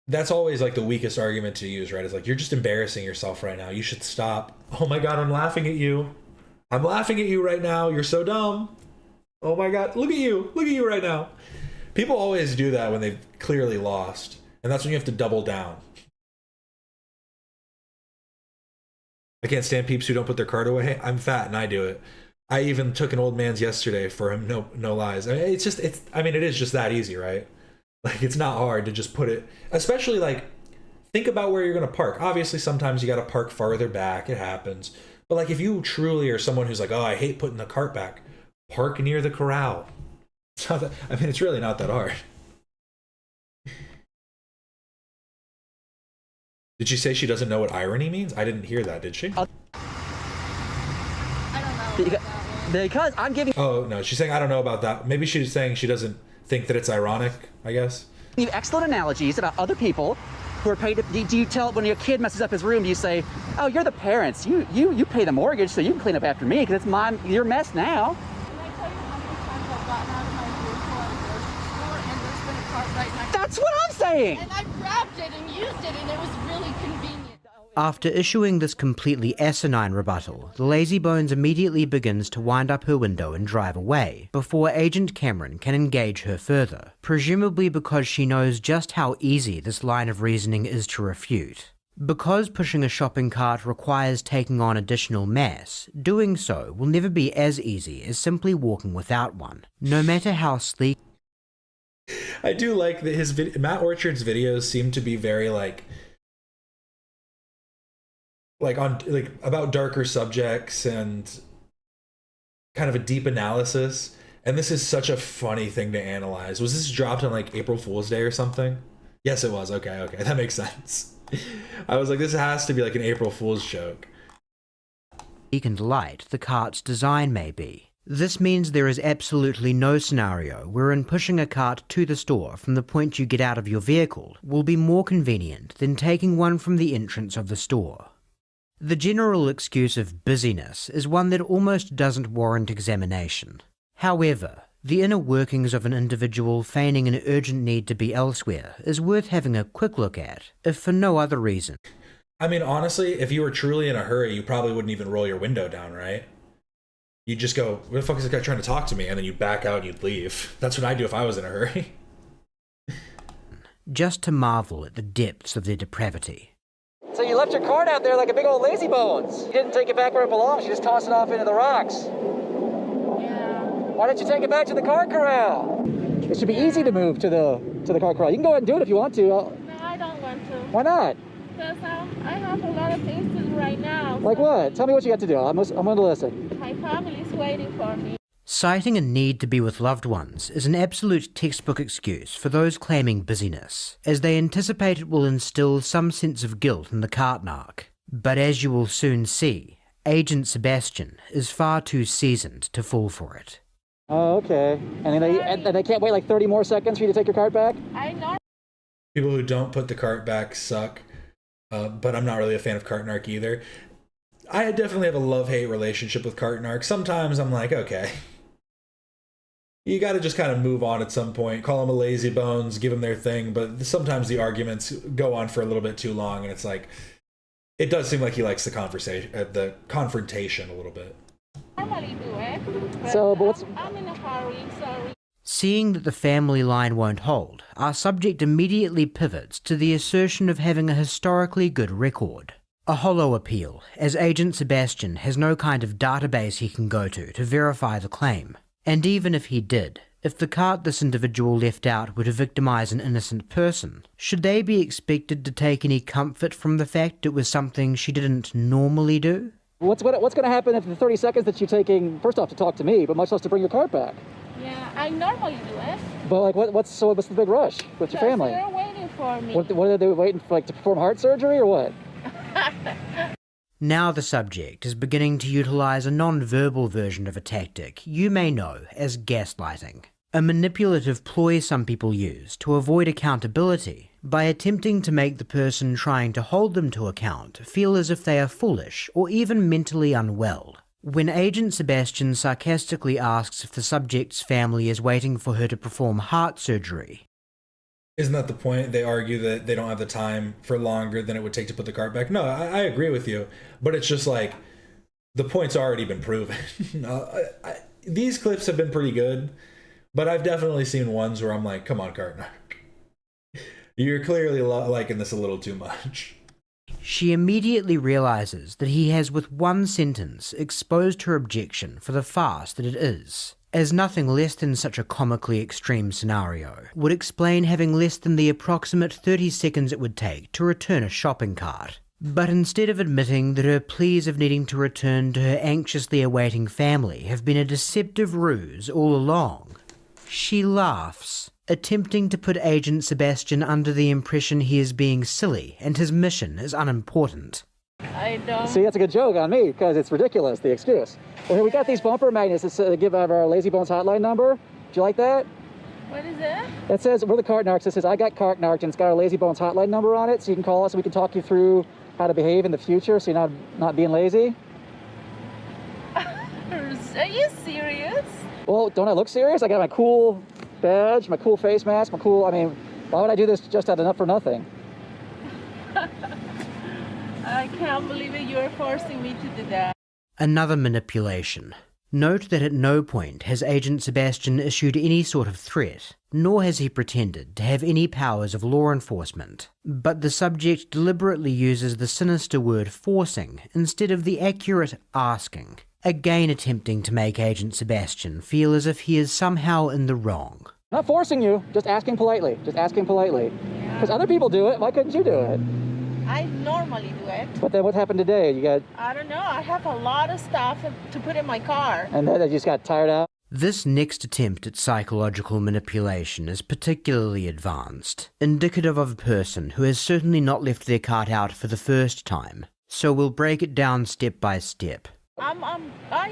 that's always like the weakest argument to use, right? It's like, you're just embarrassing yourself right now. You should stop. Oh my God, I'm laughing at you. I'm laughing at you right now. You're so dumb. Oh my God, look at you. Look at you right now. People always do that when they've clearly lost. And that's when you have to double down. I can't stand peeps who don't put their card away. I'm fat and I do it. I even took an old man's yesterday for him. No lies. I mean, it is just that easy, right? Like, it's not hard to just put it, especially like, think about where you're going to park. Obviously, sometimes you got to park farther back. It happens. But like, if you truly are someone who's like, oh, I hate putting the cart back, park near the corral. It's not that, I mean, it's really not that hard. Did she say she doesn't know what irony means? I didn't hear that, did she? I don't know. Because I'm giving... Oh, no, she's saying I don't know about that. Maybe she's saying she doesn't think that it's ironic, I guess. You excellent analogies about other people who are paid to... Do you tell, when your kid messes up his room, do you say, oh, you're the parents. You pay the mortgage so you can clean up after me because it's your mess now. That's what I'm saying! And I grabbed it and used it, and it was really convenient. After issuing this completely asinine rebuttal, the lazybones immediately begins to wind up her window and drive away, before Agent Cameron can engage her further, presumably because she knows just how easy this line of reasoning is to refute. Because pushing a shopping cart requires taking on additional mass, doing so will never be as easy as simply walking without one, no matter how sleek. I do like that Matt Orchard's videos seem to be very about darker subjects and kind of a deep analysis. And this is such a funny thing to analyze. Was this dropped on like April Fool's Day or something? Yes, it was. Okay, that makes sense. I was like, this has to be like an April Fool's joke. And light the cart's design may be. This means there is absolutely no scenario wherein pushing a cart to the store from the point you get out of your vehicle will be more convenient than taking one from the entrance of the store. The general excuse of busyness is one that almost doesn't warrant examination. However, the inner workings of an individual feigning an urgent need to be elsewhere is worth having a quick look at, if for no other reason. I mean, honestly, if you were truly in a hurry, you probably wouldn't even roll your window down, right? You'd just go, where the fuck is this guy trying to talk to me? And then you'd back out and you'd leave. That's what I'd do if I was in a hurry. Just to marvel at the depths of their depravity. So you left your cart out there like a big old lazy bones. You didn't take it back where it belongs. You just tossed it off into the rocks. Yeah. Why didn't you take it back to the cart corral? It should be easy to move to the cart corral. You can go ahead and do it if you want to. No, I don't want to. Why not? Because I have a lot of things to do right now. Like what? Tell me what you got to do. I'm going to listen. My family's waiting for me. Citing a need to be with loved ones is an absolute textbook excuse for those claiming busyness, as they anticipate it will instill some sense of guilt in the cart narc. But as you will soon see, Agent Sebastian is far too seasoned to fall for it. Oh, okay. And they can't wait like 30 more seconds for you to take your cart back? I know. People who don't put the cart back suck, but I'm not really a fan of cart narc either. I definitely have a love-hate relationship with cart narc. Sometimes I'm like, okay, you got to just kind of move on at some point. Call them a lazy bones, give them their thing. But sometimes the arguments go on for a little bit too long, and it's like, it does seem like he likes the confrontation a little bit. Normally do it. I'm in a hurry. Sorry. Seeing that the family line won't hold, our subject immediately pivots to the assertion of having a historically good record. A hollow appeal, as Agent Sebastian has no kind of database he can go to verify the claim. And even if he did, if the cart this individual left out were to victimize an innocent person, should they be expected to take any comfort from the fact it was something she didn't normally do? What's going to happen if the 30 seconds that you're taking, first off, to talk to me, but much less to bring your cart back? Yeah, I normally do it. But like, what's the big rush with your family? They're waiting for me. What are they waiting for, like to perform heart surgery or what? Now the subject is beginning to utilize a non-verbal version of a tactic you may know as gaslighting, a manipulative ploy some people use to avoid accountability by attempting to make the person trying to hold them to account feel as if they are foolish or even mentally unwell. When Agent Sebastian sarcastically asks if the subject's family is waiting for her to perform heart surgery. Isn't that the point? They argue that they don't have the time for longer than it would take to put the cart back. No, I agree with you. But it's just like, the point's already been proven. These clips have been pretty good, but I've definitely seen ones where I'm like, come on, cart narc. You're clearly liking this a little too much. She immediately realizes that he has with one sentence exposed her objection for the farce that it is, as nothing less than such a comically extreme scenario would explain having less than the approximate 30 seconds it would take to return a shopping cart. But instead of admitting that her pleas of needing to return to her anxiously awaiting family have been a deceptive ruse all along, she laughs, attempting to put Agent Sebastian under the impression he is being silly and his mission is unimportant. I don't. See, that's a good joke on me, because it's ridiculous, the excuse. Well, here, we got these bumper magnets that give out our Lazy Bones hotline number. Do you like that? What is it? It says, we're the cart narcs. It says, I got cart narked, and it's got our Lazy Bones hotline number on it, so you can call us and we can talk you through how to behave in the future so you're not being lazy. Are you serious? Well, don't I look serious? I got my cool badge, my cool face mask, why would I do this just out of for nothing? I can't believe it. You're forcing me to do that. Another manipulation. Note that at no point has Agent Sebastian issued any sort of threat, nor has he pretended to have any powers of law enforcement, but the subject deliberately uses the sinister word forcing instead of the accurate asking, again attempting to make Agent Sebastian feel as if he is somehow in the wrong. Not forcing you, just asking politely. Because other people do it, why couldn't you do it? I normally do it. But then what happened today? I don't know. I have a lot of stuff to put in my car. And then you just got tired out? This next attempt at psychological manipulation is particularly advanced, indicative of a person who has certainly not left their cart out for the first time, so we'll break it down step by step. I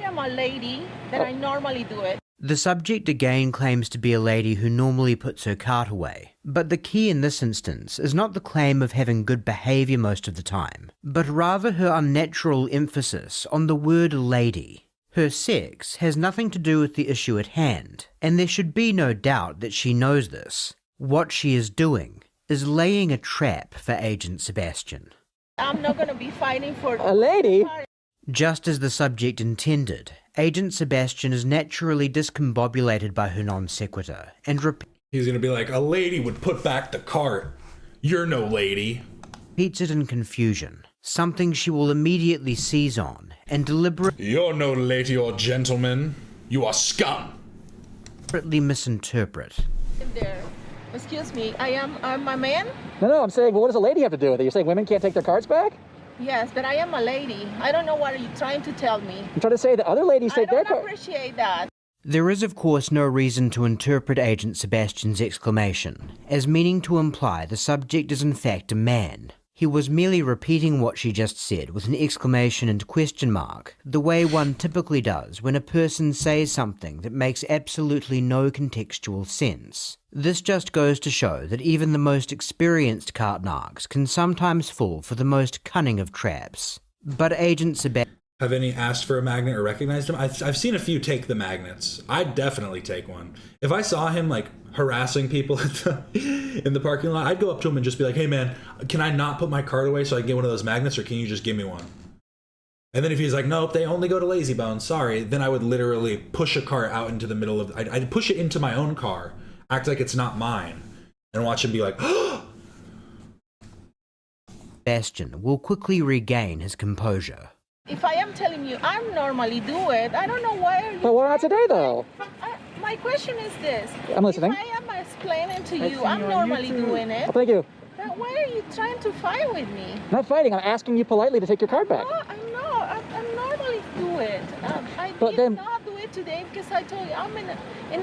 am a lady that I normally do it. The subject again claims to be a lady who normally puts her cart away, but the key in this instance is not the claim of having good behaviour most of the time, but rather her unnatural emphasis on the word lady. Her sex has nothing to do with the issue at hand, and there should be no doubt that she knows this. What she is doing is laying a trap for Agent Sebastian. I'm not going to be fighting for a lady. Just as the subject intended, Agent Sebastian is naturally discombobulated by her non sequitur and he's going to be like, a lady would put back the cart. You're no lady. Repeats it in confusion, something she will immediately seize on and deliberately You're no lady or gentleman. You are scum. Misinterpret. There. Excuse me, I'm a man? No, I'm saying, well, what does a lady have to do with it? You're saying women can't take their carts back? Yes, but I am a lady. I don't know what are you trying to tell me. I'm trying to say that other ladies take their carts. I don't appreciate that. There is, of course, no reason to interpret Agent Sebastian's exclamation as meaning to imply the subject is in fact a man. He was merely repeating what she just said with an exclamation and question mark, the way one typically does when a person says something that makes absolutely no contextual sense. This just goes to show that even the most experienced cart narcs can sometimes fall for the most cunning of traps. But Agent Sebastian... Have any asked for a magnet or recognized him? I've seen a few take the magnets. I'd definitely take one. If I saw him like harassing people in the parking lot, I'd go up to him and just be like, hey man, can I not put my card away so I can get one of those magnets, or can you just give me one? And then if he's like, nope, they only go to Lazy Bones, sorry, then I would literally push a cart out into the middle of... I'd push it into my own car, act like it's not mine, and watch him be like, Sebastian will quickly regain his composure. If I am telling you I normally do it, I don't know why are you... But why not today, though? My question is this. I'm listening. If I am explaining to you I'm normally doing it, Oh, thank you. then why are you trying to fight with me? I'm not fighting. I'm asking you politely to take your card back. No, I normally do it. I did not do it today because I told you I'm in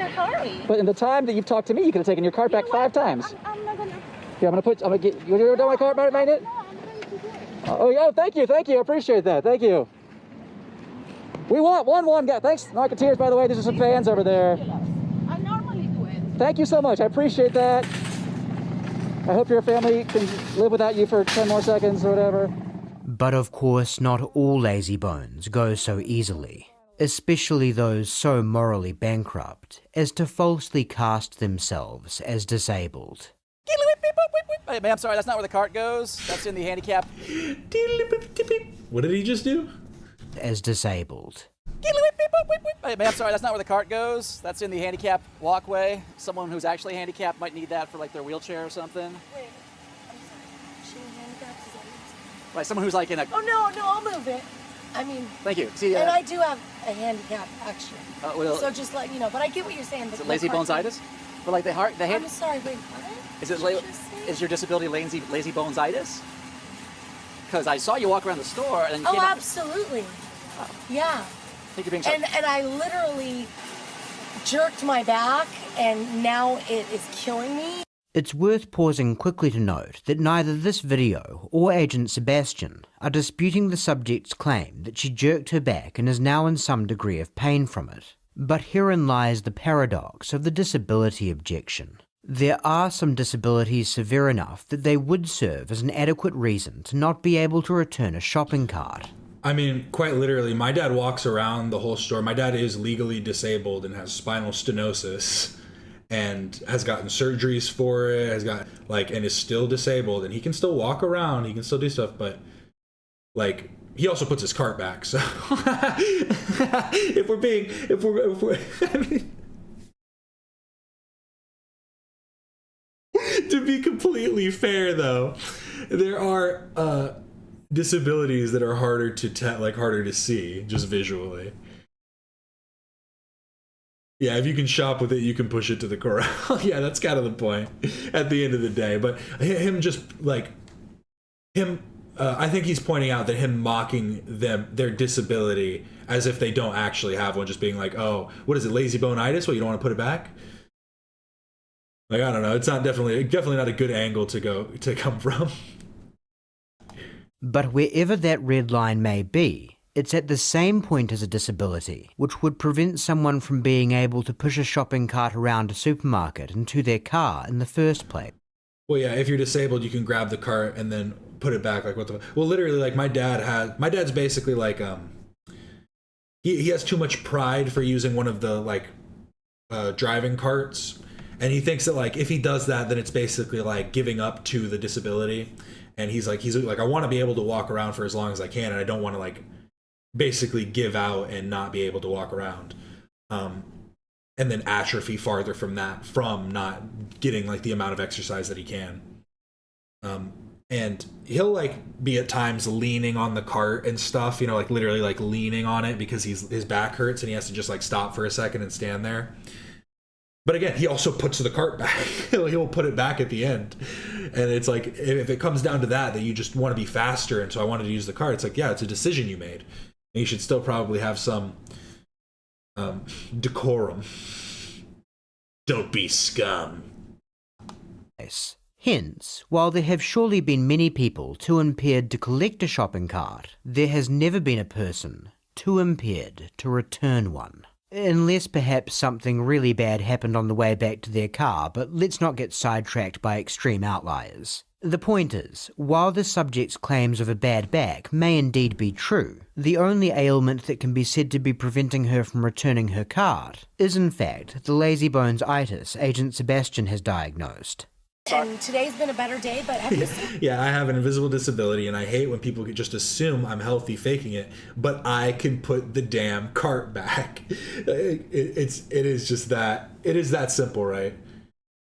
a hurry. But in the time that you've talked to me, you could have taken your card back 5 times. I'm not gonna... Here, I'm gonna get... You want to do my card magnet? No, I'm ready to do it. Oh, thank you. I appreciate that. Thank you. We want one guy. Thanks, Narcoteers, by the way. There's just some fans over there. I normally do it. Thank you so much. I appreciate that. I hope your family can live without you for 10 more seconds or whatever. But of course, not all lazy bones go so easily, especially those so morally bankrupt as to falsely cast themselves as disabled. Hey, man, I'm sorry, that's not where the cart goes. That's in the handicap. what did he just do? As disabled. Hey, man, I'm sorry, that's not where the cart goes. That's in the handicap walkway. Someone who's actually handicapped might need that for like their wheelchair or something. Wait, I'm sorry. She handicapped? Is that what you're saying? Like someone who's like in a... Oh, no, I'll move it. I mean... Thank you. See, and I do have a handicap, actually. Well, so just let you know. But I get what you're saying. Is it lazy bonesitis? But like the I'm sorry, wait, what? Is your disability lazy bonesitis? Because I saw you walk around the store and then you came out... Absolutely. Yeah. I think you're being and I literally jerked my back, and now it is killing me. It's worth pausing quickly to note that neither this video or Agent Sebastian are disputing the subject's claim that she jerked her back and is now in some degree of pain from it. But herein lies the paradox of the disability objection. There are some disabilities severe enough that they would serve as an adequate reason to not be able to return a shopping cart. I mean, quite literally, my dad walks around the whole store. My dad is legally disabled and has spinal stenosis and has gotten surgeries for it, and is still disabled, and he can still walk around, he can still do stuff, but like, he also puts his cart back, so if we're I mean, to be completely fair though, there are disabilities that are harder to see just visually. Yeah, if you can shop with it, you can push it to the corral. Yeah, that's kind of the point at the end of the day. But I think he's pointing out that him mocking their disability as if they don't actually have one, just being like, oh, what is it, lazy bone-itis? Well, you don't want to put it back? Like, I don't know. It's not definitely not a good angle to come from. But wherever that red line may be, it's at the same point as a disability, which would prevent someone from being able to push a shopping cart around a supermarket and to their car in the first place. Well, yeah, if you're disabled, you can grab the cart and then put it back. Like, what the... Well, literally, like, my dad's basically like, he has too much pride for using one of the, like, driving carts. And he thinks that, like, if he does that, then it's basically, like, giving up to the disability. And he's like, I want to be able to walk around for as long as I can, and I don't want to, like, basically give out and not be able to walk around. And then atrophy farther from not getting, like, the amount of exercise that he can. And he'll, like, be at times leaning on the cart and stuff, you know, like, literally, like, leaning on it because his back hurts and he has to just, like, stop for a second and stand there. But again, he also puts the cart back. He'll put it back at the end. And it's like, if it comes down to that you just want to be faster, and so I wanted to use the cart, it's like, yeah, it's a decision you made. And you should still probably have some decorum. Don't be scum. Hence, while there have surely been many people too impaired to collect a shopping cart, there has never been a person too impaired to return one. Unless perhaps something really bad happened on the way back to their car, but let's not get sidetracked by extreme outliers. The point is, while the subject's claims of a bad back may indeed be true, the only ailment that can be said to be preventing her from returning her cart is in fact the lazybones-itis Agent Sebastian has diagnosed. And today's been a better day, but have you seen... Yeah, I have an invisible disability, and I hate when people could just assume I'm healthy faking it, but I can put the damn cart back. It is that simple, right?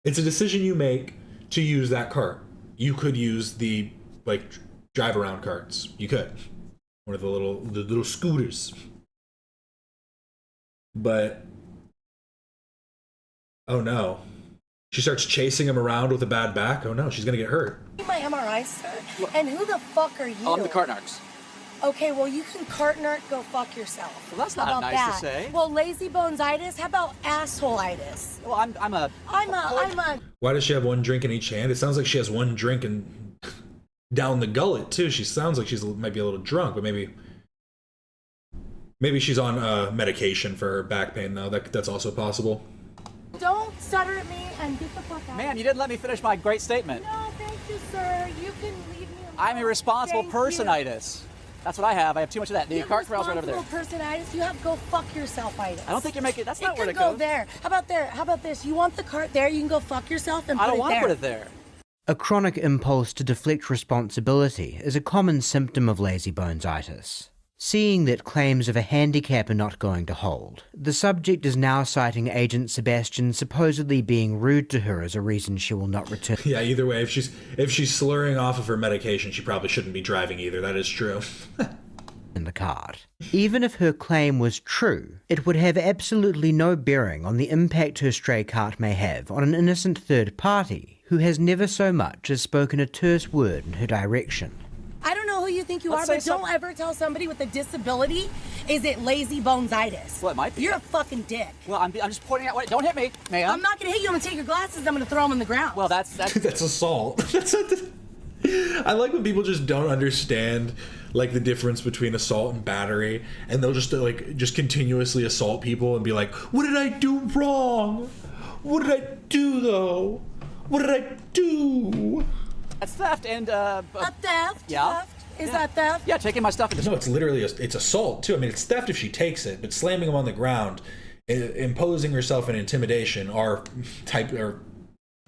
It's a decision you make to use that cart. You could use the, like, drive around carts. You could. One of the little scooters. But, oh no. She starts chasing him around with a bad back. Oh no, she's gonna get hurt. my MRI, sir? And who the fuck are you? Oh, I'm the cart narcs. Okay, well, you can cart narc go fuck yourself. Well, that's not How about nice that? to say. Well, lazy bones-itis? How about asshole-itis? Well, I'm a... Why does she have one drink in each hand? It sounds like she has one drink and down the gullet too. She sounds like she's might be a little drunk, but maybe she's on medication for her back pain though. That's also possible. Don't stutter at me and get the fuck out. Man, you didn't let me finish my great statement. No, thank you, sir. You can leave me alone. I'm irresponsible Thank personitis. That's what I have. I have too much of that. The cart corral's right over there. Irresponsible personitis? You have go fuck yourself-itis. I don't think you're making... That's not where it it can go goes. there. How about there? How about this? You want the cart there? You can go fuck yourself and put it there. I don't want to put it there. A chronic impulse to deflect responsibility is a common symptom of lazybones-itis. Seeing that claims of a handicap are not going to hold, the subject is now citing Agent Sebastian supposedly being rude to her as a reason she will not return. Yeah, either way, if she's slurring off of her medication, she probably shouldn't be driving either. That is true. In the cart. Even if her claim was true, it would have absolutely no bearing on the impact her stray cart may have on an innocent third party who has never so much as spoken a terse word in her direction. I don't know who you think you Let's are, say but don't ever tell somebody with a disability, is it lazy bones-itis? Well, it might be. You're a fucking dick. Well, I'm just pointing out... Don't hit me, ma'am. I'm not going to hit you. I'm going to take your glasses. I'm going to throw them on the ground. Well, that's... That's assault. I like when people just don't understand like the difference between assault and battery, and they'll just continuously assault people and be like, "What did I do wrong? What did I do though? What did I do?" That's theft and A theft? Yeah. Theft? Is that theft? Yeah, taking my stuff. No, it's literally it's assault too. I mean, it's theft if she takes it, but slamming him on the ground, imposing herself and intimidation are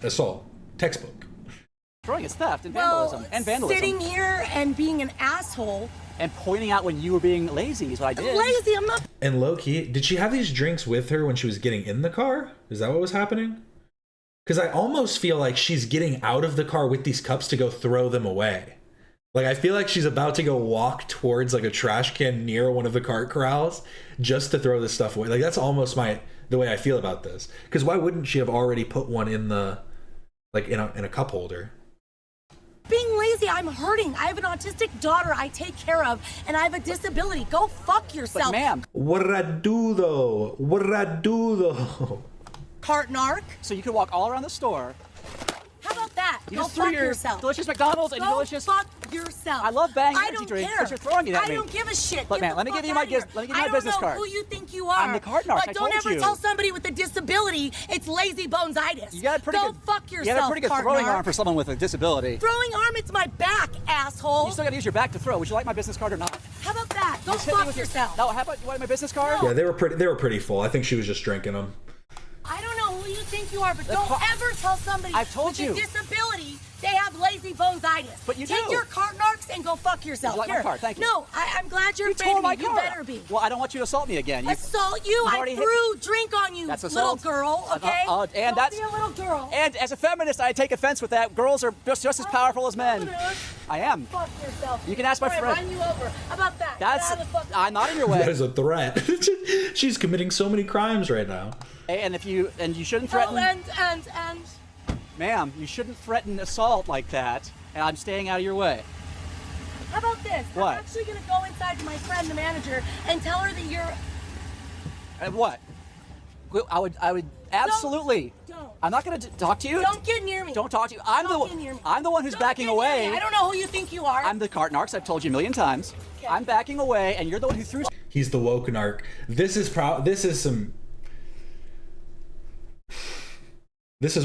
assault textbook. Throwing is theft and vandalism. And vandalism. Sitting here and being an asshole. And pointing out when you were being lazy is what I did. Lazy, I'm not. And low-key, did she have these drinks with her when she was getting in the car? Is that what was happening? Because I almost feel like she's getting out of the car with these cups to go throw them away. Like, I feel like she's about to go walk towards like a trash can near one of the cart corrals just to throw this stuff away. Like, that's almost the way I feel about this. Because why wouldn't she have already put one in the, like, in a cup holder? Being lazy, I'm hurting. I have an autistic daughter I take care of, and I have a disability. Go fuck yourself. But ma'am. What did I do though? What did I do though? Cart narc? So you could walk all around the store. How about that? You Go just threw fuck your yourself. delicious McDonald's and Go delicious... fuck yourself. I love Bang I energy don't drink, care. but you're throwing it at me. I don't give a shit. Look, Get man, the let me fuck give you my out of here. business card. I don't know who you think you are. I'm the cart narc. But don't ever tell somebody with a disability it's lazy bones-itis. You got a pretty Go good, fuck yourself, You got a pretty good cart throwing narc. arm for someone with a disability. Throwing arm, it's my back, asshole. You still got to use your back to throw. Would you like my business card or not? How about that? Go Just hit me fuck with yourself. No, how about you want my business card? Yeah, they were pretty full. I think she was just drinking them. I don't know who you think you are, but don't ever tell somebody I've told with you. a disability they have lazy bones-itis. But you Take do. your cart narcs and go fuck yourself. Would you like my card? Thank you. No, I'm glad you're You afraid tore of my me. You car. better be. Well, I don't want you to assault me again. Assault you? You've I already hit threw drink on you, That's little assault. girl, okay? And Don't that's be a little girl. And as a feminist, I take offense with that. Girls are just as powerful as men. I am. Fuck yourself. You can ask my Before I friend. run you over. How about that? That's. Get out of the fucking- I'm not in your way. That is a threat. She's committing so many crimes right now. And you shouldn't threaten. Oh, and. Ma'am, you shouldn't threaten assault like that. And I'm staying out of your way. How about this? What? I'm actually gonna go inside to my friend, the manager, and tell her that you're. And what? I would absolutely. Don't I'm not going to talk to you. Don't get near me. Don't talk to you. I'm the one who's backing away. I don't know who you think you are. I'm the cart narcs. I've told you a million times. Okay. I'm backing away, and you're the one who threw. He's the woke narc. This is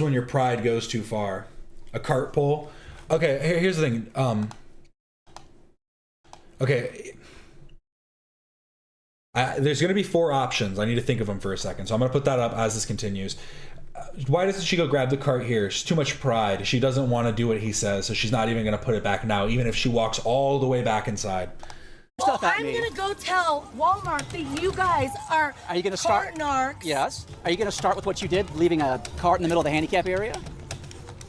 when your pride goes too far. A cart pole. Okay, here's the thing. Okay. There's going to be 4 options. I need to think of them for a second. So I'm going to put that up as this continues. Why doesn't she go grab the cart here? She's too much pride. She doesn't want to do what he says, so she's not even going to put it back now, even if she walks all the way back inside. Well, I'm going to go tell Walmart that you guys are you going to start? Narcs. Yes. Are you going to start with what you did, leaving a cart in the middle of the handicap area?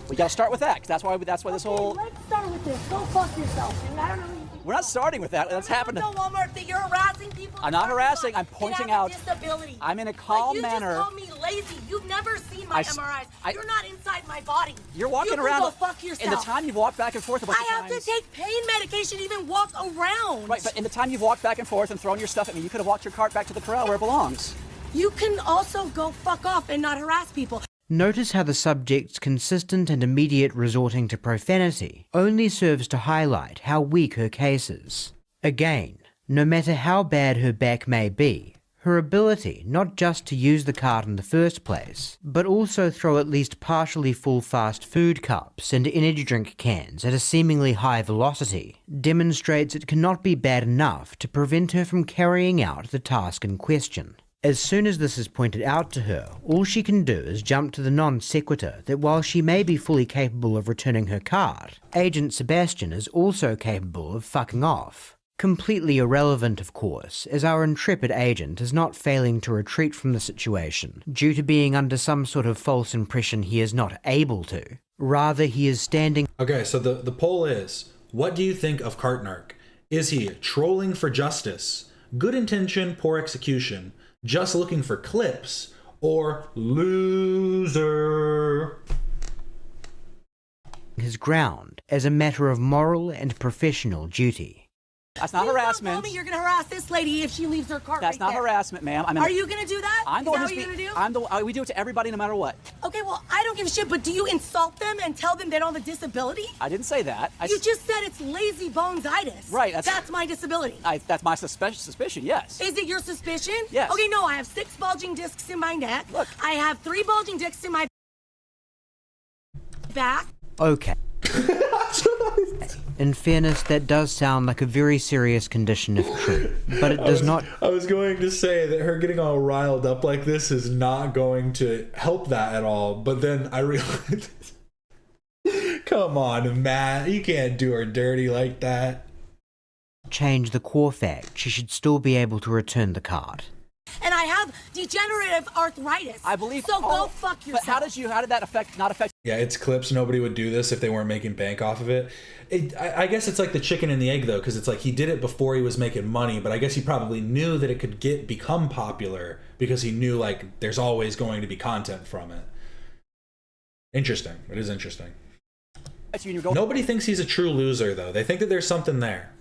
We got to start with that, because that's why this whole... Let's start with this. Go fuck yourself, dude. I don't know. We're not starting with that. That's happened. Tell Walmart that you're harassing people. I'm not harassing. I'm pointing out. Disability. I'm in a calm manner. You just called me lazy. You've never seen my MRIs. You're not inside my body. You're walking around. Go fuck yourself. In the time you've walked back and forth a bunch of times. I have to take pain medication to even walk around. Right, but in the time you've walked back and forth and thrown your stuff at me, you could have walked your cart back to the corral where it belongs. You can also go fuck off and not harass people. Notice how the subject's consistent and immediate resorting to profanity only serves to highlight how weak her case is. Again, no matter how bad her back may be, her ability not just to use the cart in the first place, but also throw at least partially full fast food cups and energy drink cans at a seemingly high velocity, demonstrates it cannot be bad enough to prevent her from carrying out the task in question. As soon as this is pointed out to her, all she can do is jump to the non sequitur that while she may be fully capable of returning her cart, Agent Sebastian is also capable of fucking off. Completely irrelevant, of course, as our intrepid agent is not failing to retreat from the situation due to being under some sort of false impression he is not able to. Rather, he is standing... Okay, so the poll is, what do you think of Cartnark? Is he trolling for justice, good intention, poor execution, just looking for clips, or loser? His ground as a matter of moral and professional duty. That's not harassment. Tell me you're gonna harass this lady if she leaves her cart. That's not harassment, ma'am. Are you gonna do that? I'm the one who's gonna do? We do it to everybody, no matter what. Okay, well, I don't give a shit. But do you insult them and tell them they don't have a disability? I didn't say that. You just said it's lazy bonesitis. Right. That's my disability. That's my suspicion. Yes. Is it your suspicion? Yes. Okay, no. I have 6 bulging discs in my neck. Look. I have 3 bulging discs in my back. Okay. In fairness, that does sound like a very serious condition if true, but it does not... I was going to say that her getting all riled up like this is not going to help that at all, but then I realized... Come on, Matt, you can't do her dirty like that. Change the core fact she should still be able to return the card. And I have degenerative arthritis. I believe. So go fuck yourself. But how did that not affect? Yeah, it's clips. Nobody would do this if they weren't making bank off of it. I guess it's like the chicken and the egg though, because it's like he did it before he was making money, but I guess he probably knew that it could become popular because he knew like there's always going to be content from it. Interesting. It is interesting. Nobody thinks he's a true loser though. They think that there's something there.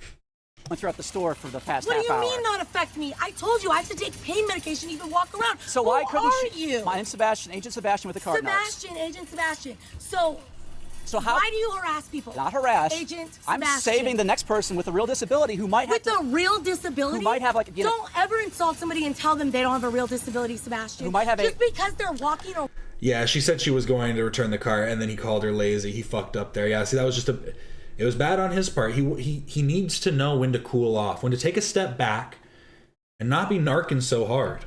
Went throughout the store for the past half hour. What do you mean not affect me? I told you I have to take pain medication to even walk around. So why couldn't you? My name's Sebastian, Agent Sebastian with the card narcs. Agent Sebastian. So how? Why do you harass people? Not harass. Agent Sebastian. I'm saving the next person with a real disability who might have. With a real disability? Who might have like. Don't ever insult somebody and tell them they don't have a real disability, Sebastian. Who might have just because they're walking or. Yeah, she said she was going to return the car, and then he called her lazy. He fucked up there. Yeah, see, that was just it was bad on his part. He needs to know when to cool off, when to take a step back, and not be narking so hard.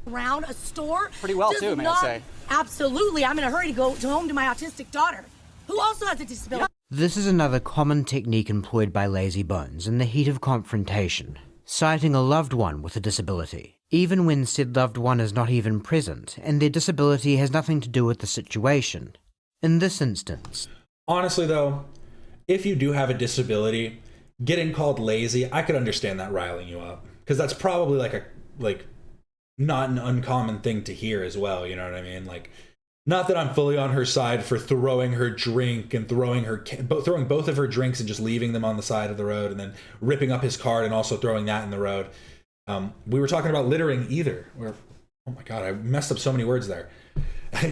Around a store. Pretty well too, may I say. Absolutely, I'm in a hurry to go home to my autistic daughter, who also has a disability. This is another common technique employed by lazy bones in the heat of confrontation, citing a loved one with a disability, even when said loved one is not even present and their disability has nothing to do with the situation. In this instance, honestly though, if you do have a disability, getting called lazy, I could understand that riling you up, because that's probably like not an uncommon thing to hear as well. You know what I mean? Like, not that I'm fully on her side for throwing her drink and throwing both of her drinks and just leaving them on the side of the road, and then ripping up his card and also throwing that in the road. We were talking about littering either, where Oh my God, I messed up so many words there.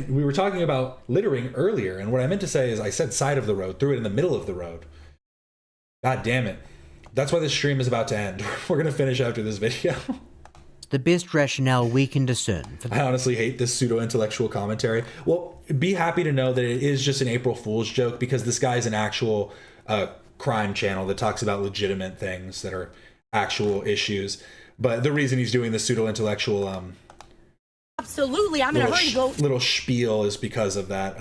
We were talking about littering earlier, and what I meant to say is I said side of the road, threw it in the middle of the road. God damn it. That's why this stream is about to end. We're going to finish after this video. The best rationale we can discern for I honestly hate this pseudo-intellectual commentary. Well, be happy to know that it is just an April Fool's joke, because this guy's an actual crime channel that talks about legitimate things that are actual issues. But the reason he's doing the pseudo-intellectual Absolutely, I'm in a hurry to go. little spiel is because of that,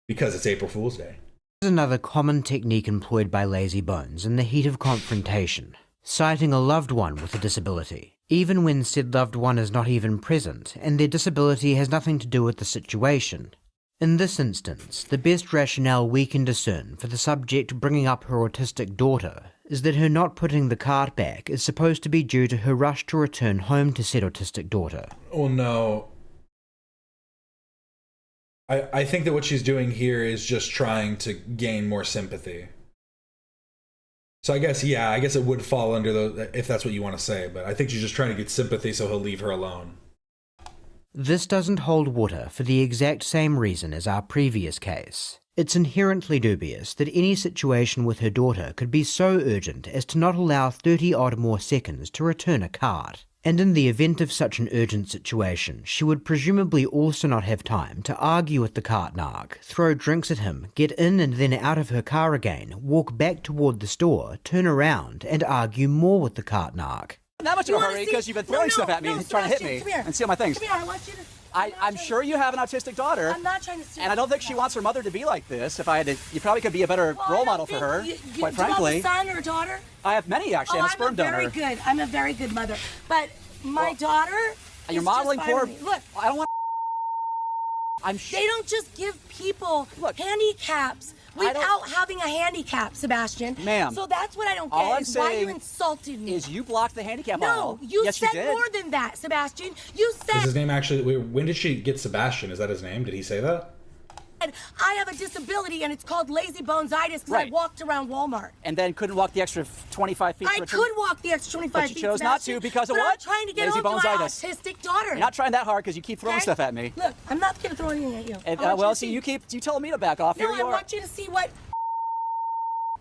because it's April Fool's Day. This is another common technique employed by lazy bones in the heat of confrontation, citing a loved one with a disability, even when said loved one is not even present and their disability has nothing to do with the situation. In this instance, the best rationale we can discern for the subject bringing up her autistic daughter is that her not putting the cart back is supposed to be due to her rush to return home to said autistic daughter. Oh no. I think that what she's doing here is just trying to gain more sympathy. So I guess it would fall under if that's what you want to say, but I think she's just trying to get sympathy so he'll leave her alone. This doesn't hold water for the exact same reason as our previous case. It's inherently dubious that any situation with her daughter could be so urgent as to not allow 30-odd more seconds to return a cart. And in the event of such an urgent situation, she would presumably also not have time to argue with the cart narc, throw drinks at him, get in and then out of her car again, walk back toward the store, turn around, and argue more with the cart narc. Not much of a hurry, because you've been throwing stuff at me and trying to hit me and steal my things. Come here, I want you to... I'm sure you have an autistic daughter. I'm not trying to steal. And I don't think she wants her mother to be like this. If I had to, you probably could be a better role model for her, quite frankly. Do you have a son or a daughter? I have many, actually. I'm a sperm donor. I'm a very good mother. But my daughter You're modeling poor... Look. I don't want... They don't just give people handicaps without having a handicap, Sebastian. Ma'am. So that's what I don't all get, I'm is why you saying insulted me. is you blocked the handicap No, aisle. you Yes, said you did. more than that, Sebastian. You said... Is his name actually... When did she get Sebastian? Is that his name? Did he say that? I have a disability and it's called lazy bonesitis because I walked around Walmart. And then couldn't walk the extra 25 feet. I could walk the extra 25 feet, But you chose not to because of but what? I'm trying to get Lazy home to my bonesitis. autistic daughter. You're not trying that hard because you keep throwing stuff at me. Look, I'm not going to throw anything at you. And, I want well, you to see, you telling me to back off. No, Here you I are. want you to see what...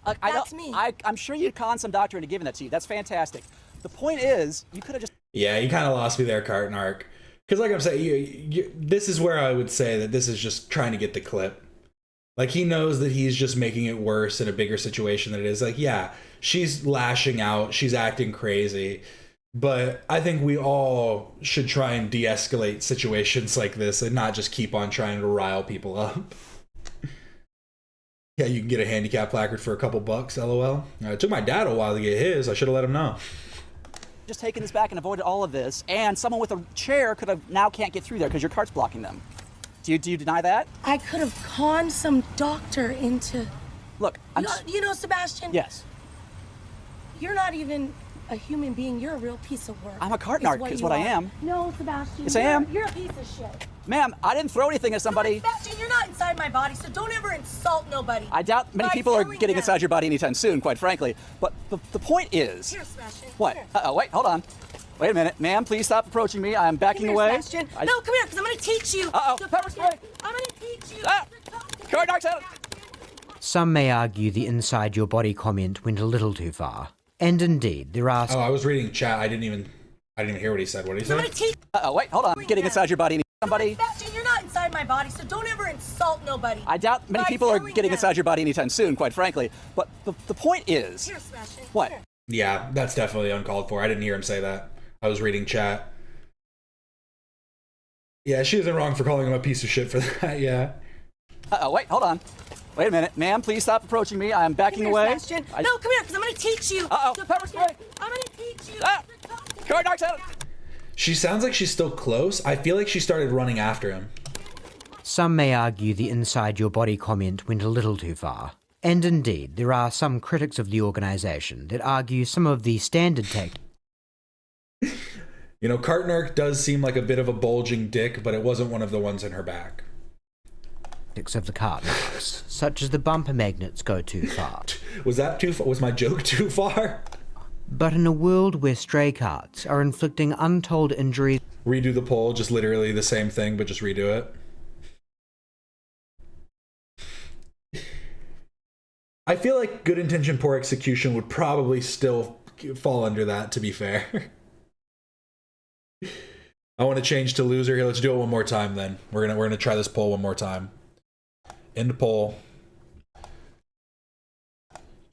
That's me. I'm sure you'd con some doctor into giving that to you. That's fantastic. The point is, you could have just... Yeah, you kind of lost me there, Cart Narc. Because like I'm saying, this is where I would say that this is just trying to get the clip. Like, he knows that he's just making it worse in a bigger situation than it is. Like, yeah, she's lashing out. She's acting crazy. But I think we all should try and de-escalate situations like this and not just keep on trying to rile people up. Yeah, you can get a handicap placard for a couple bucks, LOL. It took my dad a while to get his. I should have let him know. Just taken this back and avoided all of this, and someone with a chair now can't get through there because your cart's blocking them. Do you deny that? I could have conned some doctor into... Look, you know, Sebastian? Yes. You're not even a human being. You're a real piece of work. I'm a cart narc, is what I am. No, Sebastian. Yes, I am. You're a piece of shit. Ma'am, I didn't throw anything at somebody. No, Sebastian, you're not inside my body, so don't ever insult nobody. I doubt many by people are telling getting them. inside your body anytime soon, quite frankly. But the point is... Here, Sebastian. What? Uh-oh, wait, hold on. Wait a minute. Ma'am, please stop approaching me. I'm backing Come here, away. Sebastian. No, come here, because I'm going to teach you. Uh-oh, pepper spray. I'm going to teach you. Cart narcs out. Some may argue the inside your body comment went a little too far. And indeed, there are... Oh, I was reading chat. I didn't even hear what he said. What did he say? Uh-oh, wait, hold on. Getting inside your body. Somebody... Sebastian, you're not inside my body, so don't ever insult nobody. I doubt many by people are telling getting them. inside your body anytime soon, quite frankly. But the point is... Here, Sebastian. What? Here. Yeah, that's definitely uncalled for. I didn't hear him say that. I was reading chat. Yeah, she isn't wrong for calling him a piece of shit for that, yeah. Uh-oh, wait, hold on. Wait a minute. Ma'am, please stop approaching me. I'm backing Come here, away. Sebastian. No, come here, because I'm going to teach you. Uh-oh, pepper spray. I'm going to teach you. Cart narcs out. She sounds like she's still close. I feel like she started running after him. Some may argue the inside your body comment went a little too far. And indeed, there are some critics of the organisation that argue some of the standard tactics. You know, Cart Narc does seem like a bit of a bulging dick, but it wasn't one of the ones in her back. Of the cart narcs, such as the bumper magnets, go too far. Was that too far? Was my joke too far? But in a world where stray carts are inflicting untold injuries... Redo the poll, just literally the same thing, but just redo it. I feel like good intention, poor execution would probably still fall under that, to be fair. I want to change to loser here. Let's do it one more time then. We're gonna try this poll one more time. End poll.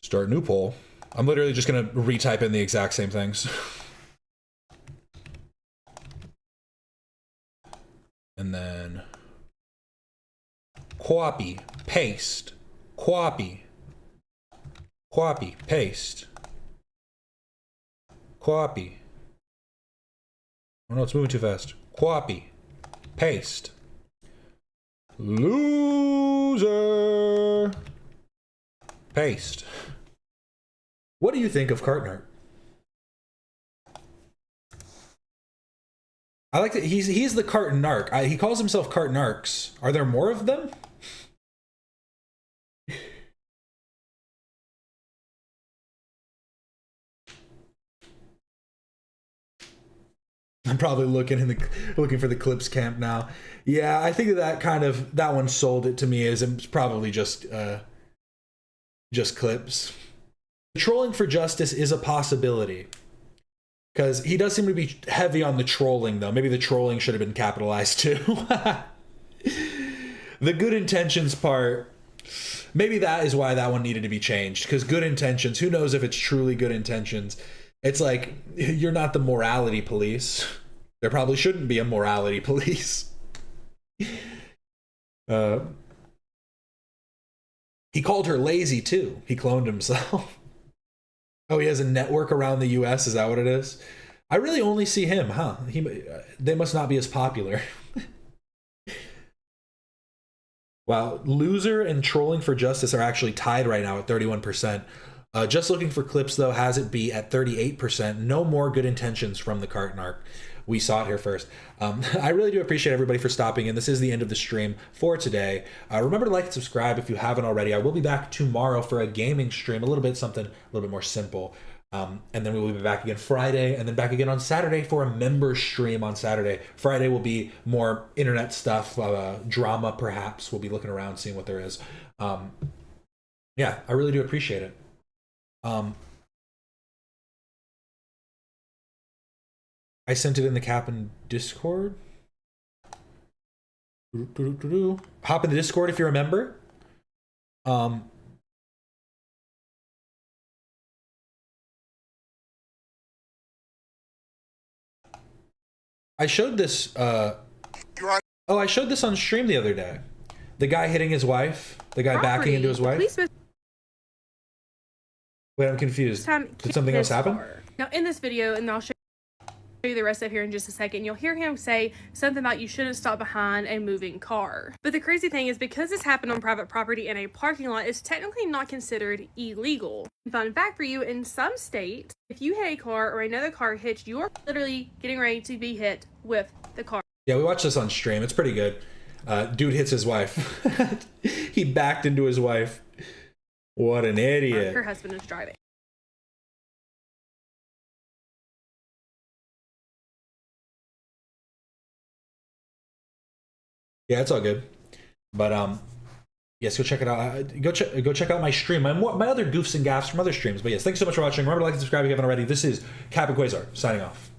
Start new poll. I'm literally just gonna retype in the exact same things. And then copy, paste, copy, paste, copy. Oh no, it's moving too fast. Copy, paste, loser, paste. What do you think of carton art? I like that he's the carton narc. He calls himself carton narcs. Are there more of them? I'm probably looking for the clips camp now. Yeah, I think that one sold it to me as it's probably just clips. Trolling for justice is a possibility. Because he does seem to be heavy on the trolling, though. Maybe the trolling should have been capitalized, too. The good intentions part, maybe that is why that one needed to be changed. Because good intentions, who knows if it's truly good intentions? It's like, you're not the morality police. There probably shouldn't be a morality police. He called her lazy, too. He cloned himself. Oh, he has a network around the US, is that what it is? I really only see him, huh? They must not be as popular. Wow, loser and trolling for justice are actually tied right now at 31%. Just looking for clips, though, has it be at 38%. No more good intentions from the carton arc. We saw it here first. I really do appreciate everybody for stopping in. This is the end of the stream for today. Remember to like and subscribe if you haven't already. I will be back tomorrow for a gaming stream, something a little bit more simple. And then we will be back again Friday, and then back again on Saturday for a member stream on Saturday. Friday will be more internet stuff, drama perhaps. We'll be looking around, seeing what there is. Yeah, I really do appreciate it. I sent it in the cap in Discord. Hop in the Discord if you remember. I showed this. I showed this on stream the other day. The guy hitting his wife. The guy backing into his wife. Wait, I'm confused. Did something else happen? Now, in this video, and I'll show you the rest of here in just a second, you'll hear him say something about you shouldn't stop behind a moving car. But the crazy thing is, because this happened on private property in a parking lot, it's technically not considered illegal. Fun fact for you, in some states, if you hit a car or another car hits, you're literally getting ready to be hit with the car. Yeah, we watched this on stream. It's pretty good. Dude hits his wife. He backed into his wife. What an idiot. Her husband is driving. Yeah, it's all good. But yes, go check it out. Go check out my stream. My other goofs and gaffs from other streams. But yes, thanks so much for watching. Remember to like and subscribe if you haven't already. This is Cap and Quasar signing off.